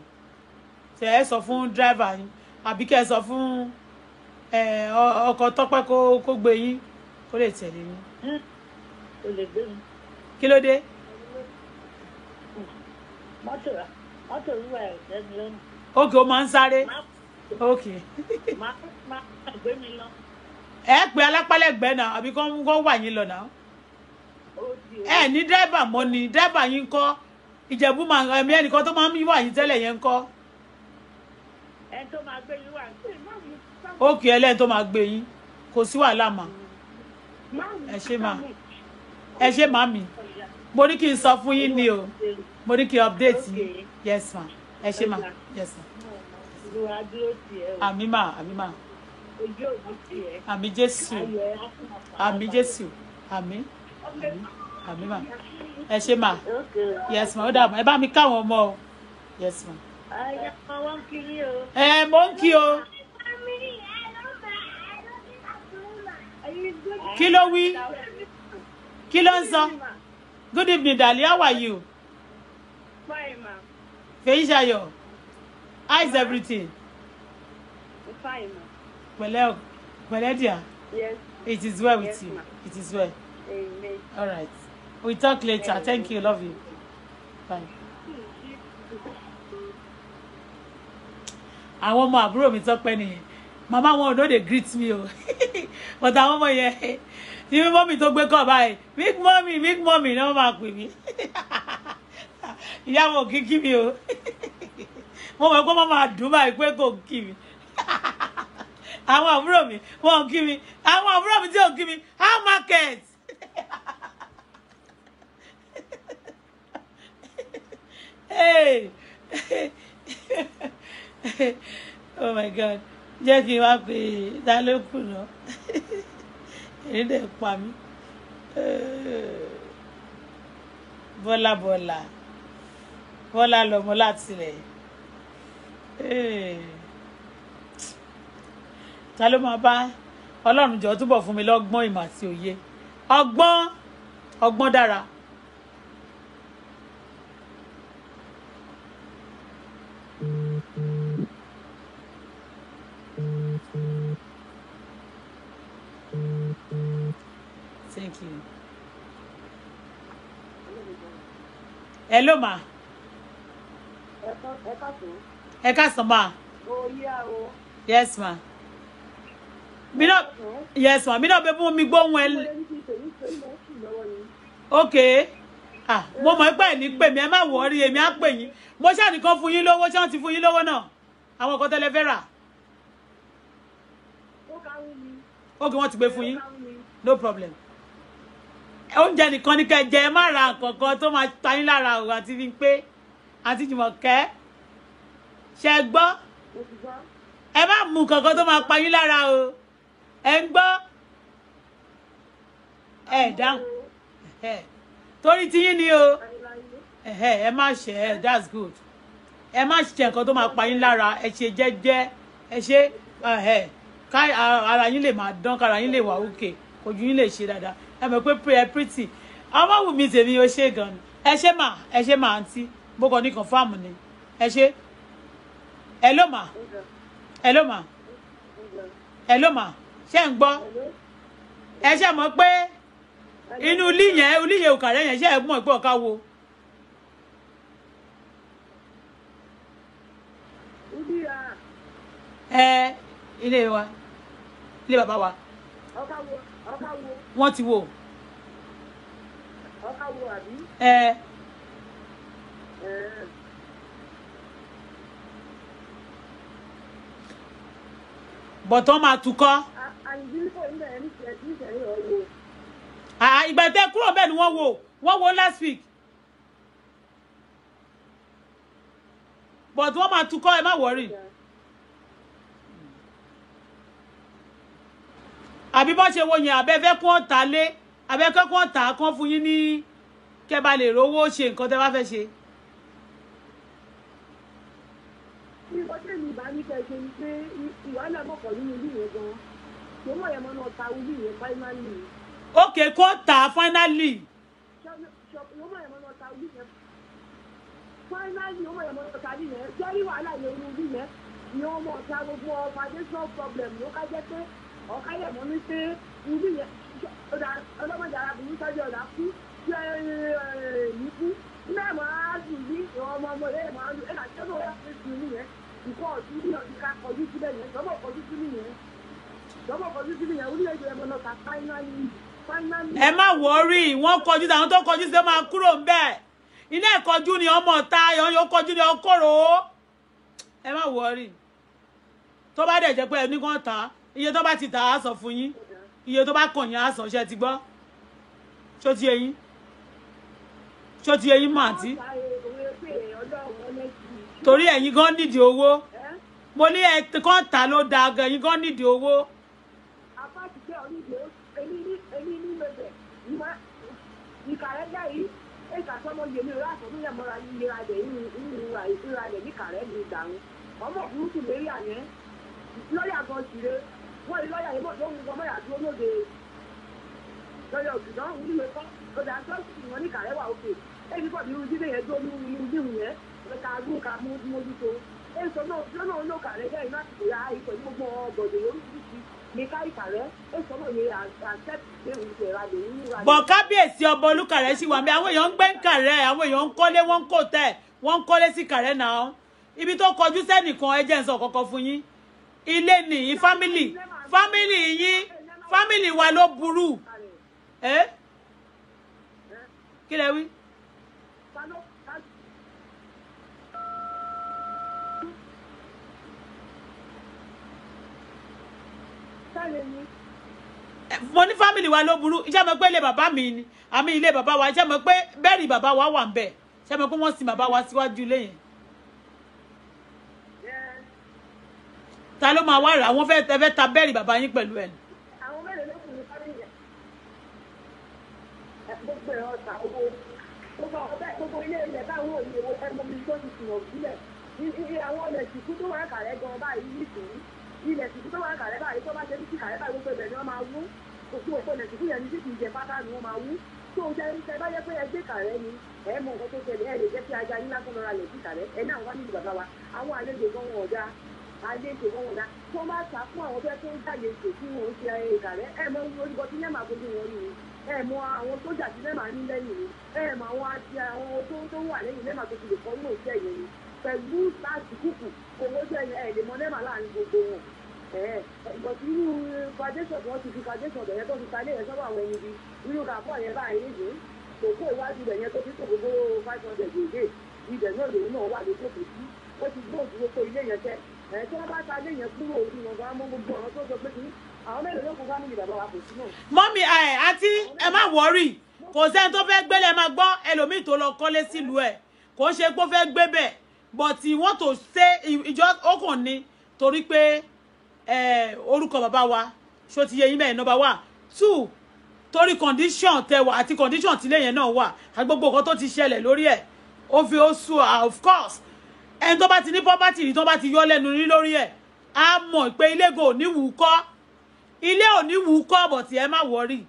ṣe ẹ sọ fún dírẹ́fà yín àbí kẹ́ ẹ sọ fún ọkọ̀ Tọ́pẹ́ kó gbé yín kó lè tẹ̀lé yín. O lè gbé mi. Kí ló dé? Mọ́tò wíwà ẹ̀jẹ̀ mi lónìí. Okay, ó máa ń sáré. Okay. Má gbé mi lọ. Ẹ pé alápálẹ̀gbẹ́ náà àbí kó wà yín lọ náà. Ẹ ní dírẹ́bà mọ́ ni dírẹ́bà yín kọ́ Ìjẹ̀bú máa ẹ̀mí ẹnìkan tó máa ń wà yín tẹ́lẹ̀ yẹn ń kọ́. Ẹni tó máa gbé yín wà ń pè má mi. Okay, ẹlẹ́ni tó máa gbé yín kò sí wàhálà mà. Ẹ ṣé mà ẹ ṣé màmí mo ní kí n sọ fún yín ni o mo ní kí n update yín yes ma ẹ ṣé ma yes ma. Àmì mà àmì mà àmì Jésù àmì Jésù àmì àmì mà ẹ ṣé ma yes ma ó dà mọ́ ẹ bá mi káwọn ọmọ o yes ma. Mo ń kí o. Kí ló wí? Kí ló ń sọ? Good evening, darling. How are you? Fine, ma. Fèyíṣayọ̀, how is everything? Fine, ma. Pẹ̀lẹ́ dear. Yes. It is well with Yes, you. ma. It is well. Amen. All right. We talk later. Thank you. Love you. Bye. Àwọn ọmọ àbúrò mi Tọ́pẹ́ nìyẹn. Mama wọn no dey greet me o. But àwọn ọmọ yẹn tí mọ́mì tó gbé kọ́ báyìí big mommy ni wọ́n máa pè mí. Ìyá wọn kì í kí mi o. Mo mọ̀ pé wọ́n máa dùn báyìí pé kò kí mi. Àwọn àbúrò mi wọn kí mi. Àwọn àbúrò mi tí ò kí mi how market. Hey. Oh my God. Jẹ́ kí n wá pé dálókù náà. Èyí dẹ̀ pa mí. Bọ́lá lọmọ láti rẹ̀. Ta ló máa bá Ọlọ́run jọ túbọ̀ fún mi lọ́gbọ́n ìmọ̀ àti òye. Ọgbọ́n dára. Thank you. Hello ma. Ẹ káàsán ma. Yes ma. Yes ma. Mi náà bẹ fún mi gbóhùn ẹ. Okay. Mo mọ̀ pé ní pè mí ẹ má wọrí èmi á pè yín. Mo ṣáà nìkan fún yín lówó ṣé wọ́n ti fún yín lówó náà. Àwọn kan tẹ́lẹ̀ fẹ́ rà. Okay, wọ́n ti gbé fún yín. No problem. Oúnjẹ nìkan ní kẹ́ jẹ ẹ má ra nǹkan kan tó máa ta yín lára o àti fi pé àti Jùmọ̀kẹ́ ṣe gbọ́ ẹ má mú nǹkan kan tó máa pa yín lára o ẹ ń gbọ́ ẹ dáhùn torí tiyín ni o ẹ má ṣe ẹ that's good ẹ má ṣe nǹkan tó máa pa yín lára ẹ ṣe jẹ́jẹ́ ẹ ṣe ká ara yín lè máa dán kára yín lè wà òkè ojú yín lè ṣe dáadáa ẹ mọ̀ pé pray pretty ọmọ wù mí tèmi ó ṣe gan ẹ ṣe mà àǹtí bó kàn ní confam ni ẹ ṣe hello ma ṣé ń gbọ́ ẹ ṣe mọ̀ pé inú ilé yẹn òkàrẹ́ yẹn ṣe é mọ̀ pé ọ̀ka wo. Ilé wa ilé bàbá wa wọ́n ti wò. Bọ̀tán máa tukọ́. Ìgbà tẹ́ kúrò bẹ́ẹ̀ ni wọ́n wo last week. But wọ́n máa tukọ́ ẹ má worry. Àbí bọ́ ṣe wo yẹn àbẹ́fẹ́ kún ọ̀tá lé àbẹ́fẹ́ kún ọ̀tá kan fún yín ní kẹ́ bá lè rówó ṣe nǹkan tẹ́ bá fẹ́ ṣe. Nígbà tí èmi bá ní kẹ́kẹ́ ni pé ìwádìí àbọ̀kọ̀ nínú ilé yẹn gan-an, mo mọ̀ yẹn mọ́ náà ta ilé yẹn finally. Okay, kó tà finally. Mo mọ̀ yẹn mọ́ náà ta ilé yẹn. Finally, mo mọ̀ yẹn mọ́ náà ta ilé yẹn. Jẹ́rí wàhálà yẹn nínú ilé yẹn ni wọ́n mọ̀ ta gbogbo foundation problem ló ká jẹ́ pé ọ̀ká yẹ̀ mọ́ ní pé ilé yẹn ọlọ́mọdé arábìnrin sọ́jú ọ̀dà kú ní kú. Náà máa dùn ní ọmọ yẹn máa dùn ẹ̀ka tẹ́lẹ̀ wọ́n fi sùn ní yẹn. Ìkọ́ ọ̀tún ní ọdún ká kọjú sílẹ̀ yẹn, lọ́mọ kọjú sílẹ̀ yẹn. Lọ́mọ kọjú sílẹ̀ yẹn, orílẹ̀-èdè ẹ̀mọ́ náà ta finally. Ẹ má wọrí wọ́n kọjú àwọn tó kọjú sí máa kúrò ń bẹ̀. Ilé ìkọjú ni ọmọ ọ̀tá yóò kọjú ní ọkọ̀rọ̀. Ẹ má wọrí. Tó bá dẹ̀ jẹ́ pé ẹni kan tà iye tó bá ti tà á sọ fún yín. Iye tó bá kàn yín á sọ ṣe ti gbọ́. Ṣó ti yé yín? Ṣó ti yé yín mà tí? Torí ẹ̀yin gan nídìí owó. Mo ní ẹ kàn tà ló dáa gan ẹ̀yin gan nídìí owó. Èmi ní lọ́dẹ̀ ìkàrẹ́ jẹ́ yìí ẹ̀ka sọ́mọ yẹn ní ìráàtọ̀ tó yẹ mọ́ra ìlera rẹ̀ ìrora rẹ̀ ní kàrẹ́ ní ìdàrún ọmọ burúkú lérí àyẹ́ lọ́yà gan ṣìrè wọ́n ní lọ́yà yìí tó ń gbọ́ mọ́yà dúró lóde lọ́yà òṣìṣẹ́ òun nílé kọ́ lọ́dà sọ́ọ̀sì wọn ní kàrẹ́ wà òkè èyí pọ̀ nínú jíde yẹn tó nínú ìdíhùn yẹn lọ́ka agún ká mójútó èso náà ló kàrẹ́ jẹ́ iná àtìkò yá ìpè ní gbogbo ọgọ̀dọ̀ oríṣiríṣi ní ká ìkàrẹ́ èso náà yẹ bọ̀ kábíyèsí ọba olúkàrẹ́ sì wà mí àwọn èèyàn ń gbé ń kàrẹ́ àwọn èèyàn ń kọ́lé wọ́n ń kò tẹ̀ wọ́n ń kọ́lé sí kàrẹ́ náà ibi tó kọjú sẹ́nìkan ẹ jẹ́ n sọ kọ́kọ́ fún yín ilé nìyí fámìlì yín fámìlì wa ló burú kí lẹ wí. Mo ní family wa ló burú iṣẹ́ mọ̀ pé ilé bàbá mi ni àmì ilé bàbá wa iṣẹ́ mọ̀ pé bẹ́ẹ̀rì bàbá wa wà ń bẹ̀ iṣẹ́ mọ̀ pé wọ́n sin bàbá wa síwájú ilé yẹn. Ta ló máa wá rà àwọn fẹ́ ta bẹ́ẹ̀rì bàbá yín pẹ̀lú ẹ̀. Àwọn mẹ́rin ló kùn ní family yẹn. Gbogbo ẹ̀ ọ̀sà owó gbogbo ilé ilẹ̀ báwọn òye owó ẹgbẹ́ mi tó ti sùn sílẹ̀ àwọn ilẹ̀ ìsìnkú tó wà kàrẹ́ gan báyìí nísìnyí ilẹ̀ ìsìnkú tó wà kàrẹ́ báyìí tó bá ṣe bí kàrẹ́ báyìí gbogbo ibẹ̀ ni wọ́n máa wú òkú òkú ilẹ̀ ìsìnkú yẹn ní sí kìí jẹ pátá ni wọ́n máa wú tó jẹ́ iṣẹ́ bá yẹ pé ẹgbẹ́ kàrẹ́ ni ẹ̀ mọ nǹkan tó ṣẹlẹ̀ ẹ̀ lè jẹ́ kí ajá yín lásán lọ́ra lẹ̀ sí kàrẹ́ ẹ̀ náà wá nílùú bàbá wa àwọn àlejò gan wọn ọ̀dà àlejò gan wọn ọ̀dà tó bá ta fún àwọn fẹ́ tó ń jáde ètò tí wọn ń ṣe kàrẹ́ ẹ̀ mọ orúkọ tí nẹ́ẹ̀mà gbogbo wọn ni ẹ̀ mọ àwọn sójà tí nẹ́ẹ̀mà ní lẹ́yìn ni ẹ̀ mọ àwọn àti àwọn tó wà lẹ́yìn nẹ́ẹ̀mà tó ti lè kọ́ ní òṣìṣẹ́ yẹn ni pẹ̀lú láti kúkù owó jẹ́ ẹ̀ lè mọ nẹ́ẹ̀mà láàrin gbogbo wọn ìgbọ̀tí nínú foundation tí wọ́n ti fi foundation bẹ̀rẹ̀ tó fi ta ilé yẹn sọ́wọ́ àwọn ẹni bíi nínú kàpọ̀ yẹn báyìí nìyí kòkó ìwádìí bẹ̀ yẹn tó fi tó gbogbo 500 gbèdé ibẹ̀ náà lòun náà wà lókè kò sí ó ti gbó òdúró tó ilé yẹn tẹ́ tí wọ́n bá ta ilé yẹn kúrò orí wọn bá mọ́ gbogbo ọ̀rọ̀ tó sọ pé kí àwọn mẹ́rin ló kún fámìlì bàbá wa kò sí náà. Mọ́mì àti ẹ má wọ́rì kò sẹ́ni tó fẹ́ gbélé máa gbọ́ ẹlòmíì tó lọ kọ́lé sílùú ẹ̀ kò ń ṣe pé ó fẹ́ gbé bẹ̀ but you want to say ìjọ okùn ni torí pé orúkọ bàbá wa ṣó ti yé yín bẹ́ẹ̀ number 1 2 torí condition tẹ wà àti condition tílé yẹn náà wà àti gbogbo nǹkan tó ti ṣẹlẹ̀ lórí ẹ̀ ó fi ó sùn of course ẹni tó bá ti ní property rí tó bá ti yọ lẹ́nu rí lórí ẹ̀ á mọ̀ pé ilé go ní wù kọ́ ilé ò ní wù kọ́ but ẹ má worry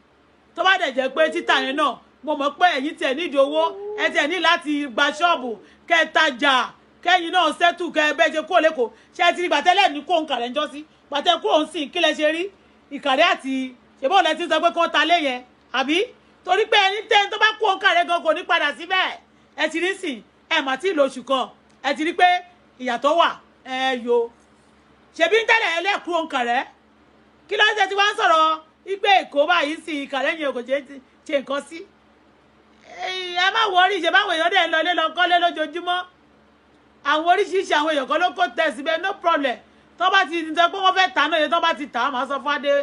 tó bá dẹ̀ jẹ́ pé títà yẹn náà mo mọ̀ pé ẹ̀yin tẹ̀ nídìí owó ẹ tẹ̀ ní láti gba ṣọ́ọ̀bù kẹ́ tajà kẹ́yìn náà sẹ́tù kẹ́ bẹ́ẹ̀ ṣe kó lẹ́kọ̀ọ́ ṣe ti rí gbàtẹ́lẹ̀ ní kó ń kàrẹ́ ń jọ́ sí gbàtẹ́ kúrò ń sìn kí lẹ ṣe rí Ìkàrẹ́ àti ṣebó lẹ ti sọ pé kó ta lé yẹn àbí torí pé ẹni tẹ́ni tó bá kú Òǹkàrẹ́ gan kò ní padà síbẹ̀ ẹ ti rí sìn ẹ mà tí ì lo oṣù kan ẹ ti rí pé ìyàtọ̀ wà yo ṣebí ń tẹ́lẹ̀ ẹlẹ́kú Òǹkàrẹ́ kí ló ń ṣe tí wọ́n ń sọ̀rọ̀ wípé Èkó báyìí sí Ìkàrẹ́ yẹn kò ṣe nǹkan sí ẹ má wọrí ṣe báwọn èèyàn dẹ̀ lọ ilé lọ kọ́lé lójoojúmọ́ àwọn oríṣiríṣi àwọn èèyàn kan ló kó tẹ̀ síbẹ̀ no problem tó bá ti sọ pé wọ́n fẹ́ tà náà yẹn tó bá ti tà á máa sọ fún Adé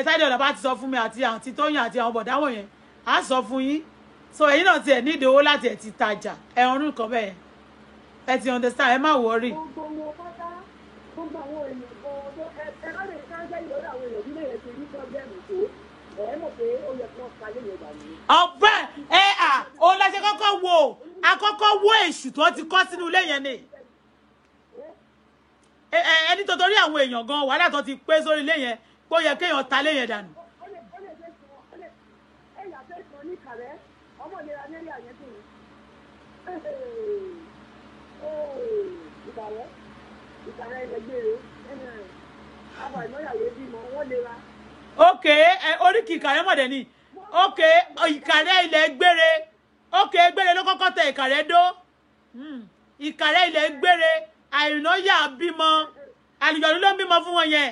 Táídé Ọ̀là bá ti sọ fún mi àti àǹtí Tóyìn àti àwọn bọ̀dá wọ̀nyẹn á sọ fún yín so ẹ̀yin náà tiẹ̀ ní ìdíwó láti ẹ̀ ti tajà ẹ̀rùn nǹkan bẹ́ẹ̀ ẹ ti understand ẹ má wọrí. gbogbo pátá gbogbo àwọn èèyàn kan ẹ bá lè sáńsẹ́ ìlọ́dọ̀ àwọn èèyàn bí lè ṣe ní pọ́blẹ́mù tó ẹ mọ̀ pé ó yẹ kí wọ́n pa lè yẹn dànù. ọ̀bẹ òun la ṣe kọ́kọ́ wo àkọ́kọ́ wo èṣù tó ti kọ́ sínú ilé yẹn ni ẹni tó torí àwọn èèyàn gan wàhálà tó ti pé sórí ilé yẹn pé ó yẹ kéèyàn ta ilé yẹn dànù. ẹ̀yà fẹ́ sọ ní Ìkàrẹ́ ọmọ ìlera ní ẹ̀yà yẹn tó yìí. Ìkàrẹ́ ilẹ̀ gbére àwọn ìmọ̀yàwó bímọ wọ́n lera. ok oríkì Ìkàrẹ́ mọ̀dẹ̀ ni ok Ìkàrẹ́ ilẹ̀ gbére ok gbére ló kọ́kọ́ tẹ Ìkàrẹ́ dó Ìkàrẹ́ ilẹ̀ gbére àìnáyà bímọ àlùjọ̀nú ló ń bímọ fún wọn yẹn.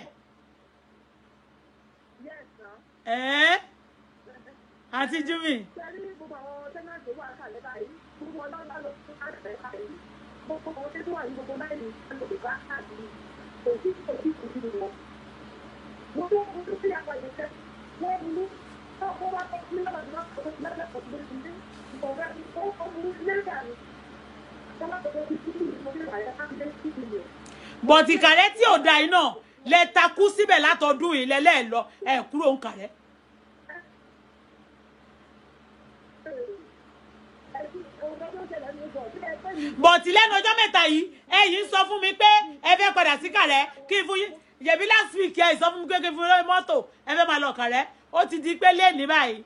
àti Júmi. sẹ́rí gbogbo àwọn tẹ́nàtì wà kàlẹ́ báyìí gbogbo ọlọ́lá ló fún àgbẹ̀ báyìí gbogbo àwọn tẹ́tù wà ní gbogbo láìní lórí bá káàkiri òsì wọn. wọ́n tó kún sí àpàdé tẹ́ wọ́n mú wọ́n wá tọ́ sí lọ́wọ́ náà kó tó lẹ́lẹ́ kó tó lé ní ọ̀rẹ́ ó mú lẹ́gà ni wọ́n wá tọ́ sí kíkì ní mo fi ràyà á lé kíkì ni. bọ̀tì Ìkàrẹ́ tí ò da iná lẹ takú síbẹ̀ látọdún yìí lẹ́lẹ́ lọ ẹ̀ kúrò Ìkàrẹ́. bọ̀tì lẹ́nu ọjọ́ mẹ́ta yìí ẹ̀yin sọ fún mi pé ẹ fẹ́ padà sí Ìkàrẹ́ kí n fún yín yẹ̀bí last week ẹ̀ sọ fún mi pé kí n fún yín mọ́tò ẹ fẹ́ máa lọ Ìkàrẹ́ ó ti di pé lẹ́ẹ̀ní báyìí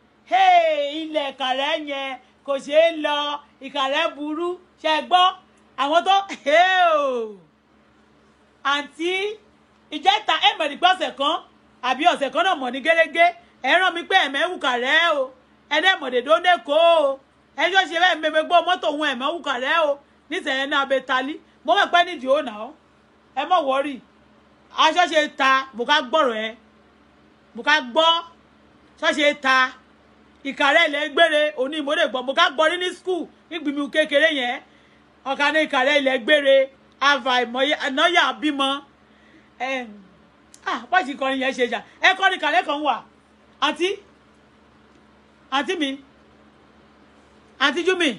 ilẹ̀ Ìkàrẹ́ yẹn kò ṣeé lọ Ìkàrẹ́ burú ṣe gbọ́ àwọn tó àǹtí ìjẹta mọ̀ní pé ọ̀sẹ̀ kan àbí ọ̀sẹ̀ kan náà mọ̀ ní gẹ́gẹ́ ẹ rán mi pé ẹ̀mẹ́wù Ìkàrẹ́ o ẹ̀dẹ́mọ̀dẹ̀dọ́ dẹ́kọ̀ o ẹjọ́ ṣe bẹ́ẹ̀ mẹ́fẹ́ gbọ́ mọ́tò òun ẹ̀mẹ́wù Ìkàrẹ́ o nísẹ̀yẹn náà abẹ talí mo mọ̀ pé nídìí ó nà ọ́ ẹ mọ̀ wọ́rì aṣọ ṣe ta bùká gbọ́rọ̀ ẹ bùká gbọ́ ṣọ́ṣe ta Ìkàrẹ́ ilẹ̀ gbére òní ìmọ̀dé gbọ́ bùká gbọ́ rí ní skul nígbìmí kékeré yẹn ọ̀ka ní Ìkàrẹ́ ilẹ̀ gbére ava ìnáyà bímọ wọ́n ti kọrin yẹn ṣe jà ẹ kọrin Ìkàrẹ́ kan wà àǹtí mi àǹtí Júmi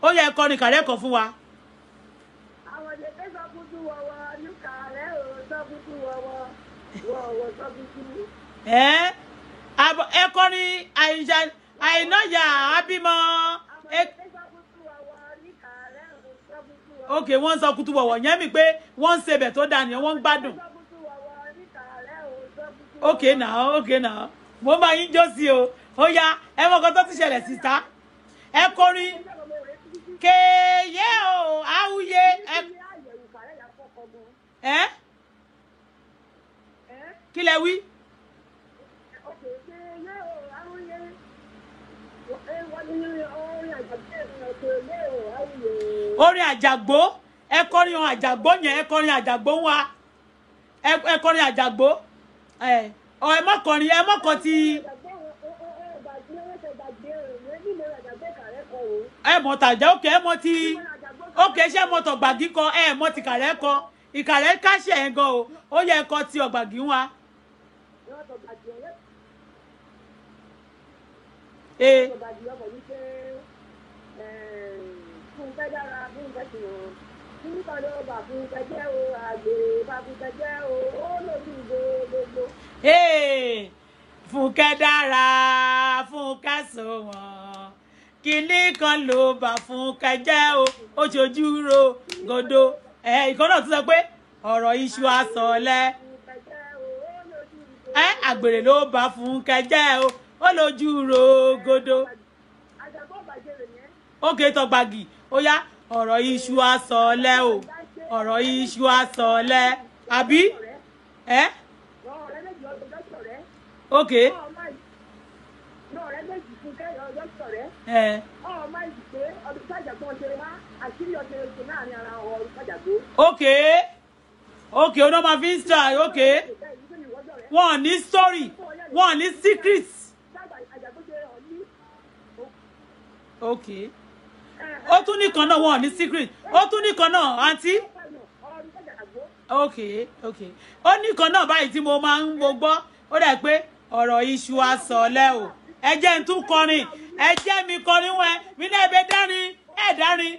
ó yẹ ẹ kọrin Ìkàrẹ́ kan fún wa. àwọn ìdèkè sọ kútu wọ̀wọ̀ ní Ìkàrẹ́ ò sọ kútu wọ̀wọ̀ sọ kútu. ẹ kọrin àìnáyà abímọ. ok wọ́n sọ kútu wọ̀wọ̀ yẹn mi pé wọ́n ń sebẹ̀ tó dáa nìyẹn wọ́n ń gbádùn. ok now mo máa yín jó sí o ó yá ẹ mọ nǹkan tó ti ṣẹlẹ̀ síta ẹ kọrin kéye o àwùyé kí lẹ wí. orin àjàgbó ẹ kọrin ohun àjàgbó yẹn ẹ kọrin àjàgbó wa ẹ kọrin àjàgbó ẹ mọ̀kàn ti. ẹ mọ̀ tàjà òkè ẹ mọ̀ ti òkè ṣé mọ̀ tọ̀ gbàgí kọ ẹ mọ̀ ti Ìkàrẹ́ kọ Ìkàrẹ́ káṣẹ̀ ẹ̀ gan o ó yẹ ẹ̀kọ́ ti ọ̀gbàgí wa. Fúnkẹ́ dára Fúnkẹ́ sòwọ́n kìnní kan ló bà Fúnkẹ́ jẹ́ o ó ṣojú ro gòdò ìkan náà tún sọ pé ọ̀rọ̀ iṣu asọ̀lẹ̀ àgbèrè ló bà Fúnkẹ́ jẹ́ o ó lójú ro gòdò ókè tọgbàgì ó yá ọ̀rọ̀ iṣu asọ̀lẹ̀ o ọ̀rọ̀ iṣu asọ̀lẹ̀ àbí Okay. No, ọ̀rẹ́ méjì fún kẹ́yọ̀ ọjọ́ sọ̀rẹ́. Ọmọ ìdí pé ọdún sájàgbọ́n ṣe wá àṣírí ọ̀sẹ̀ oṣù láàrin ara ọ̀rọ̀ sájàgbó. Okay. Okay, ọ̀nà máa fi ń sọ okay. Wọ́n ní story, wọ́n ní secrets. Okay. Ó tún nìkan náà wọ́n ní secret. Ó tún nìkan náà àǹtí. Okay, okay. Ó nìkan náà báyìí tí mo máa ń gbọ́. Ó dà pé ọ̀rọ̀ iṣu asọ̀lẹ̀ o. Ẹ jẹ́ n tún kọrin. Ẹ jẹ́ mi kọrin wọn. Mi náà ebe dárin. Ẹ dárin.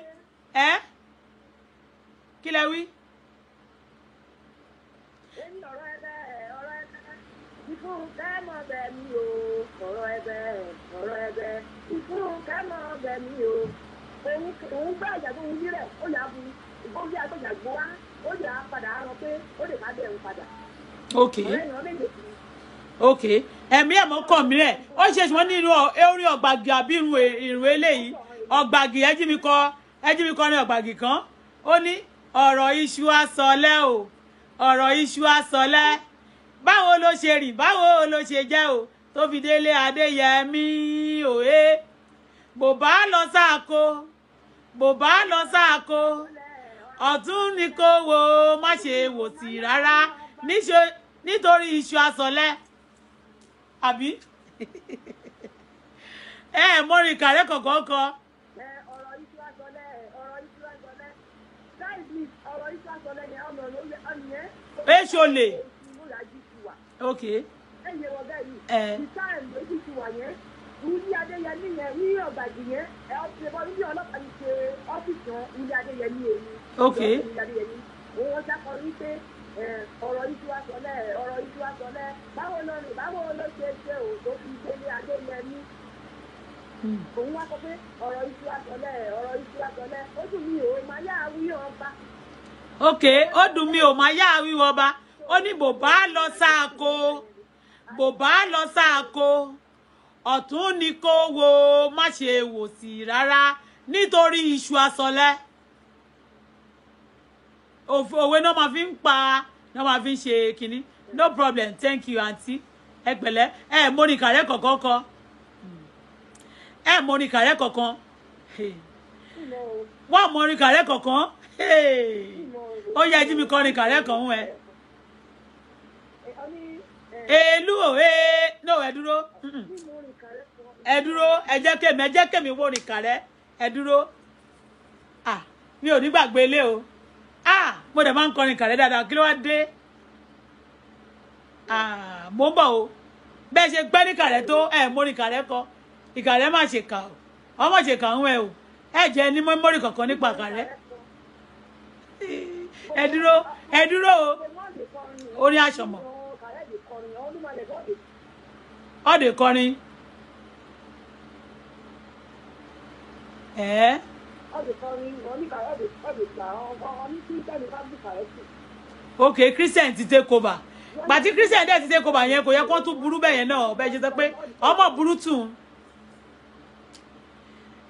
Kí lẹ wí? Ìfúnkẹ́ mọ̀ bẹ̀ mí o, ọ̀rọ̀ ẹ̀bẹ̀. Ìfúnkẹ́ mọ̀ bẹ̀ mí o. Òun gbá ìjàgbó wuli rẹ̀, ó yà bu ìgbóhùn àgbẹ̀jàgbó wá, ó yà padà rọ pé ó lè má bẹ̀ ń padà. Okay. Okay. Ẹ̀mí ẹ̀mọ́ kàn mí rẹ̀. Ó ṣe ṣùgbọ́n nínú orí ọ̀gbàgì àbí ìrù eléyìí. Ọ̀gbàgì ẹ jí mi kọ ní ọ̀gbàgì kan. Ó ní ọ̀rọ̀ iṣu asọ̀lẹ̀ o. Ọ̀rọ̀ iṣu asọ̀lẹ̀. Báwo ló ṣe rìn? Báwo ló ṣe jẹ́ o? Tó fi délé Adéyẹmí òye. Bò bá lọ sáàkó. Bò bá lọ sáàkó. Ọ̀tún ni kó wo má ṣe wò sí rárá. Nítorí iṣu asọ̀lẹ̀. Àbí? Mọ́rin kàrẹ́ kọ̀ọ̀kan kọ. Ọ̀rọ̀ iṣu asọ̀lẹ̀. Ọ̀rọ̀ iṣu asọ̀lẹ̀ ni ọmọ yẹn. Èso lè. Okay. Ẹ̀yẹ wọ bẹ́ẹ̀ yìí. Ìsáà méjì ti wà yẹn. Wúlí Adéyẹmí yẹn ní ọ̀gbàjì yẹn. Ṣe bọ́ níbi ọlọ́pàá ti ṣe ọ́fíìsì wọn Wúlí Adéyẹmí èyí. Okay. Wúlí Adéyẹmí. Òun ṣàkọ wípé ọ̀rọ̀ iṣu asọ̀lẹ̀. Báwo ló ṣe ṣe ò tó fi délé Adéyẹmí? Òun wá sọ pé ọ̀rọ̀ iṣu asọ̀lẹ̀. Ó dùn mí ò máa yá wí ọba. Okay, ó dùn mí ò máa yá wí ọba. Ó ní bò bá lọ sáàkó ọ̀tún ni kó wo má ṣe wò sí rárá nítorí iṣu asọ̀lẹ̀. Òwe náà máa fi ń pa náà máa fi ń ṣe kinní. No problem, thank you aunty. Ẹ pẹ̀lẹ́ Monica rẹ kọ̀ọ̀kan kọ. Monica rẹ kọ̀ọ̀kan. Wọ́n Monica rẹ kọ̀ọ̀kan. Ó yẹ jí mi kọrin kàrẹ́ kan hún ẹ. Èlú o no ẹ dúró. Ẹ dúró ẹ jẹ́ kémi wó rìn kàrẹ́ ẹ dúró. Mi ò ní gbàgbé ilé o. Mo dẹ̀ máa ń kọrin kàrẹ́ dáadáa kí ló wá dé. Mo ń bọ̀ o. Bẹ́ẹ̀ ṣe gbẹ́ ní kàrẹ́ tó mo rìn kàrẹ́ kọ. Ìkàrẹ́ má ṣe kà o. Ọmọ ṣe kà ń wẹ̀ o. Ẹ jẹ́ ní mọ́mọ́rì kankan nípa kàrẹ́. Ẹ dúró o. Orí aṣọ̀mọ̀. Ọ̀dẹ̀ kọrin. Okay, Christian ti take over. Gbàtí Christian dẹ̀ ti take over yẹn kò yẹ kó tún burú bẹ́ẹ̀ yẹn náà bẹ́ẹ̀ ṣe sọ pé ọmọ burú tún.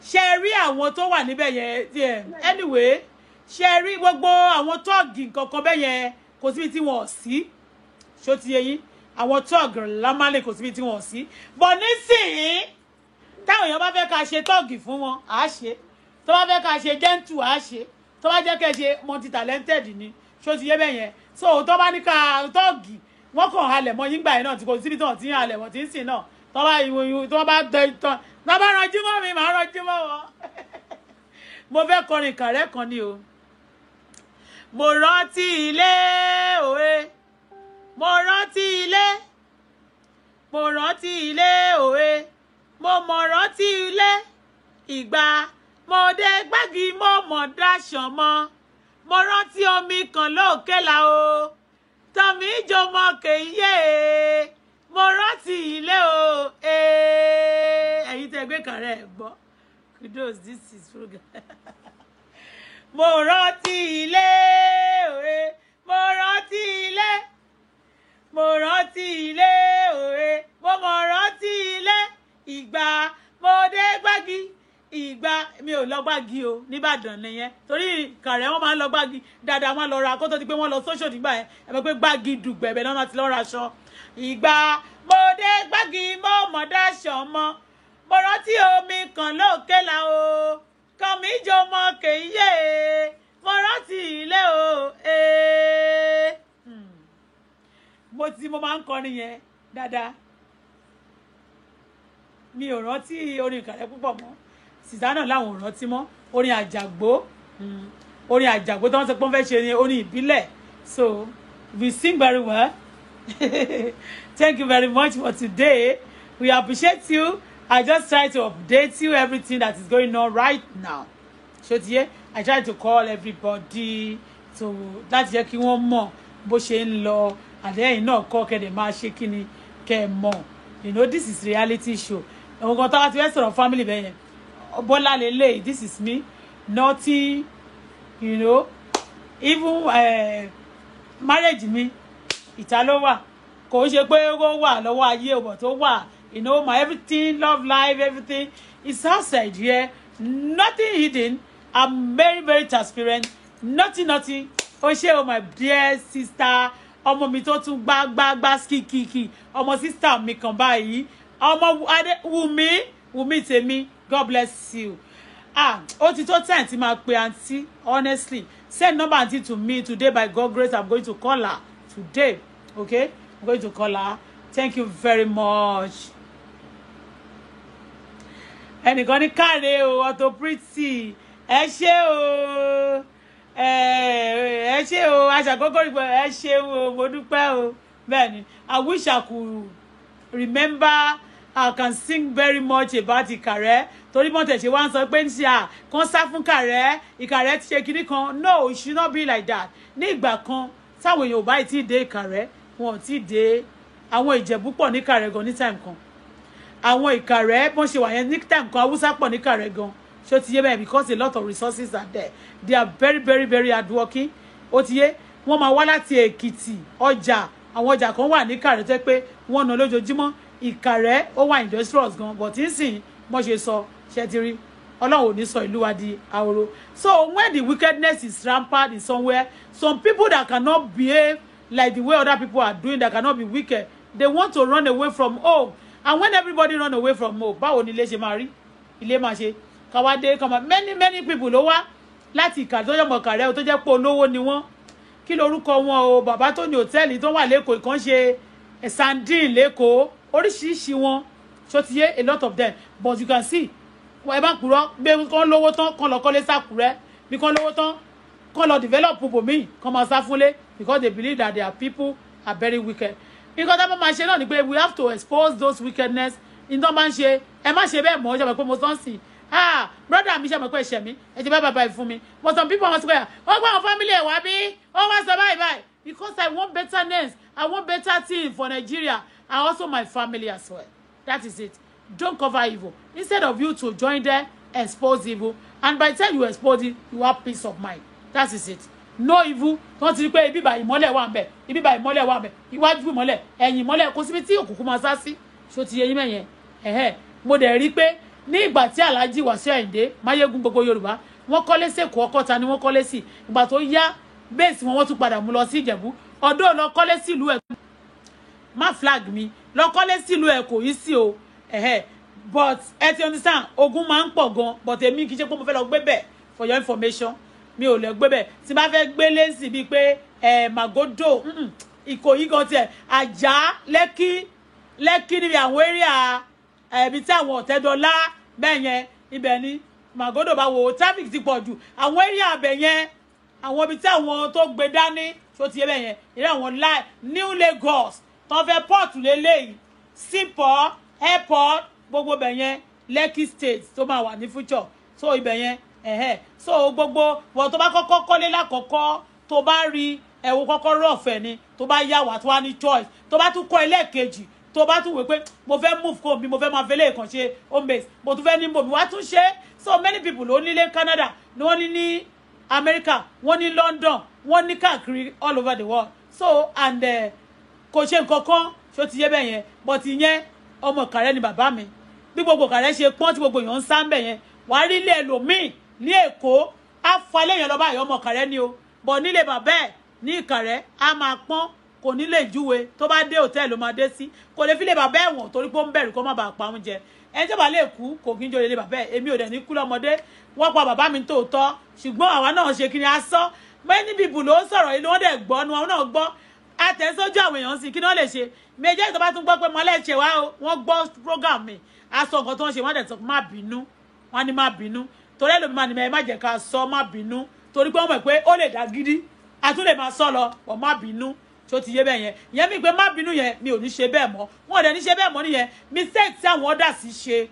Ṣé rí àwọn tó wà níbẹ̀ yẹn anyway ṣé rí gbogbo àwọn tọ́ọ̀gì kankan bẹ́ẹ̀ yẹn kò síbi tí wọ́n sí ṣó ti yé yín àwọn tọ́ọ̀gì lámálẹ̀ kò síbi tí wọ́n sí bọ̀ nísìnyí táwọn èèyàn bá fẹ́ ká ṣe tọ́ọ̀gì fún wọn à á ṣe tó bá fẹ́ ká ṣe gentle à á ṣe tó bá jẹ́ kẹ́ ṣe multi talented ni ṣó ti yé bẹ́ẹ̀ yẹn so tó bá ní ká tọ́ọ̀gì wọ́n kàn halẹ̀ mọ́ yín gbà yẹn náà tí kò síbi tí wọ́n ti ń halẹ̀ wọ́n ti ń sìn náà tó bá ìwòyìn tó bá dẹ tán tó bá ranjú mọ́ mi màá ranjú mọ́ wọn mo fẹ́ kọrin kàrẹ́ kan ni o. Mo rántí ilé òwe mo rántí ilé òwe mo mọ̀ rántí ilé ìgbà mo dé gbági mo mọ̀ dáṣàn mọ́ mo rántí omi kan lókè là o tọ́mí jọmọ kéye mo rántí ilé o ẹ̀yin tẹ́ gbé kàrẹ́ ẹ̀ gbọ́ kudos this is program. Mo rántí ilé òwe mo rántí ilé òwe mo mọ̀ rántí ilé ìgbà mo dé gbági ìgbà mi ò lọ gbági o nìbàdàn nìyẹn torí kàrẹ́ wọn máa ń lọ gbági dáadáa wọn lọ ra kó tó di pé wọn lọ sóṣòdì gbà yẹn ẹ mọ̀ pé gbági dùgbẹ̀bẹ̀ náà ti lọ ra aṣọ ìgbà mo dé gbági mo mọ̀ dáṣọ mọ́ mo rántí omi kan lókè la o kan mi jọ mọ kéye mo rántí ilé o mo máa ń kọrin yẹn dáadáa mi ò rántí orin Ìkàrẹ́ púpọ̀ mọ́ Susanna láwọn ò rántí mọ́ orin àjàgbó tó wọ́n sọ pé wọ́n fẹ́ ṣe ni orin ìbílẹ̀ so we sing very well. Thank you very much for today. We appreciate you. I just try to update you everything that is going on right now. Shotiye, I try to call everybody to láti jẹ́ kí wọ́n mọ̀ bó ṣe ń lọ àdéhìn náà kọ́ kẹ́dẹ̀ máa ṣe kí ni kẹ́ mọ̀. You know, this is reality show. Àwọn kan táwa ti fẹ́ sọ̀rọ̀ family bẹ́ẹ̀ yẹn. Bọ́lá lélẹ̀, this is me. Nothing, you know, even marriage mi ìta ló wà kò ṣe pé ó wà lọ́wọ́ ayé ọ̀bọ̀ tó wà you know my everything love life everything is outside here nothing hidden I'm very very transparent nothing ó ṣe o my dear sister ọmọ mi tó tún gbá skikiki ọmọ sister mi kan báyìí ọmọ Wùmí tèmi God bless you ó ti tó time tí máa pe aunty honestly send number aunty to me today by God grace I'm going to call her today okay I'm going to call her thank you very much ẹnìkan ní káre o Auto Pretty ẹ ṣé o aṣàkókò rí ẹ ṣé o mo dúpẹ́ o bẹ́ẹ̀ ni I wish I could remember I can sing very much about Ìkàrẹ́ torí mọ́tẹ̀ ṣe wá ń sọ pé ń ṣe kan sá fún Ìkàrẹ́ ti ṣe kinní kan no it should not be like that ní ìgbà kan táwọn èèyàn ò bá ti dé Ìkàrẹ́ wọn ò ti dé àwọn Ìjẹ̀bú pọ̀ ní Ìkàrẹ́ gan ní time kan àwọn Ìkàrẹ́ bọ́n ṣe wà yẹn ní time kan Haúsá pọ̀ ní Ìkàrẹ́ gan ṣó ti yé bẹ́ẹ̀ because a lot of resources are there they are very very very hardworking ó ti yé wọ́n máa wá láti Èkìtì ọjà àwọn ọjà kan wà ní Ìkàrẹ́ tẹ́ pé wọ́n ná lójoojúmọ́ Ìkàrẹ́ ó wà industrious gan but nísìnyí mo ṣe sọ ṣe ti rí Ọlọ́run ò ní sọ ìlú wa di ahoro so when the wickedness is rampant in somewhere some people that cannot behave like the way other people are doing that cannot be wicked they want to run away from home and when everybody run away from home báwo ni ilé ṣe máa rí ilé máa ṣe káwádé kọ́mọ many people ló wá láti Ìkàrẹ́ tó yọmọ Ìkàrẹ́ tó jẹ́ pé olówó ni wọ́n kí lorúkọ wọn o bàbá tó ní hòtẹ́ẹ̀lì tó wà lẹ́kọ̀ọ́ ìkan ṣe sandin lẹ́kọ̀ọ́ oríṣiríṣi wọn so ti yé a lot of them but you can see wọ́n ẹ bá kúrọ́ gbé kán lówó tán kán lọ kọ́lé sákúrẹ́ bí kán lówó tán kán lọ develop bòmíì kán máa sá fúnlé because they believe that their people are very wicked nǹkan tá a máa ṣe náà ni pé we have to expose those wickedness nǹkan máa ń ṣe ẹ má ṣe bẹ́ẹ̀ mọ́ ṣe mọ̀ pé mo tán sí brother mi ṣe mọ̀ pé ẹ̀ṣẹ̀ mi ẹ ti bá bàbá yìí fún mi but some people wan swear ó gbọ́ àwọn family ẹ̀ wá bí ó wá sọ báyìí because I want betterness I want better thing for Nigeria and also my family as well that is it don't cover evil instead of you to join them expose evil and by the time you expose it you have peace of mind that is it no evil wọ́n ti rí pé ibi báyìí ìmọ́lẹ̀ wà ńbẹ̀ ibi báyìí ìmọ́lẹ̀ wà ńbẹ̀ iwájú ìmọ́lẹ̀ ẹ̀yìn ìmọ́lẹ̀ kò síbi tí òkùnkùn máa sá sí ṣó ti yé yín mẹ́yẹn mo dẹ̀ rí pé ní ìgbà tí Alhaji Wasiu Ayinde Máyégún gbogbo Yorùbá wọ́n kọ́lé sẹ́kọ̀ọ́ Ọ̀kọ́ta ni wọ́n kọ́lé sí ìgbà tó yá bẹ́ẹ̀sì wọ́n tún padà mú lọ sí Ìjẹ̀bú ọdún lọ kọ́lé sílùú ẹ̀ má flag mi lọ kọ́lé sílùú ẹ̀ kò yí sí o but ẹ ti understand ogun máa ń pọ̀ gan but èmi kì í ṣe pé mo fẹ́ lọ gbé bẹ̀ for your information mi ò lè gbé bẹ̀ tí bá fẹ́ gbé lẹ́sìn bíi pé Màgódò Ìkòyí gan tiẹ̀ Àjà Lẹ́kí níbi àwọn area ibi tí àwọn Ọ̀tẹ́dọ́lá bẹ́ẹ̀ yẹn ibẹ̀ ni Màgódò bá wo traffic ti pọ̀ jù àwọn area abẹ yẹn àwọn ibi tí àwọn tó gbé dání tó ti yẹ bẹ́ẹ̀ yẹn ìrẹ́ àwọn New Lagos tó fẹ́ port lélẹ́yìí Seaport airport gbogbo bẹ̀ yẹn Lekki state tó máa wà ní future so ibẹ̀ yẹn so gbogbo wọ́n tó bá kọ́kọ́ kọ́lé lákọ̀ọ́kọ́ tó bá rí ẹ̀wọ̀ kọ́kọ́ rọ̀fẹ́ ni tó bá yá wà tó wá ní choice tó bá tún kọ́ ẹlẹ́ẹ̀kejì tó bá tún wò pé mo fẹ́ move kó mi mo fẹ́ máa fẹ́ lè kàn ṣe home base mo tún fẹ́ ní mo mi wá tún ṣe so many people ló nílé Canada ni wọ́n ní ní America wọ́n ní London wọ́n ní káàkiri all over the world so and kò ṣe nǹkan kan ṣó ti yé bẹ́ẹ̀ yẹn but ìyẹn ọmọ Ìkàrẹ́ ni bàbá mi bí gbogbo Ìkàrẹ́ ṣe pọ́n tí gbogbo èèyàn ń sá ń bẹ̀ yẹn wàá rí ilé ẹlòmíì ní Èkó á fa léèyàn lọ báyìí ọmọ Ìkàrẹ́ ni o bọ̀ nílé bàbá ẹ̀ ní Ìkàrẹ́ á máa pọ́n kò ní lè júwe tó bá dé hòtẹ́ẹ̀lì ló máa dé sí kò lè fi lè bàbá ẹ̀wọ̀n torí pé ó ń bẹ̀rù kó má bàa pa oúnjẹ ẹni tó bá lè kú kò kí ń jòlè lè bàbá ẹ̀ èmi ò dẹ̀ ní kú lọ́mọdé wọ́n pa bàbá mi tòótọ́ ṣùgbọ́n àwa náà ṣe kí ni a sọ many people ló ń sọ̀rọ̀ yìí ló ń dẹ̀ gbọ́ nu àwọn náà gbọ́ àtẹ̀sójú àwọn èèyàn sí kí ni wọ́n lè ṣe méjèèjì tó bá tún gbọ́ pé mọ́lẹ́ ṣe wá o wọ́n gbọ́ program mi a sọ nǹkan tó ń ṣe wọ́n dẹ̀ sọ má bínú wọ́n ní má bínú torí ẹlòmíì máa ní ẹ má jẹ́ ká sọ má bínú torí pé wọ́n mọ̀ pé ó lè dá gidi a tún lè máa sọ lọ ọ̀ má bínú tó ti yé bẹ́ẹ̀ yẹn ìyẹn mi pé má bínú yẹn mi ò ní ṣe bẹ́ẹ̀ mọ́ wọn ò dẹ̀ ní ṣe bẹ́ẹ̀ mọ́ nìyẹn mistake tí àwọn ọ̀dà sí ṣe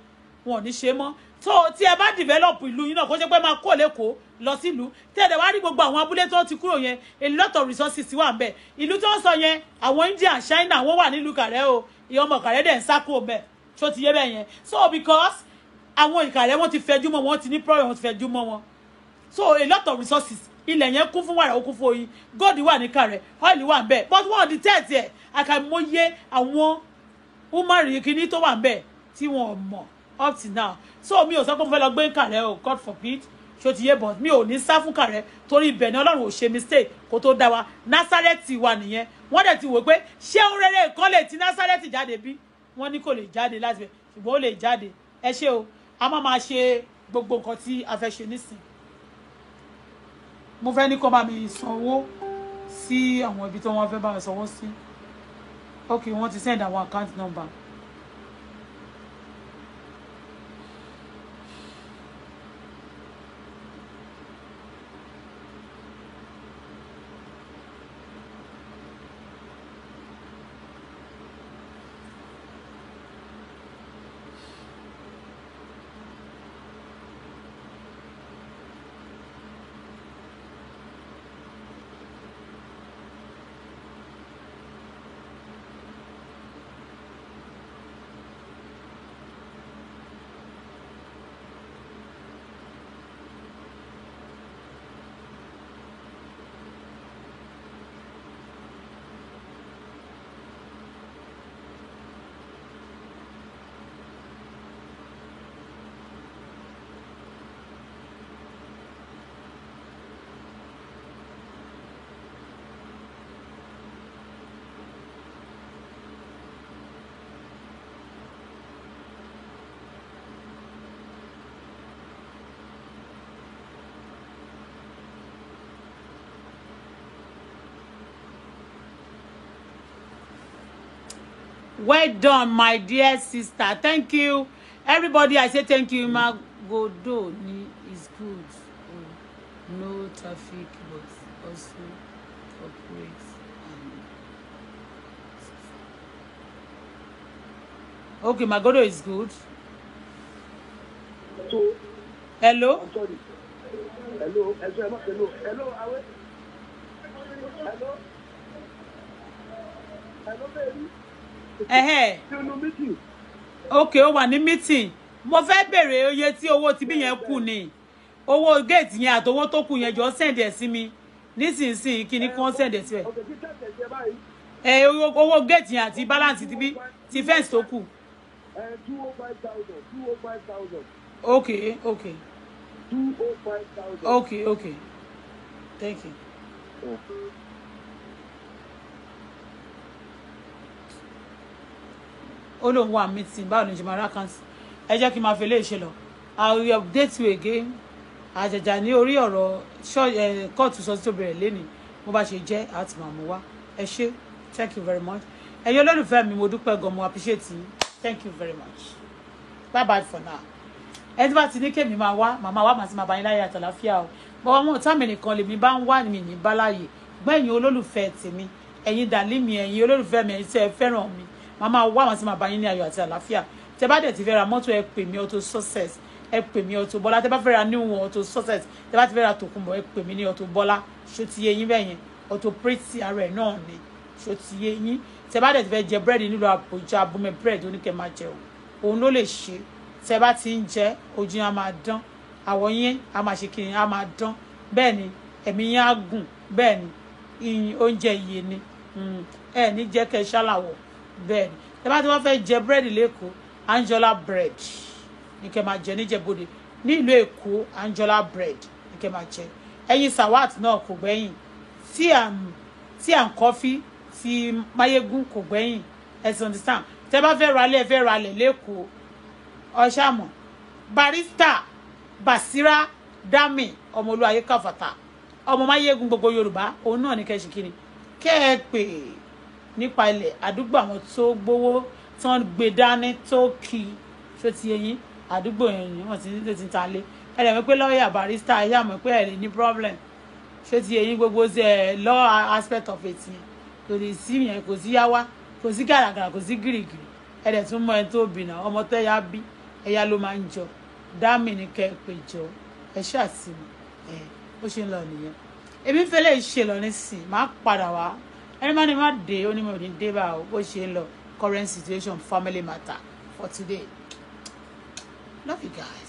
wọn ò ní ṣe mọ́ tó tí ẹ bá develop ìlú yín náà kó ṣe pé máa kó lẹ́kọ̀ọ́ lọ sílùú tí ẹ̀dẹ̀ wá rí gbogbo àwọn abúlé tó ti kúrò yẹn a lot of resources wà ń bẹ̀ ìlú tó ń sọ yẹn àwọn India China wọ́n wà nílùú Kàrẹ́ o ìyẹn ọmọ Kàrẹ́ dẹ̀ ń sá kúrò mẹ́ tó ti yé bẹ́ẹ̀ yẹn so because àwọn Ìkàrẹ́ wọ́n ti fẹjú mọ́ wọn ti ní problem wọ́n ti fẹjú mọ́ wọn so a lot of resources ilẹ̀ yẹn kún fún wàrà ó kún fún oyin gold wà ní Kàrẹ́ oil wà ń bẹ̀ but wọ́n di tẹ́ẹ̀tì ẹ̀ àkàìmọye àwọn umari kìíní tó wà ń bẹ̀ tí wọ́n mọ̀ up to now so mi ò sọ pé mo fẹ́ lọ gbé Kàrẹ́ o God forbid ṣó ti yé but mi ò ní sá fún Kàrẹ́ torí ibẹ̀ ni Ọlọ́run ò ṣe mistake kó tó dá wa Násárẹ́tì wà nìyẹn wọ́n dẹ̀ ti wò pé ṣé ohun rere kan lè ti Násárẹ́tì jáde bí wọ́n ní kò lè jáde láti bẹ̀ ṣùgbọ́n ó lè jáde ẹ ṣé o a máa ṣe gbogbo nǹkan tí a fẹ́ ṣe nísìn mo fẹ́ ní kó bá mi sanwó sí àwọn ibi tó wọ́n fẹ́ bá mi sanwó sí ok wọ́n ti send àwọn account number. Well done, my dear sister. Thank you. Everybody, I say thank you. Magodo is good. Oh, no traffic, but also operates. Okay, Magodo is good. So, hello? I'm sorry. Hello, hello, hello, hello, hello, baby. Okay, ó wà ní meeting. Mo fẹ́ bèrè oye tí owó tí bí yẹn kù ni. Owó gate yẹn àti owó tó kù yẹn jọ send ẹ sí mi. Nísinsìnyí kí ni kon send ẹ sí ẹ. Owó gate yẹn àti balance tí bí ti fence tó kù. 205,000. Okay. 205,000. Okay. Thank you. Ó lóun wà meeting báwo ni ṣe máa ra council ẹ jẹ́ kí n máa fi eléyìí ṣe lọ I will update you again àjàjà ní orí ọ̀rọ̀ kóòtù sọ tó bẹ̀rẹ̀ lẹ́nìí mo bá ṣe jẹ́ àti màá mú wá ẹ ṣé thank you very much ẹ̀yin olólùfẹ́ mi mo dúpẹ́ gan mo appreciate you thank you very much bye bye for now ẹni bá ti ní kémi máa wá màmá wá màá ti máa bá yín láyé àtàláfíà o bọ́wọ́ mọ̀ tá mi nìkan lèmi bá ń wá mi ní báláyé gbẹ̀yìn olólùfẹ́ tèmi ẹ̀yin dàlí mi ẹ̀yin olólùfẹ́ mi ẹ̀yin tẹ́ ẹ fẹ́ràn mi màmá wá màá ti máa bá yín ní ayọ̀ àti àlàáfíà tẹ́ bá dẹ̀ ti fẹ́ ra mọ́tò ẹ pè mí Auto Success ẹ pè mí Auto Bọ́lá tẹ́ bá fẹ́ ra new one Auto Success tẹ́ bá ti fẹ́ ra Tòkunbọ̀ ẹ pè mí ní Auto Bọ́lá ṣó ti yé yín bẹ́ẹ̀ yẹn Auto Pretty ara ẹ̀ náà ni ṣó ti yé yín tẹ́ bá dẹ̀ ti fẹ́ jẹ búrẹ́dì nílùú Àbújá Bùnmi búrẹ́dì oníkẹ́ máa jẹ òun ló lè ṣe tẹ́ bá ti ń jẹ ojú yín á máa dán àwọ̀ yín á máa ṣe kiri á máa dán bẹ́ẹ̀ ni ẹ̀mí yín á gùn bẹ́ẹ̀ ni ìyìn oúnjẹ iye ni ẹ ní jẹ́ kẹ́ ṣàlàwọ̀ bẹ́ẹ̀ ni tẹ́ bá ti wọ́n fẹ́ jẹ búrẹ́dì lẹ́kọ̀ọ́ Anjola bread ní kẹ́ máa jẹ níjẹ̀bọ́dẹ ní ìlú Èkó Anjola bread ní kẹ́ máa jẹ ẹyin sawat náà kò gbẹ́yìn tea and coffee ti Máyégún kò gbẹ́yìn ẹ understand tẹ́ bá fẹ́ ralẹ̀ lẹ́kọ̀ọ́ ọ̀ṣàmọ̀ Barrister Basira Dami ọmọlúwayé káfàtà ọmọ Máyégún gbogbo Yorùbá òun náà ní kẹ́ṣì kiri kẹ́ ẹ pè nípa ilẹ̀ àdúgbò àwọn tó gbowó tí wọ́n gbé dání tó kì í ṣó ti yẹn àdúgbò yẹn ni wọ́n ti ń ta lé ẹ lè mọ̀ pé lọ́ọ̀yà Barrister ẹ yà mọ̀ pé ẹ lè ní problem ṣó ti yẹn gbogbo ṣe law aspect of it yẹn kò lè sí yẹn kò sí yáwá kò sí gàràgàrà kò sí gìrìgìrì ẹ dẹ̀ tún mọ ẹ tó bìnà ọmọ tó yá bí ẹ̀yà ló máa ń jọ Dami ní kẹ́ ẹ pè jọ ẹ ṣàtìmọ̀ ẹ bó ṣe ń lọ nìyẹn èmi fẹ́lẹ́ ṣe lọ nísìn máa padà wá ẹni má ní má dé onímọ̀ òní dé bá o bó ṣe ń lọ current situation family matter for today love you guys.